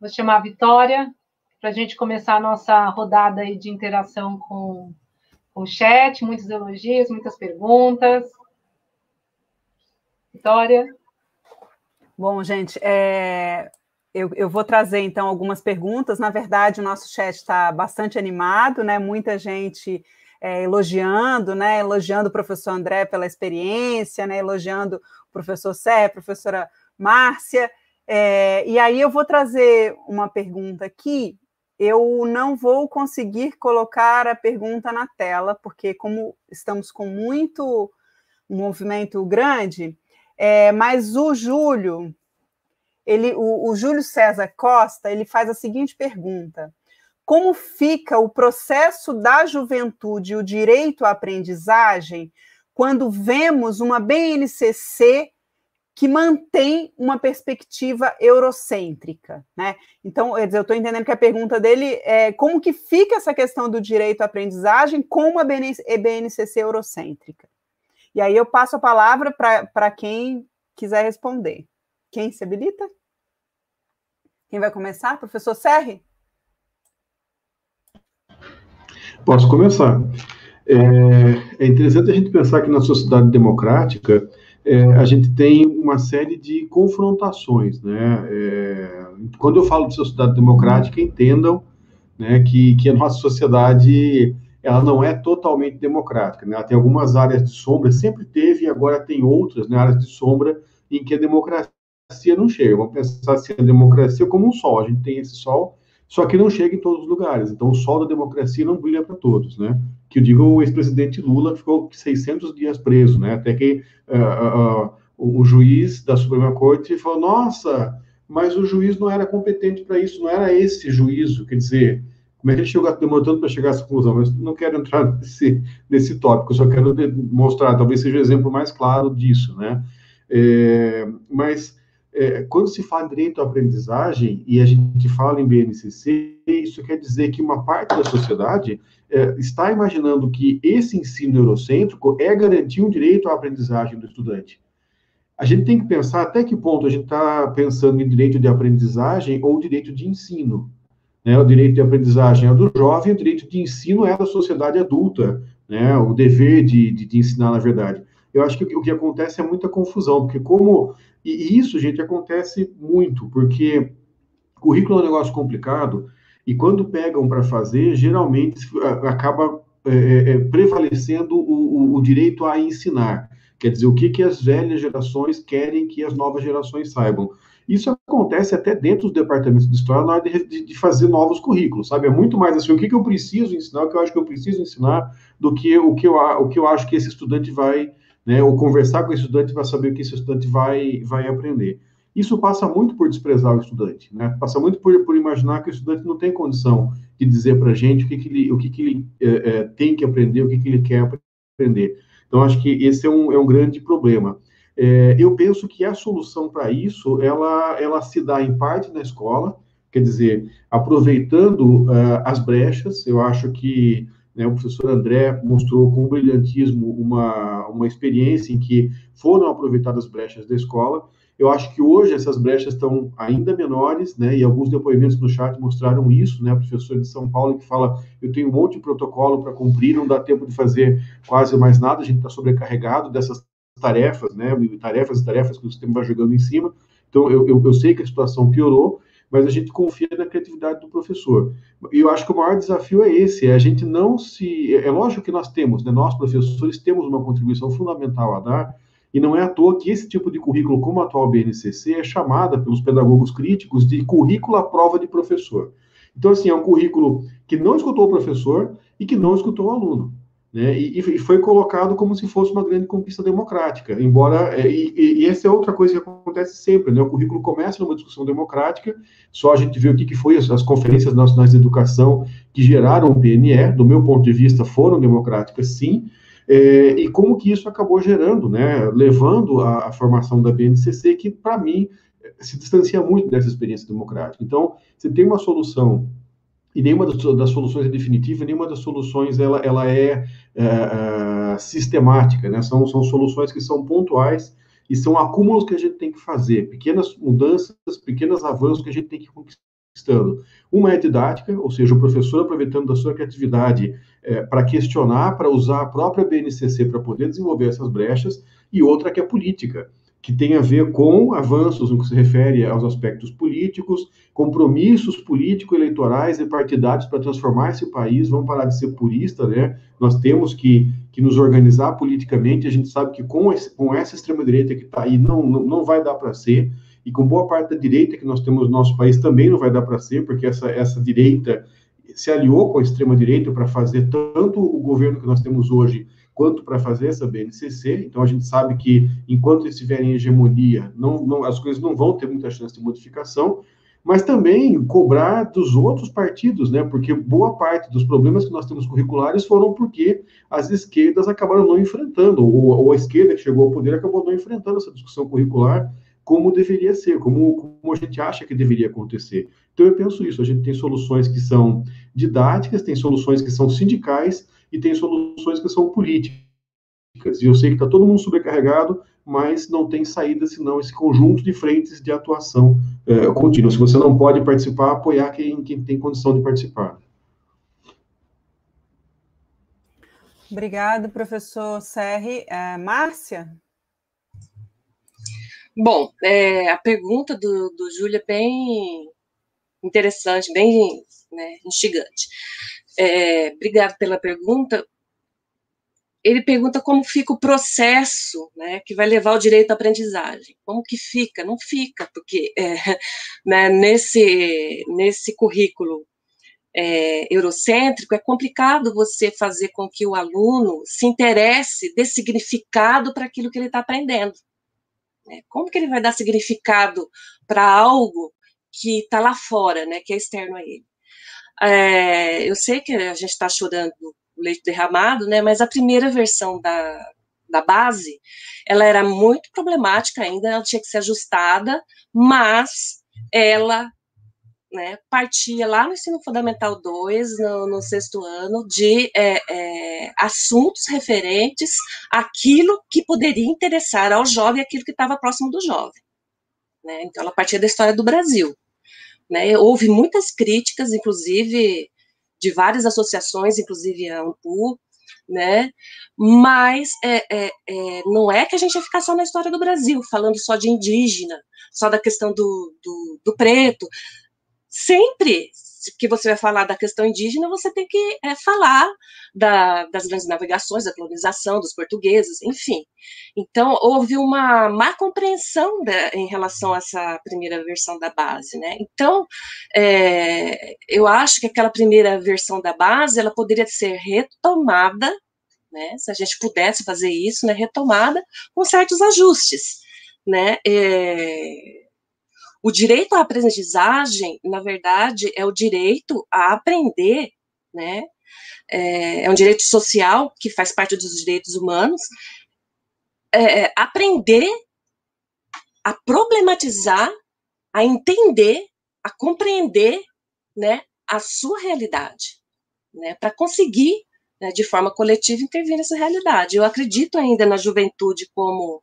Vou chamar a Vitória para a gente começar a nossa rodada aí de interação com o chat, muitos elogios, muitas perguntas. Vitória? Bom, gente, eu vou trazer, então, algumas perguntas. Na verdade, o nosso chat está bastante animado, né? Muita gente elogiando, né? Elogiando o professor André pela experiência, né? Elogiando o professor Sé, a professora Márcia. E aí eu vou trazer uma pergunta aqui. Eu não vou conseguir colocar a pergunta na tela, porque como estamos com um movimento grande, mas o Júlio... o Júlio César Costa, ele faz a seguinte pergunta: como fica o processo da juventude e o direito à aprendizagem quando vemos uma BNCC que mantém uma perspectiva eurocêntrica, né? Então, quer dizer, eu estou entendendo que a pergunta dele é como que fica essa questão do direito à aprendizagem com uma BNCC eurocêntrica. E aí eu passo a palavra para quem quiser responder. Quem se habilita? Quem vai começar? Professor Serri? Posso começar. É interessante a gente pensar que na sociedade democrática a gente tem uma série de confrontações, né? Quando eu falo de sociedade democrática, entendam, né, que a nossa sociedade ela não é totalmente democrática, né? Ela tem algumas áreas de sombra, sempre teve e agora tem outras, né, áreas de sombra em que a democracia não chega. Vamos pensar assim, a democracia como um sol. A gente tem esse sol, só que não chega em todos os lugares. Então, o sol da democracia não brilha para todos, né? Que eu digo, o ex-presidente Lula ficou 600 dias preso, né? Até que o juiz da Suprema Corte falou, nossa, mas o juiz não era competente para isso, não era esse juízo. Quer dizer, como é que ele chegou demorando para chegar a essa conclusão? Mas não quero entrar nesse tópico, só quero mostrar, talvez seja o exemplo mais claro disso, né? Quando se fala em direito à aprendizagem e a gente fala em BNCC, isso quer dizer que uma parte da sociedade está imaginando que esse ensino eurocêntrico é garantir um direito à aprendizagem do estudante. A gente tem que pensar até que ponto a gente está pensando em direito de aprendizagem ou direito de ensino. Né? O direito de aprendizagem é do jovem, o direito de ensino é da sociedade adulta, né? O dever de ensinar, na verdade. Eu acho que o que acontece é muita confusão, porque E isso, gente, acontece muito, porque currículo é um negócio complicado, e quando pegam para fazer, geralmente acaba prevalecendo o direito a ensinar. Quer dizer, o que as velhas gerações querem que as novas gerações saibam. Isso acontece até dentro dos departamentos de história na hora de fazer novos currículos, sabe? É muito mais assim, o que eu preciso ensinar, o que eu acho que eu preciso ensinar, do que o que eu acho que esse estudante vai... Né, ou conversar com o estudante para saber o que esse estudante vai aprender. Isso passa muito por desprezar o estudante, né? Passa muito por imaginar que o estudante não tem condição de dizer para a gente o que ele tem que aprender, o que ele quer aprender. Então, acho que esse é um grande problema. Eu penso que a solução para isso, ela se dá em parte na escola, quer dizer, aproveitando as brechas. Eu acho que o professor André mostrou com brilhantismo uma experiência em que foram aproveitadas brechas da escola. Eu acho que hoje essas brechas estão ainda menores, né? E alguns depoimentos no chat mostraram isso, né? O professor de São Paulo que fala, eu tenho um monte de protocolo para cumprir, não dá tempo de fazer quase mais nada, a gente está sobrecarregado dessas tarefas, né? Tarefas que o sistema vai jogando em cima. Então, eu sei que a situação piorou, mas a gente confia na criatividade do professor. E eu acho que o maior desafio é esse, a gente não se... É lógico que nós temos, né, nós professores temos uma contribuição fundamental a dar, e não é à toa que esse tipo de currículo, como a atual BNCC, é chamada pelos pedagogos críticos de currículo à prova de professor. Então, assim, é um currículo que não escutou o professor e que não escutou o aluno. Né, e foi colocado como se fosse uma grande conquista democrática, embora, e essa é outra coisa que acontece sempre, né, o currículo começa numa discussão democrática, só a gente vê o que foi as conferências nacionais de educação que geraram o PNE, do meu ponto de vista, foram democráticas, sim, e como que isso acabou gerando, né, levando a formação da BNCC, que, para mim, se distancia muito dessa experiência democrática. Então, você tem uma solução e nenhuma das soluções é definitiva, nenhuma das soluções ela é sistemática, né? São soluções que são pontuais e são acúmulos que a gente tem que fazer, pequenas mudanças, pequenos avanços que a gente tem que ir conquistando. Uma é didática, ou seja, o professor aproveitando da sua criatividade para questionar, para usar a própria BNCC para poder desenvolver essas brechas, e outra que é política, que tem a ver com avanços no que se refere aos aspectos políticos, compromissos político-eleitorais e partidários para transformar esse país. Vamos parar de ser purista, né? Nós temos que nos organizar politicamente. A gente sabe que com essa extrema-direita que está aí, não vai dar para ser, e com boa parte da direita que nós temos no nosso país também não vai dar para ser, porque essa direita se aliou com a extrema-direita para fazer tanto o governo que nós temos hoje, quanto para fazer essa BNCC. Então, a gente sabe que, enquanto eles estiverem em hegemonia, as coisas não vão ter muita chance de modificação, mas também cobrar dos outros partidos, né? Porque boa parte dos problemas que nós temos curriculares foram porque as esquerdas acabaram não enfrentando, ou a esquerda que chegou ao poder acabou não enfrentando essa discussão curricular como deveria ser, como a gente acha que deveria acontecer. Então, eu penso isso, a gente tem soluções que são didáticas, tem soluções que são sindicais, e tem soluções que são políticas. E eu sei que está todo mundo sobrecarregado, mas não tem saída senão esse conjunto de frentes de atuação contínua. Se você não pode participar, apoiar quem tem condição de participar. Obrigado, professor Serri. Márcia? Bom, a pergunta do Júlio é bem interessante, bem, né, instigante. Obrigado pela pergunta. Ele pergunta como fica o processo, né, que vai levar o direito à aprendizagem. Como que fica? Não fica, porque né, nesse currículo eurocêntrico é complicado você fazer com que o aluno se interesse, dê significado para aquilo que ele está aprendendo. Como que ele vai dar significado para algo que está lá fora, né, que é externo a ele? Eu sei que a gente está chorando o leite derramado, né, mas a primeira versão da base, ela era muito problemática ainda, ela tinha que ser ajustada, mas ela, né, partia lá no ensino fundamental 2, no 6º ano, de assuntos referentes àquilo que poderia interessar ao jovem, aquilo que estava próximo do jovem. Né? Então, ela partia da história do Brasil. Né? Houve muitas críticas, inclusive, de várias associações, inclusive a ANPU, né? Mas não é que a gente ia ficar só na história do Brasil, falando só de indígena, só da questão do preto. Sempre que você vai falar da questão indígena, você tem que falar das grandes navegações, da colonização, dos portugueses, enfim. Então, houve uma má compreensão em relação a essa primeira versão da base, né? Então, eu acho que aquela primeira versão da base, ela poderia ser retomada, né? Se a gente pudesse fazer isso, né? Retomada com certos ajustes, né? O direito à aprendizagem, na verdade, é o direito a aprender, né? É um direito social que faz parte dos direitos humanos, aprender a problematizar, a entender, a compreender, né, a sua realidade, né, para conseguir, né, de forma coletiva, intervir nessa realidade. Eu acredito ainda na juventude como...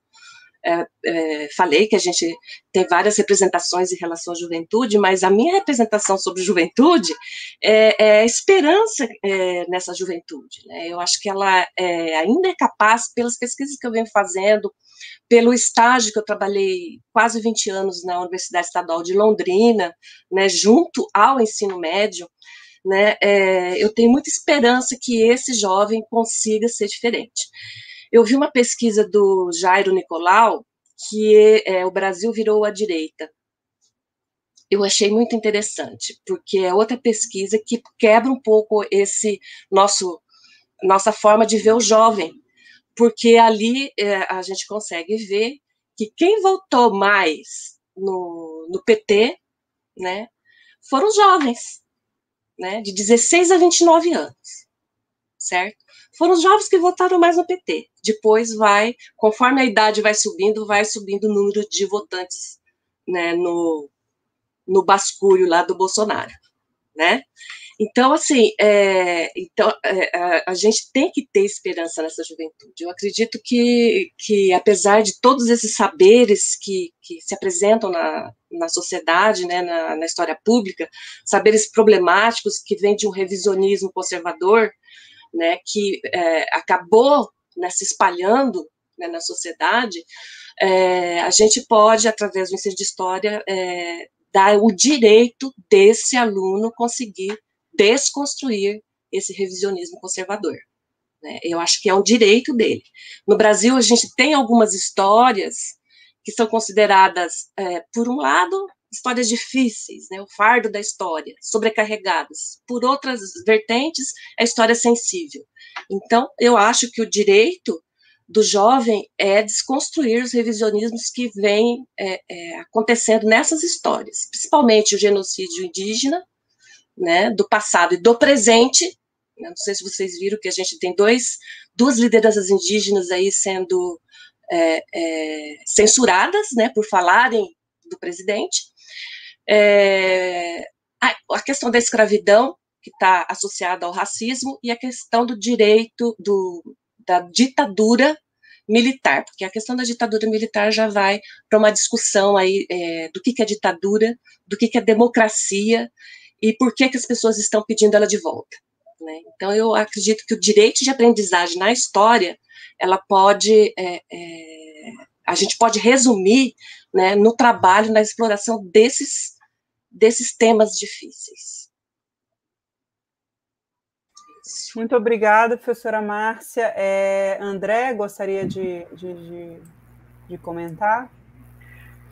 falei que a gente tem várias representações em relação à juventude, mas a minha representação sobre juventude é a esperança nessa juventude, né? Eu acho que ela ainda é capaz, pelas pesquisas que eu venho fazendo, pelo estágio que eu trabalhei quase 20 anos na Universidade Estadual de Londrina, né, junto ao ensino médio, né, eu tenho muita esperança que esse jovem consiga ser diferente. Eu vi uma pesquisa do Jairo Nicolau, que o Brasil virou à direita. Eu achei muito interessante, porque é outra pesquisa que quebra um pouco nossa forma de ver o jovem, porque ali a gente consegue ver que quem votou mais no PT, né, foram os jovens, né, de 16 a 29 anos, certo? Foram os jovens que votaram mais no PT. Depois conforme a idade vai subindo o número de votantes, né, no basculho lá do Bolsonaro, né? Então, assim, a gente tem que ter esperança nessa juventude. Eu acredito que apesar de todos esses saberes que se apresentam na sociedade, né, na história pública, saberes problemáticos que vêm de um revisionismo conservador, né, que acabou, né, se espalhando, né, na sociedade, a gente pode, através do ensino de história, dar o direito desse aluno conseguir desconstruir esse revisionismo conservador, né? Eu acho que é um direito dele. No Brasil, a gente tem algumas histórias que são consideradas, por um lado, histórias difíceis, né, o fardo da história, sobrecarregadas. Por outras vertentes, a história sensível. Então, eu acho que o direito do jovem é desconstruir os revisionismos que vêm acontecendo nessas histórias, principalmente o genocídio indígena, né, do passado e do presente. Não sei se vocês viram que a gente tem duas lideranças indígenas aí sendo censuradas, né, por falarem do presidente. A questão da escravidão, que está associada ao racismo, e a questão do direito da ditadura militar, porque a questão da ditadura militar já vai para uma discussão aí do que é ditadura, do que é democracia, e por que as pessoas estão pedindo ela de volta, né? Então, eu acredito que o direito de aprendizagem na história, ela pode, a gente pode resumir, né, no trabalho, na exploração desses temas difíceis. Muito obrigada, professora Márcia. André, gostaria de comentar?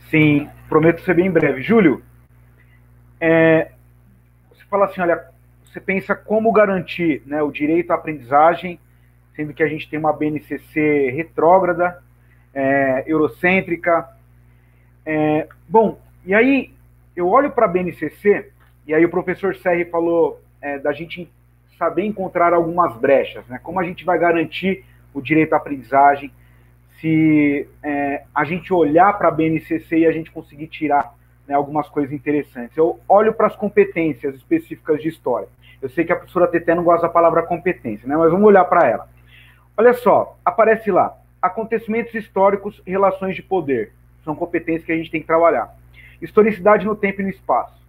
Sim, prometo ser bem breve. Júlio, você fala assim, olha, você pensa como garantir, né, o direito à aprendizagem, sendo que a gente tem uma BNCC retrógrada, eurocêntrica. Bom, e aí eu olho para a BNCC, e aí o professor Serri falou da gente saber encontrar algumas brechas, né? Como a gente vai garantir o direito à aprendizagem se a gente olhar para a BNCC e a gente conseguir tirar, né, algumas coisas interessantes. Eu olho para as competências específicas de história. Eu sei que a professora Teté não gosta da palavra competência, né? Mas vamos olhar para ela. Olha só, aparece lá, acontecimentos históricos e relações de poder. São competências que a gente tem que trabalhar. Historicidade no tempo e no espaço.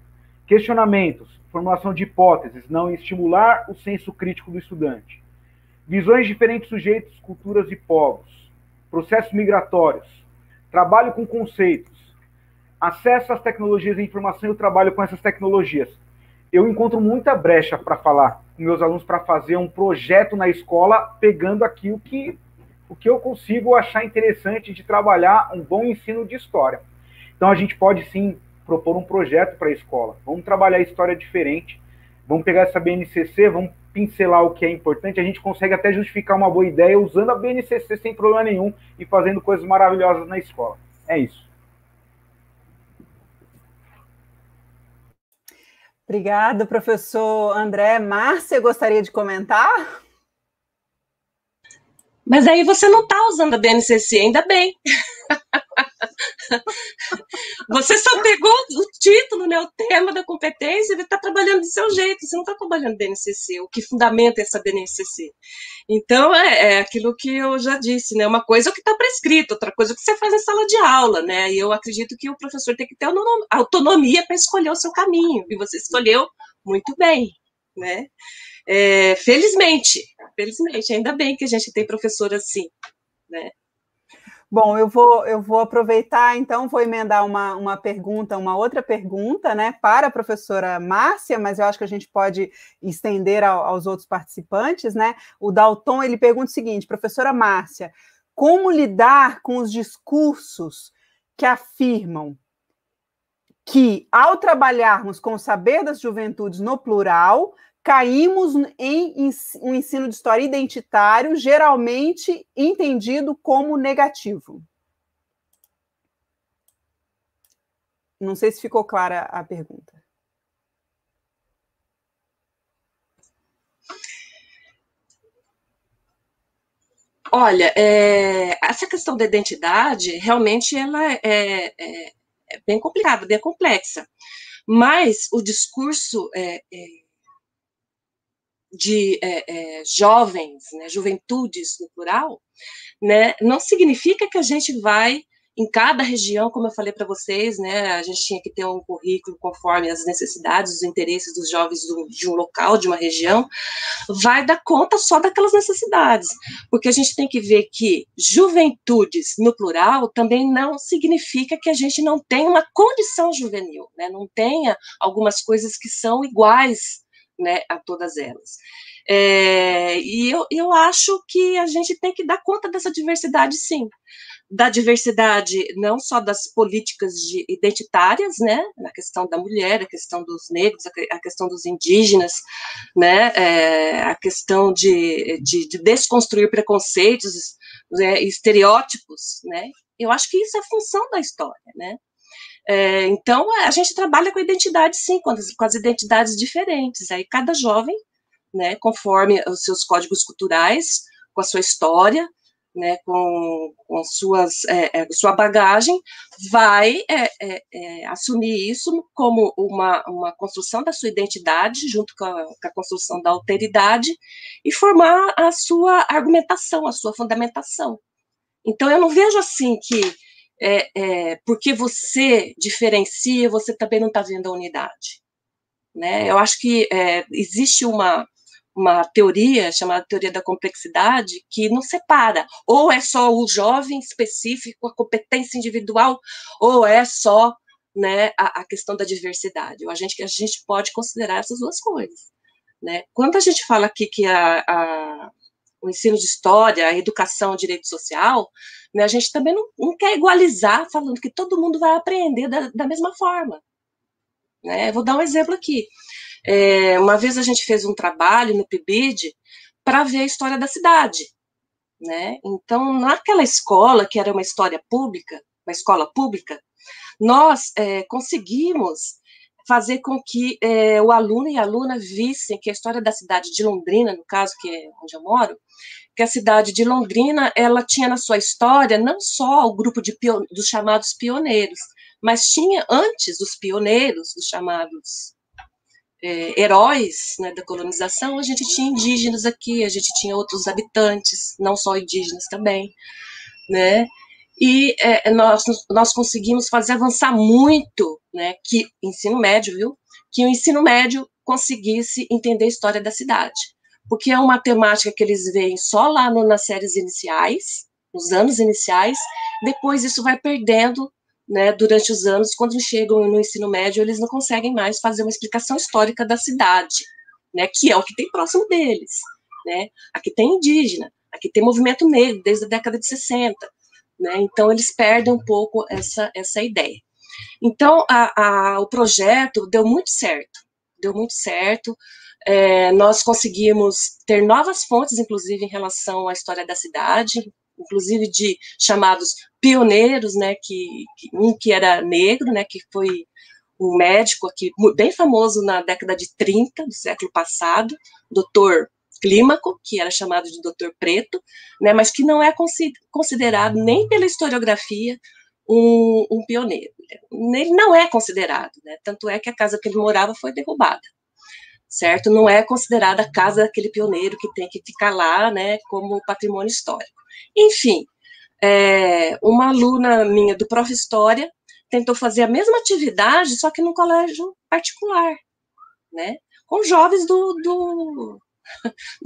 Questionamentos, formulação de hipóteses, não estimular o senso crítico do estudante. Visões de diferentes sujeitos, culturas e povos. Processos migratórios. Trabalho com conceitos. Acesso às tecnologias de informação e o trabalho com essas tecnologias. Eu encontro muita brecha para falar com meus alunos para fazer um projeto na escola, pegando aqui o que eu consigo achar interessante de trabalhar um bom ensino de história. Então, a gente pode, sim, propor um projeto para a escola. Vamos trabalhar a história diferente, vamos pegar essa BNCC, vamos pincelar o que é importante, a gente consegue até justificar uma boa ideia usando a BNCC sem problema nenhum e fazendo coisas maravilhosas na escola. É isso. Obrigada, professor André. Márcia, gostaria de comentar? Mas aí você não está usando a BNCC, ainda bem. Você só pegou o título, né, o tema da competência, ele está trabalhando do seu jeito, você não está trabalhando BNCC, o que fundamenta essa BNCC. Então, é aquilo que eu já disse, né, uma coisa é o que está prescrito, outra coisa é o que você faz em sala de aula, né, e eu acredito que o professor tem que ter autonomia para escolher o seu caminho, e você escolheu muito bem, né. Felizmente, ainda bem que a gente tem professor assim, né. Bom, eu vou aproveitar, então, vou emendar uma outra pergunta, né, para a professora Márcia, mas eu acho que a gente pode estender aos outros participantes, né? O Dalton, ele pergunta o seguinte, professora Márcia, como lidar com os discursos que afirmam que, ao trabalharmos com o saber das juventudes no plural, caímos em um ensino de história identitário, geralmente entendido como negativo? Não sei se ficou clara a pergunta. Olha, essa questão da identidade, realmente, ela é bem complicada, bem complexa. Mas o discurso de jovens, né, juventudes no plural, né, não significa que a gente vai, em cada região, como eu falei para vocês, né, a gente tinha que ter um currículo conforme as necessidades, os interesses dos jovens de um local, de uma região, vai dar conta só daquelas necessidades, porque a gente tem que ver que juventudes no plural também não significa que a gente não tenha uma condição juvenil, né, não tenha algumas coisas que são iguais, né, a todas elas. E eu acho que a gente tem que dar conta dessa diversidade, sim, da diversidade não só das políticas identitárias, né, na questão da mulher, a questão dos negros, a questão dos indígenas, né, a questão de desconstruir preconceitos, né, estereótipos, né, eu acho que isso é função da história, né. Então, a gente trabalha com a identidade, sim, com as identidades diferentes, aí cada jovem, né, conforme os seus códigos culturais, com a sua história, né, com sua bagagem, vai assumir isso como uma construção da sua identidade, junto com a construção da alteridade, e formar a sua argumentação, a sua fundamentação. Então, eu não vejo assim que, porque você diferencia, você também não está vendo a unidade. Né? Eu acho que existe uma teoria chamada teoria da complexidade que não separa, ou é só o jovem específico, a competência individual, ou é só, né, a questão da diversidade. A gente pode considerar essas duas coisas. Né? Quando a gente fala aqui que o ensino de história, a educação, o direito social, né, a gente também não quer igualizar, falando que todo mundo vai aprender da mesma forma. Né? Vou dar um exemplo aqui. Uma vez a gente fez um trabalho no PIBID para ver a história da cidade, né? Então, naquela escola, que era uma escola pública, nós conseguimos fazer com que o aluno e a aluna vissem que a história da cidade de Londrina, no caso, que é onde eu moro, que a cidade de Londrina, ela tinha na sua história não só o grupo dos chamados pioneiros, mas tinha antes dos pioneiros, dos chamados heróis, né, da colonização, a gente tinha indígenas aqui, a gente tinha outros habitantes, não só indígenas também, né, e nós conseguimos fazer avançar muito, né, que ensino médio, viu, que o ensino médio conseguisse entender a história da cidade, porque é uma temática que eles veem só lá nas séries iniciais, nos anos iniciais, depois isso vai perdendo, né, durante os anos, quando chegam no ensino médio, eles não conseguem mais fazer uma explicação histórica da cidade, né, que é o que tem próximo deles, né, aqui tem indígena, aqui tem movimento negro, desde a década de 60, né, então eles perdem um pouco essa ideia. Então, o projeto deu muito certo, nós conseguimos ter novas fontes, inclusive, em relação à história da cidade, inclusive de chamados pioneiros, né, um que era negro, né, que foi um médico aqui, bem famoso na década de 30 do século passado, Dr. Clímaco, que era chamado de Dr. Preto, né, mas que não é considerado nem pela historiografia um pioneiro. Ele não é considerado, né, tanto é que a casa que ele morava foi derrubada, certo? Não é considerada a casa daquele pioneiro que tem que ficar lá, né, como patrimônio histórico. Enfim, uma aluna minha do Prof. História tentou fazer a mesma atividade, só que num colégio particular, né, com jovens do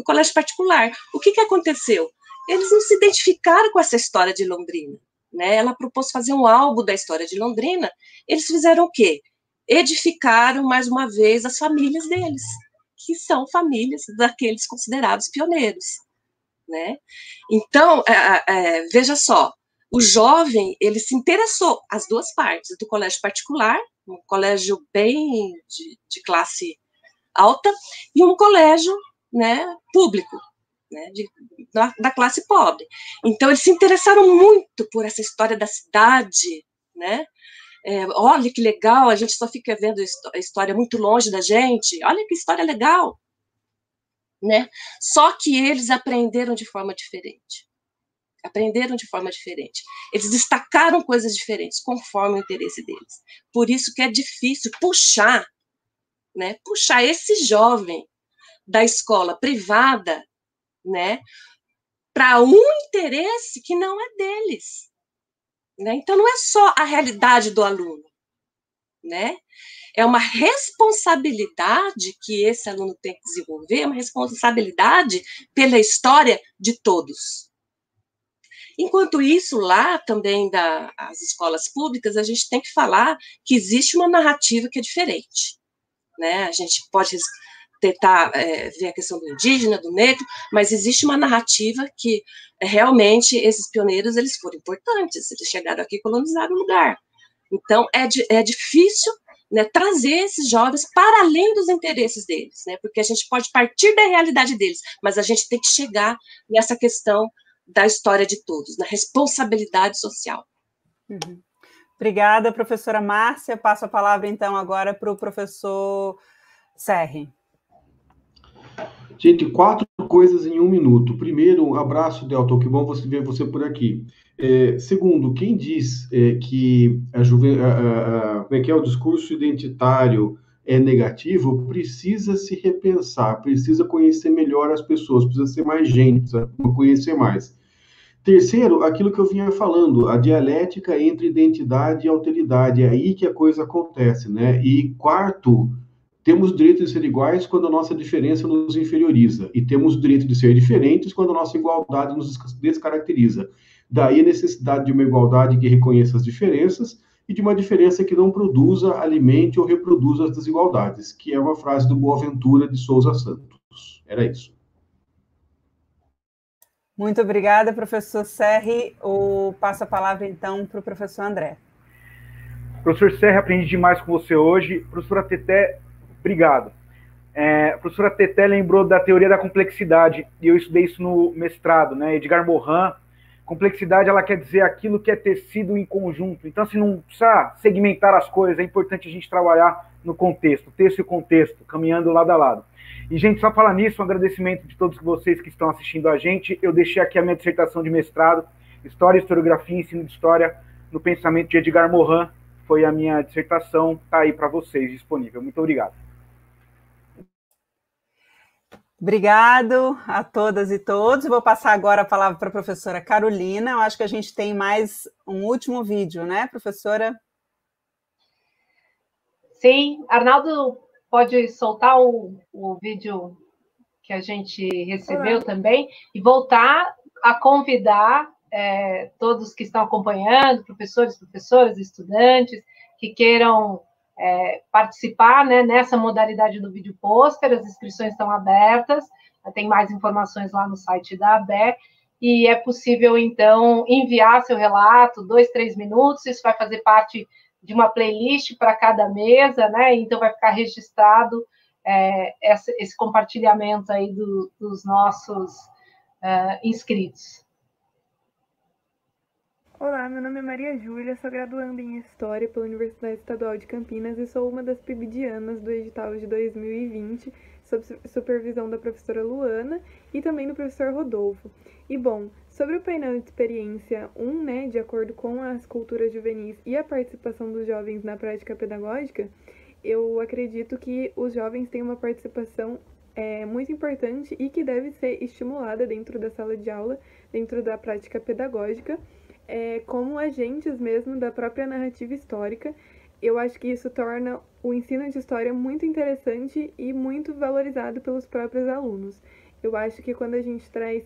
colégio particular. O que aconteceu? Eles não se identificaram com essa história de Londrina, né? Ela propôs fazer um álbum da história de Londrina, eles fizeram o quê? Edificaram, mais uma vez, as famílias deles, que são famílias daqueles considerados pioneiros, né? Então, veja só, o jovem, ele se interessou, as duas partes, do colégio particular, um colégio bem de classe alta, e um colégio, né, público, né, da classe pobre. Então, eles se interessaram muito por essa história da cidade, né? Olha que legal, a gente só fica vendo a história muito longe da gente, olha que história legal, né? Só que eles aprenderam de forma diferente. Eles destacaram coisas diferentes, conforme o interesse deles. Por isso que é difícil puxar esse jovem da escola privada, né, para um interesse que não é deles, né? Então, não é só a realidade do aluno, né? É uma responsabilidade que esse aluno tem que desenvolver, é uma responsabilidade pela história de todos. Enquanto isso, lá também das escolas públicas, a gente tem que falar que existe uma narrativa que é diferente, né? A gente pode tentar ver a questão do indígena, do negro, mas existe uma narrativa que realmente esses pioneiros eles foram importantes, eles chegaram aqui e colonizaram o lugar. Então, é difícil, né, trazer esses jovens para além dos interesses deles, né, porque a gente pode partir da realidade deles, mas a gente tem que chegar nessa questão da história de todos, na responsabilidade social. Uhum. Obrigada, professora Márcia. Passo a palavra, então, agora para o professor Serri. Gente, 4 coisas em 1 minuto. Primeiro, um abraço, Delton, que bom ver você por aqui. Segundo, quem diz que o discurso identitário é negativo, precisa se repensar, precisa conhecer melhor as pessoas, precisa ser mais gente, precisa conhecer mais. Terceiro, aquilo que eu vinha falando, a dialética entre identidade e alteridade, é aí que a coisa acontece, né? E quarto, temos o direito de ser iguais quando a nossa diferença nos inferioriza, e temos o direito de ser diferentes quando a nossa igualdade nos descaracteriza. Daí a necessidade de uma igualdade que reconheça as diferenças e de uma diferença que não produza, alimente ou reproduza as desigualdades, que é uma frase do Boaventura de Souza Santos. Era isso. Muito obrigada, professor Serri. Passo a palavra, então, para o professor André. Professor Serri, aprendi demais com você hoje. Professora Teté, obrigado. A professora Teté lembrou da teoria da complexidade, e eu estudei isso no mestrado, né? Edgar Morin. Complexidade, ela quer dizer aquilo que é tecido em conjunto. Então, assim, não precisa segmentar as coisas, é importante a gente trabalhar no contexto, texto e contexto, caminhando lado a lado. E, gente, só falar nisso, um agradecimento de todos vocês que estão assistindo a gente. Eu deixei aqui a minha dissertação de mestrado, História, Historiografia e Ensino de História no Pensamento de Edgar Morin. Foi a minha dissertação, está aí para vocês, disponível. Muito obrigado. Obrigado a todas e todos. Vou passar agora a palavra para a professora Carolina. Eu acho que a gente tem mais um último vídeo, né, professora? Sim, Arnaldo, pode soltar o vídeo que a gente recebeu também e voltar a convidar todos que estão acompanhando, professores, professoras, estudantes, que queiram participar, né, nessa modalidade do vídeo pôster. As inscrições estão abertas, tem mais informações lá no site da ABE, e é possível, então, enviar seu relato, 2, 3 minutos, isso vai fazer parte de uma playlist para cada mesa, né? Então vai ficar registrado esse compartilhamento aí dos nossos inscritos. Olá, meu nome é Maria Júlia, sou graduanda em História pela Universidade Estadual de Campinas e sou uma das PIBidianas do edital de 2020, sob supervisão da professora Luana e também do professor Rodolfo. E, bom, sobre o painel de experiência 1, né, de acordo com as culturas juvenis e a participação dos jovens na prática pedagógica, eu acredito que os jovens têm uma participação muito importante e que deve ser estimulada dentro da sala de aula, dentro da prática pedagógica, como agentes mesmo da própria narrativa histórica. Eu acho que isso torna o ensino de história muito interessante e muito valorizado pelos próprios alunos. Eu acho que quando a gente traz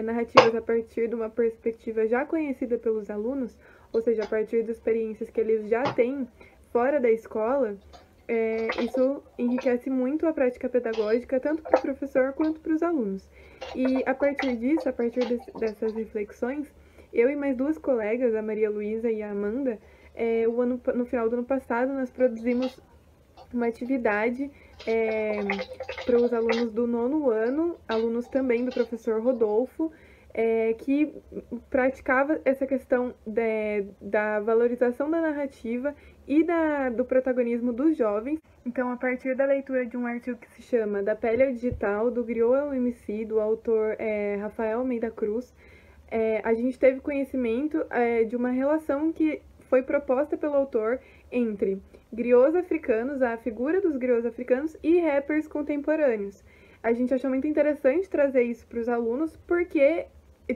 narrativas a partir de uma perspectiva já conhecida pelos alunos, ou seja, a partir das experiências que eles já têm fora da escola, isso enriquece muito a prática pedagógica, tanto para o professor quanto para os alunos. E a partir disso, a partir dessas reflexões, eu e mais 2 colegas, a Maria Luísa e a Amanda, no final do ano passado, nós produzimos uma atividade para os alunos do 9º ano, alunos também do professor Rodolfo, que praticava essa questão da valorização da narrativa e do protagonismo dos jovens. Então, a partir da leitura de um artigo que se chama Da Pele ao Digital, do Griot ao MC, do autor Rafael Almeida Cruz, a gente teve conhecimento de uma relação que foi proposta pelo autor entre griots africanos, a figura dos griots africanos e rappers contemporâneos. a gente achou muito interessante trazer isso para os alunos, porque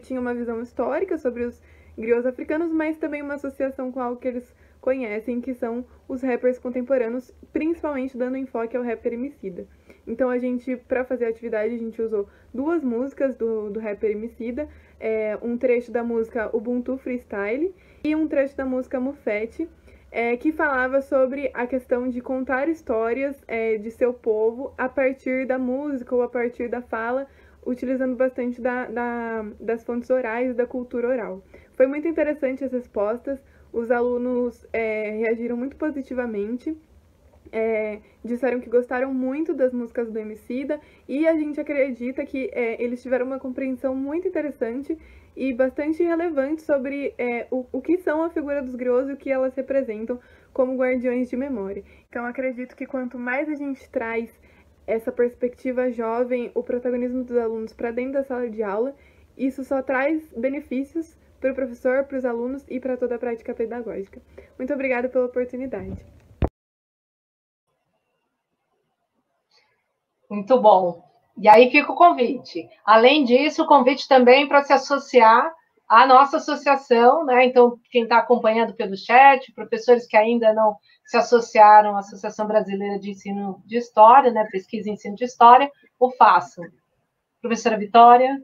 tinha uma visão histórica sobre os griots africanos, mas também uma associação com algo que eles conhecem, que são os rappers contemporâneos, principalmente dando enfoque ao rapper Emicida. Então a gente, para fazer a atividade, a gente usou 2 músicas do rapper Emicida, um trecho da música Ubuntu Freestyle e um trecho da música Mufete, que falava sobre a questão de contar histórias de seu povo a partir da música ou a partir da fala, utilizando bastante das fontes orais e da cultura oral. Foi muito interessante as respostas, os alunos reagiram muito positivamente, disseram que gostaram muito das músicas do Emicida, e a gente acredita que eles tiveram uma compreensão muito interessante e bastante relevante sobre o que são a figura dos griots e o que elas representam como guardiões de memória. Então acredito que quanto mais a gente traz essa perspectiva jovem, o protagonismo dos alunos para dentro da sala de aula, isso só traz benefícios para o professor, para os alunos e para toda a prática pedagógica. Muito obrigada pela oportunidade. Muito bom. E aí fica o convite. Além disso, o convite também para se associar à nossa associação, né? Então, quem está acompanhando pelo chat, professores que ainda não se associaram à Associação Brasileira de Ensino de História, né? Pesquisa e Ensino de História, o façam. Professora Vitória.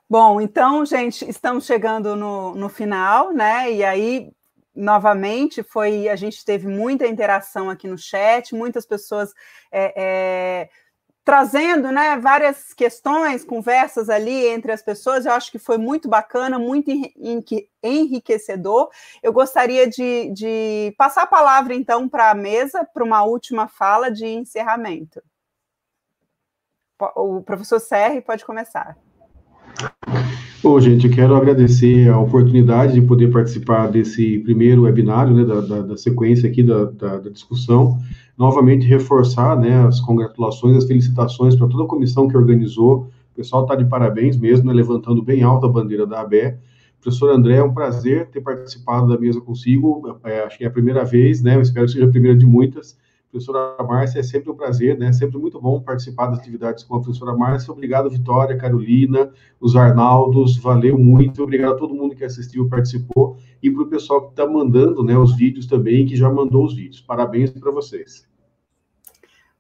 Bom, então, gente, estamos chegando no final, né? E aí, novamente, a gente teve muita interação aqui no chat, muitas pessoas trazendo, né, várias questões, conversas ali entre as pessoas. Eu acho que foi muito bacana, muito enriquecedor. Eu gostaria de passar a palavra, então, para a mesa, para uma última fala de encerramento. O professor Serri pode começar. Bom, gente, eu quero agradecer a oportunidade de poder participar desse primeiro webinário, né, da sequência aqui da discussão. Novamente, reforçar, né, as congratulações, as felicitações para toda a comissão que organizou. O pessoal está de parabéns mesmo, né, levantando bem alta a bandeira da ABE. Professor André, é um prazer ter participado da mesa consigo. Acho que é a primeira vez, né, eu espero que seja a primeira de muitas. Professora Márcia, é sempre um prazer, né? Sempre muito bom participar das atividades com a professora Márcia. Obrigado, Vitória, Carolina, os Arnaldos, valeu muito. Obrigado a todo mundo que assistiu, participou, e para o pessoal que está mandando, né, os vídeos também, que já mandou os vídeos. Parabéns para vocês.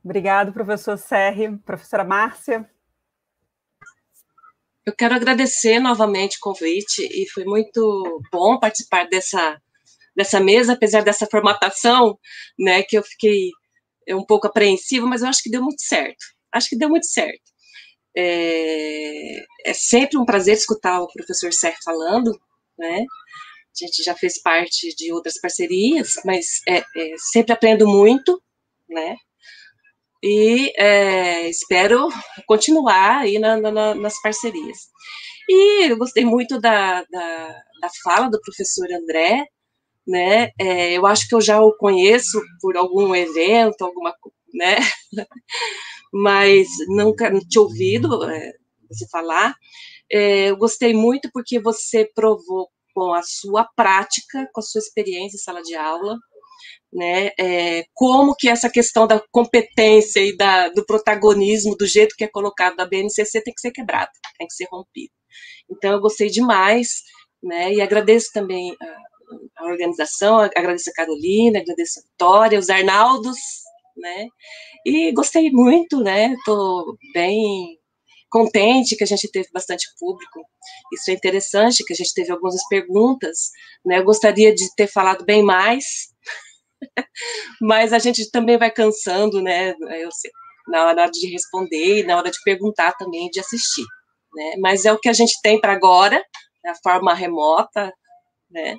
Obrigado, professor Serri. Professora Márcia. Eu quero agradecer novamente o convite, e foi muito bom participar dessa mesa, apesar dessa formatação, né, que eu fiquei um pouco apreensiva, mas eu acho que deu muito certo. Acho que deu muito certo. É sempre um prazer escutar o professor Serri falando, né? A gente já fez parte de outras parcerias, mas sempre aprendo muito, né? E espero continuar aí nas parcerias. E eu gostei muito da fala do professor André, né? Eu acho que eu já o conheço por algum evento, né? Mas nunca tinha ouvido você falar. Eu gostei muito porque você provou com a sua prática, com a sua experiência em sala de aula, né? Como que essa questão da competência e do protagonismo, do jeito que é colocado da BNCC, tem que ser quebrado, tem que ser rompido. Então, eu gostei demais, né? E agradeço também a organização, agradeço a Carolina, agradeço a Vitória, os Arnaldos, né? E gostei muito, né? Estou bem contente que a gente teve bastante público. Isso é interessante, que a gente teve algumas perguntas, né? Eu gostaria de ter falado bem mais, mas a gente também vai cansando, né? Eu sei, na hora de responder, na hora de perguntar também, de assistir, né? Mas é o que a gente tem para agora, a forma remota, né?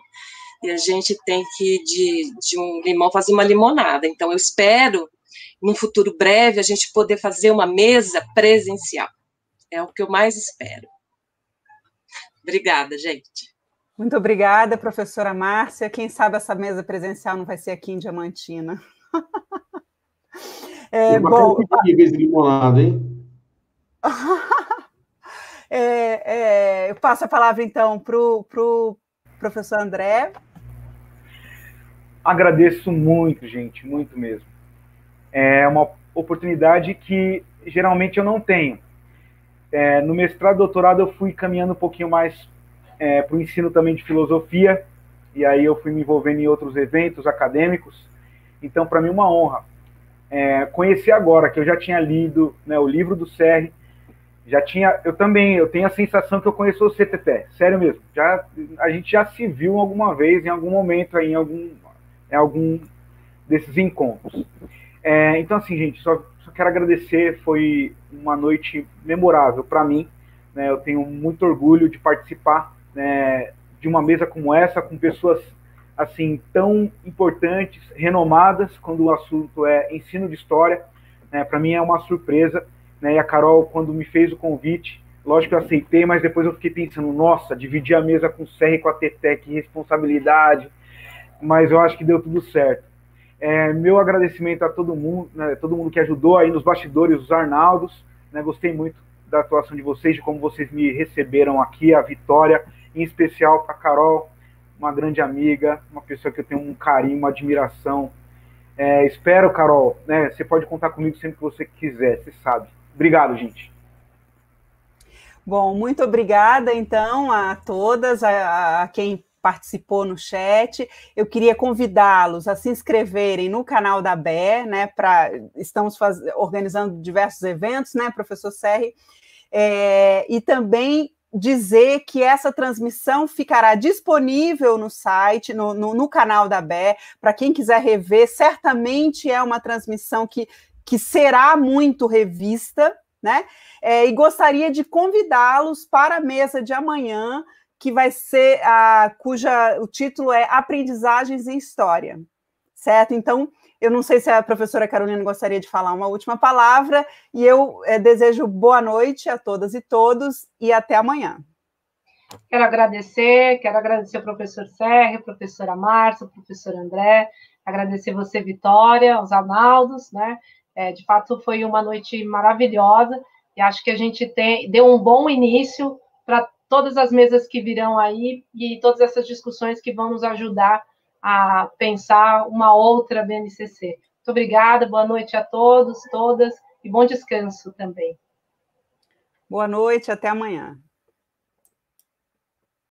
E a gente tem que, de um limão, fazer uma limonada. Então, eu espero, num futuro breve, a gente poder fazer uma mesa presencial. É o que eu mais espero. Obrigada, gente. Muito obrigada, professora Márcia. Quem sabe essa mesa presencial não vai ser aqui em Diamantina. Bom, em vez de limonada, hein? Eu passo a palavra, então, para o professor André. Agradeço muito, gente, muito mesmo. É uma oportunidade que geralmente eu não tenho. No mestrado e doutorado eu fui caminhando um pouquinho mais para o ensino também de filosofia, e aí eu fui me envolvendo em outros eventos acadêmicos. Então, para mim, uma honra conhecer agora, que eu já tinha lido, né, o livro do Serri, eu tenho a sensação que eu conheço o CTT, sério mesmo. A gente já se viu alguma vez, em algum momento, aí, em algum desses encontros. Então, assim, gente, só quero agradecer, foi uma noite memorável para mim, né, eu tenho muito orgulho de participar, né, de uma mesa como essa, com pessoas assim tão importantes, renomadas, quando o assunto é ensino de história, né, para mim é uma surpresa, né, e a Carol, quando me fez o convite, lógico que eu aceitei, mas depois eu fiquei pensando, nossa, dividir a mesa com o Serri e com a Teté, que responsabilidade, mas eu acho que deu tudo certo. Meu agradecimento a todo mundo, né, todo mundo que ajudou aí nos bastidores, os Arnaldos, né, gostei muito da atuação de vocês, de como vocês me receberam aqui, a Vitória, em especial para a Carol, uma grande amiga, uma pessoa que eu tenho um carinho, uma admiração. Espero, Carol, né, você pode contar comigo sempre que você quiser, você sabe. Obrigado, gente. Bom, muito obrigada, então, a todas, a quem participou no chat. Eu queria convidá-los a se inscreverem no canal da BE, né, estamos organizando diversos eventos, né, professor Serri, e também dizer que essa transmissão ficará disponível no site, no canal da BE, para quem quiser rever. Certamente é uma transmissão que será muito revista, né? E gostaria de convidá-los para a mesa de amanhã, que vai ser o título é Aprendizagens em História, certo? Então, eu não sei se a professora Carolina gostaria de falar uma última palavra, e eu desejo boa noite a todas e todos, e até amanhã. Quero agradecer ao professor Serri, professora Márcia, professor André, agradecer você, Vitória, aos Arnaldos, né? De fato, foi uma noite maravilhosa, e acho que a gente deu um bom início para todas as mesas que virão aí, e todas essas discussões que vão nos ajudar a pensar uma outra BNCC. Muito obrigada, boa noite a todos, todas, e bom descanso também. Boa noite, até amanhã.